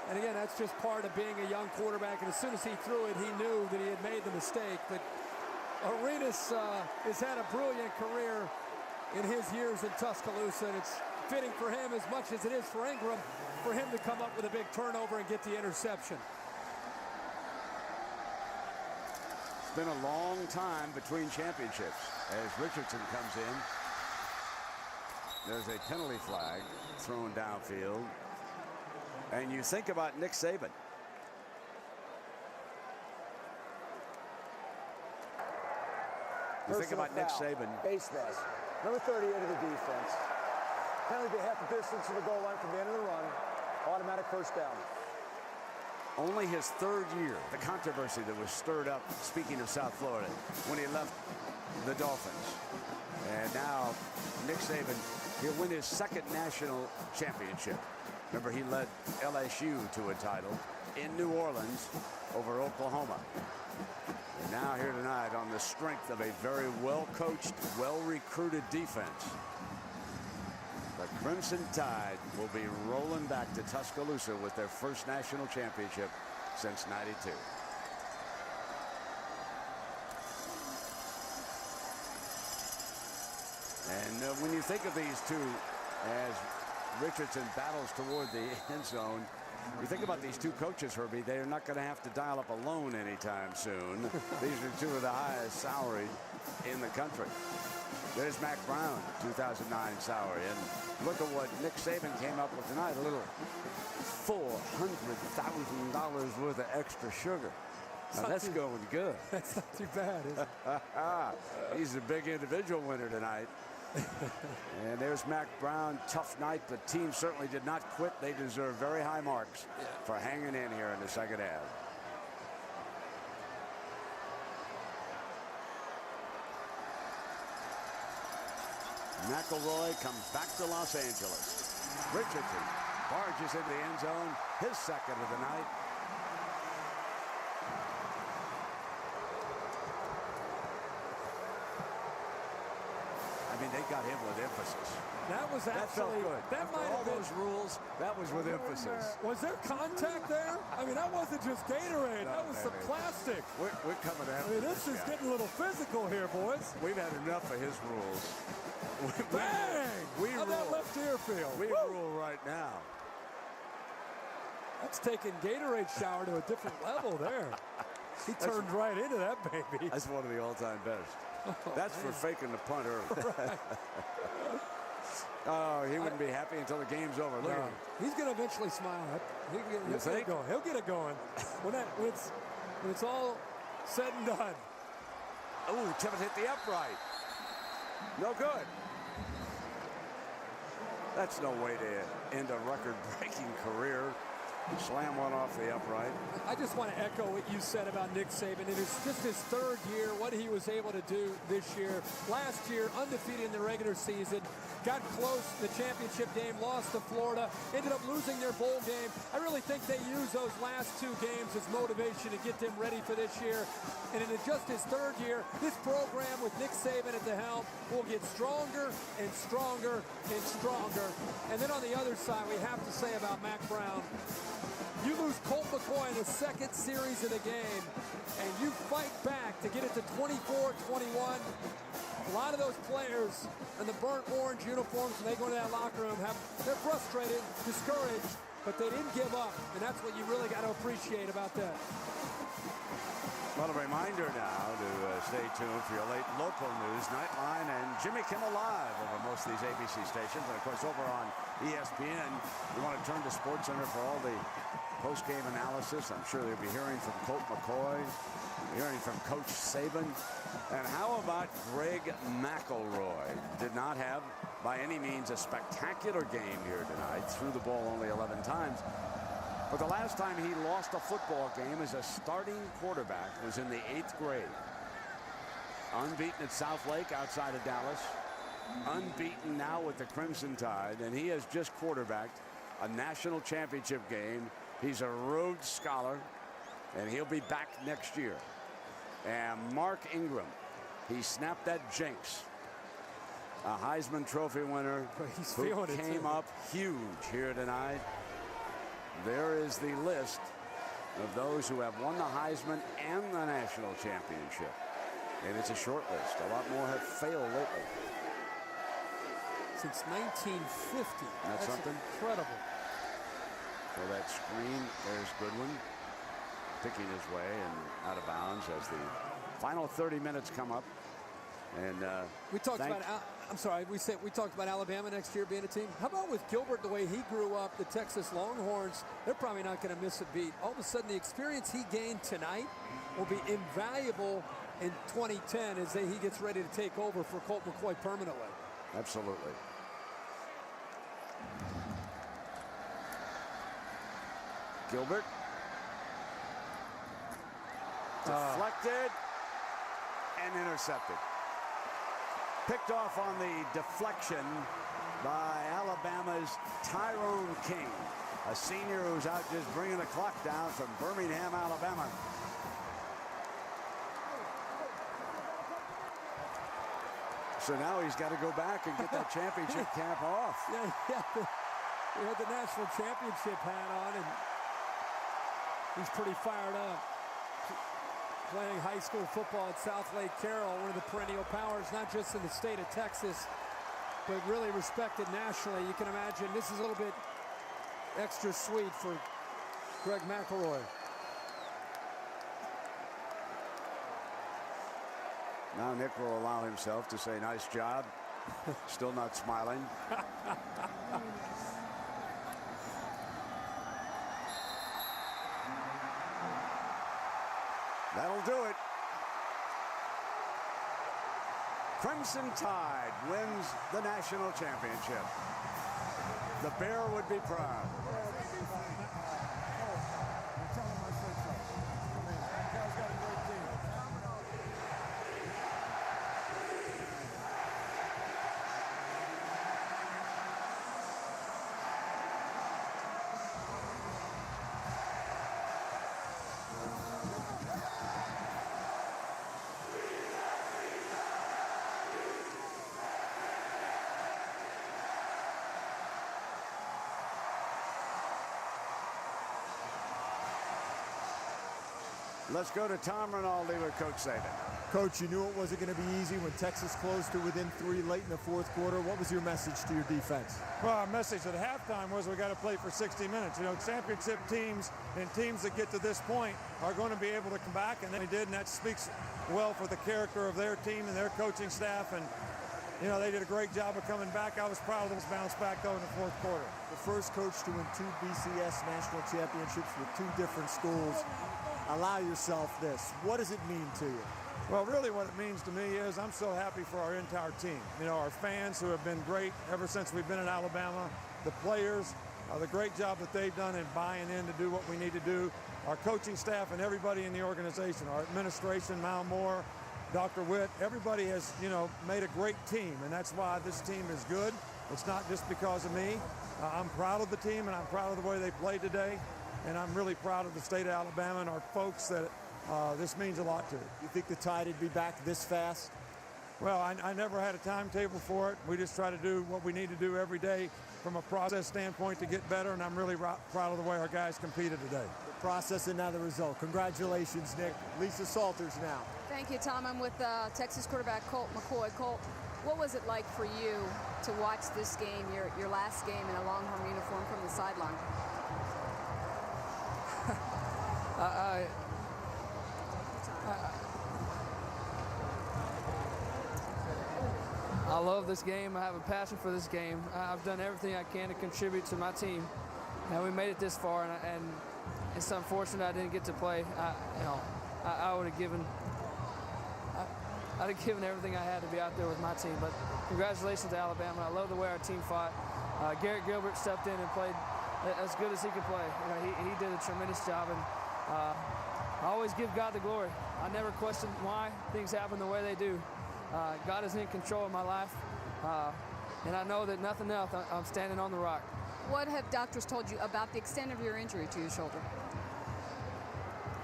And again, that's just part of being a young quarterback. And as soon as he threw it, he knew that he had made the mistake. But Arenas has had a brilliant career in his years in Tuscaloosa. And it's fitting for him as much as it is for Ingram for him to come up with a big turnover and get the interception. It's been a long time between championships as Richardson comes in. There's a penalty flag thrown downfield. And you think about Nick Saban. You think about Nick Saban. Base mask. Number 38 of the defense. Penalty be half the distance to the goal line from the end of the run. Automatic first down. Only his third year, the controversy that was stirred up, speaking of South Florida, when he left the Dolphins. And now Nick Saban, he'll win his second national championship. Remember, he led LSU to a title in New Orleans over Oklahoma. And now here tonight on the strength of a very well-coached, well-recruited defense. The Crimson Tide will be rolling back to Tuscaloosa with their first national championship since '92. And when you think of these two as Richardson battles toward the end zone, you think about these two coaches, Herbie, they're not going to have to dial up a loan anytime soon. These are two of the highest salaried in the country. There's Mac Brown, 2009 salary. And look at what Nick Saban came up with tonight, a little $400,000 worth of extra sugar. Now that's going good. That's not too bad, is it? He's a big individual winner tonight. And there's Mac Brown, tough night. The team certainly did not quit. They deserve very high marks for hanging in here in the second half. McElroy comes back to Los Angeles. Richardson barges into the end zone, his second of the night. I mean, they got him with emphasis. That was actually, that felt good. That After might all have been, those rules, that was with emphasis. Was there contact there? I mean, that wasn't just Gatorade. No, that was some plastic. We're coming after this is getting a little physical here, boys. We've had enough of his rules. Bang! How'd that left ear feel? We rule right now. That's taking Gatorade shower to a different level there. He turned right into that baby. That's one of the all-time best. That's for faking the punt early. Right. Oh, he wouldn't be happy until the game's over. Look at him. He's going to eventually smile. He'll get it going. He'll get it going. When it's all said and done. Oh, Tippett hit the upright. No good. That's no way to end a record-breaking career. Slam one off the upright. I just want to echo what you said about Nick Saban. It is just his third year, what he was able to do this year. Last year, undefeated in the regular season. Got close in the championship game, lost to Florida, ended up losing their bowl game. I really think they used those last two games as motivation to get them ready for this year. And in just his third year, this program with Nick Saban at the helm will get stronger and stronger and stronger. And then on the other side, we have to say about Mac Brown, you lose Colt McCoy in the second series of the game, and you fight back to get it to 24-21. A lot of those players in the burnt orange uniforms, when they go into that locker room, they're frustrated, discouraged, but they didn't give up, and that's what you really got to appreciate about that. Well, a reminder now to stay tuned for your late local news, Nightline, and Jimmy Kimmel Live over most of these ABC stations. And, of course, over on ESPN, you want to turn to SportsCenter for all the post-game analysis. I'm sure they'll be hearing from Colt McCoy, hearing from Coach Saban. And how about Greg McElroy? Did not have, by any means, a spectacular game here tonight. Threw the ball only 11 times. But the last time he lost a football game as a starting quarterback was in the 8th grade. Unbeaten at South Lake outside of Dallas. Unbeaten now with the Crimson Tide, and he has just quarterbacked a national championship game. He's a Rhodes Scholar, and he'll be back next year. And Mark Ingram, he snapped that jinx. A Heisman Trophy winner who came up huge here tonight. There is the list of those who have won the Heisman and the national championship. And it's a short list. A lot more have failed lately. Since 1950. That's something? Incredible. So that screen, there's Goodwin picking his way and out of bounds as the final 30 minutes come up. And we talked about, I'm sorry, we talked about Alabama next year being a team. How about with Gilbert, the way he grew up, the Texas Longhorns, they're probably not going to miss a beat. All of a sudden, the experience he gained tonight will be invaluable in 2010 as he gets ready to take over for Colt McCoy permanently. Absolutely. Gilbert. Deflected and intercepted. Picked off on the deflection by Alabama's Tyrone King, a senior who's out just bringing the clock down from Birmingham, Alabama. So now he's got to go back and get that championship cap off. Yeah, he had the national championship hat on, and he's pretty fired up. Playing high school football at South Lake Carroll, one of the perennial powers, not just in the state of Texas, but really respected nationally. You can imagine this is a little bit extra sweet for Greg McElroy. Now Nick will allow himself to say, nice job. Still not smiling. That'll do it. Crimson Tide wins the national championship. The Bear would be proud. Let's go to Tom Rinaldi with Coach Saban. Coach, you knew it wasn't going to be easy when Texas closed to within 3 late in the 4th quarter. What was your message to your defense? Well, our message at halftime was we got to play for 60 minutes. You know, championship teams and teams that get to this point are going to be able to come back, and they did, and that speaks well for the character of their team and their coaching staff. And, you know, they did a great job of coming back. I was proud of this bounce back, though, in the 4th quarter. The first coach to win 2 BCS national championships with 2 different schools. Allow yourself this. What does it mean to you? Well, really what it means to me is I'm so happy for our entire team. You know, our fans who have been great ever since we've been in Alabama, the players, the great job that they've done in buying in to do what we need to do, our coaching staff and everybody in the organization, our administration, Mal Moore, Dr. Witt, everybody has, you know, made a great team, and that's why this team is good. It's not just because of me. I'm proud of the team, and I'm proud of the way they played today. And I'm really proud of the state of Alabama and our folks that this means a lot to. You think the Tide would be back this fast? Well, I never had a timetable for it. We just try to do what we need to do every day from a process standpoint to get better, and I'm really proud of the way our guys competed today. The process and now the result. Congratulations, Nick. Lisa Salters now. Thank you, Tom. I'm with Texas quarterback Colt McCoy. Colt, what was it like for you to watch this game, your last game in a Longhorn uniform from the sideline? I love this game. I have a passion for this game. I've done everything I can to contribute to my team, and we made it this far. And it's unfortunate I didn't get to play. I would have given. I'd have given everything I had to be out there with my team. But congratulations to Alabama. I love the way our team fought. Garrett Gilbert stepped in and played as good as he could play. He did a tremendous job, and I always give God the glory. I never question why things happen the way they do. God is in control of my life, and I know that nothing else, I'm standing on the rock. What have doctors told you about the extent of your injury to your shoulder?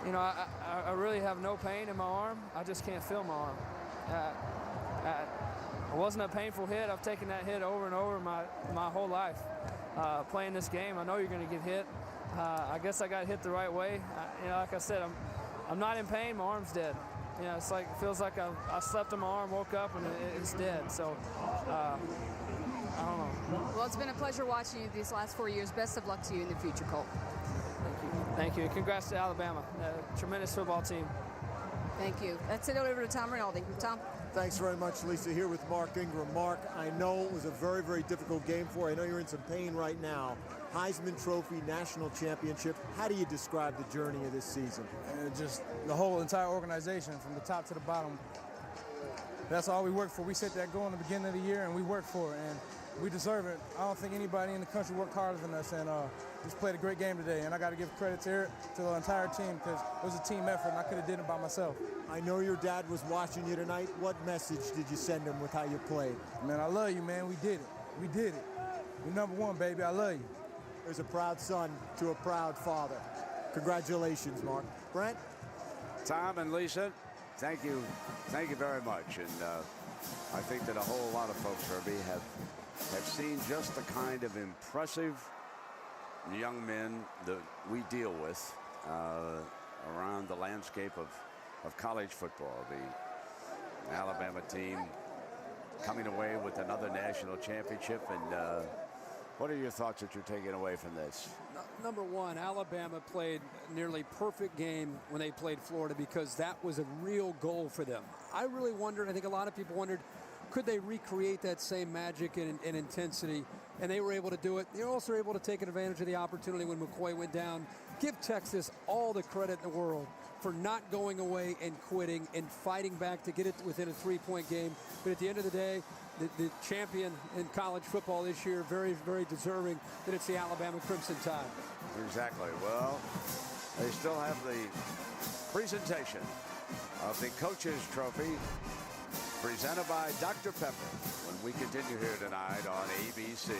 I really have no pain in my arm. I just can't feel my arm. It wasn't a painful hit. I've taken that hit over and over my whole life. Playing this game, I know you're going to get hit. I guess I got hit the right way. Like I said, I'm not in pain. My arm's dead. It's like it feels like I slept on my arm, woke up, and it's dead. So I don't know. Well, it's been a pleasure watching you these last 4 years. Best of luck to you in the future, Colt. Thank you. Congrats to Alabama. A tremendous football team. Thank you. Let's send it over to Tom Rinaldi. Tom. Thanks very much, Lisa. Here with Mark Ingram. Mark, I know it was a very, very difficult game for you. I know you're in some pain right now. Heisman Trophy, national championship. How do you describe the journey of this season? Just the whole entire organization, from the top to the bottom. That's all we worked for. We set that goal in the beginning of the year, and we worked for it, and we deserve it. I don't think anybody in the country worked harder than us, and just played a great game today. And I got to give credit to the entire team, because it was a team effort, and I could have did it by myself. I know your dad was watching you tonight. What message did you send him with how you played? Man, I love you, man. We did it. We did it. We're number one, baby. I love you. There's a proud son to a proud father. Congratulations, Mark. Brent? Tom and Lisa, thank you very much. And I think that a whole lot of folks, Herbie, have seen just the kind of impressive young men that we deal with around the landscape of college football. The Alabama team coming away with another national championship. And what are your thoughts that you're taking away from this? Number one, Alabama played a nearly perfect game when they played Florida, because that was a real goal for them. I really wondered, I think a lot of people wondered, could they recreate that same magic and intensity? And they were able to do it. They were also able to take advantage of the opportunity when McCoy went down. Give Texas all the credit in the world for not going away and quitting and fighting back to get it within a 3-point game. But at the end of the day, the champion in college football this year, very, very deserving that it's the Alabama Crimson Tide. Exactly. Well, they still have the presentation of the Coach's Trophy presented by Dr. Pepper when we continue here tonight on ABC.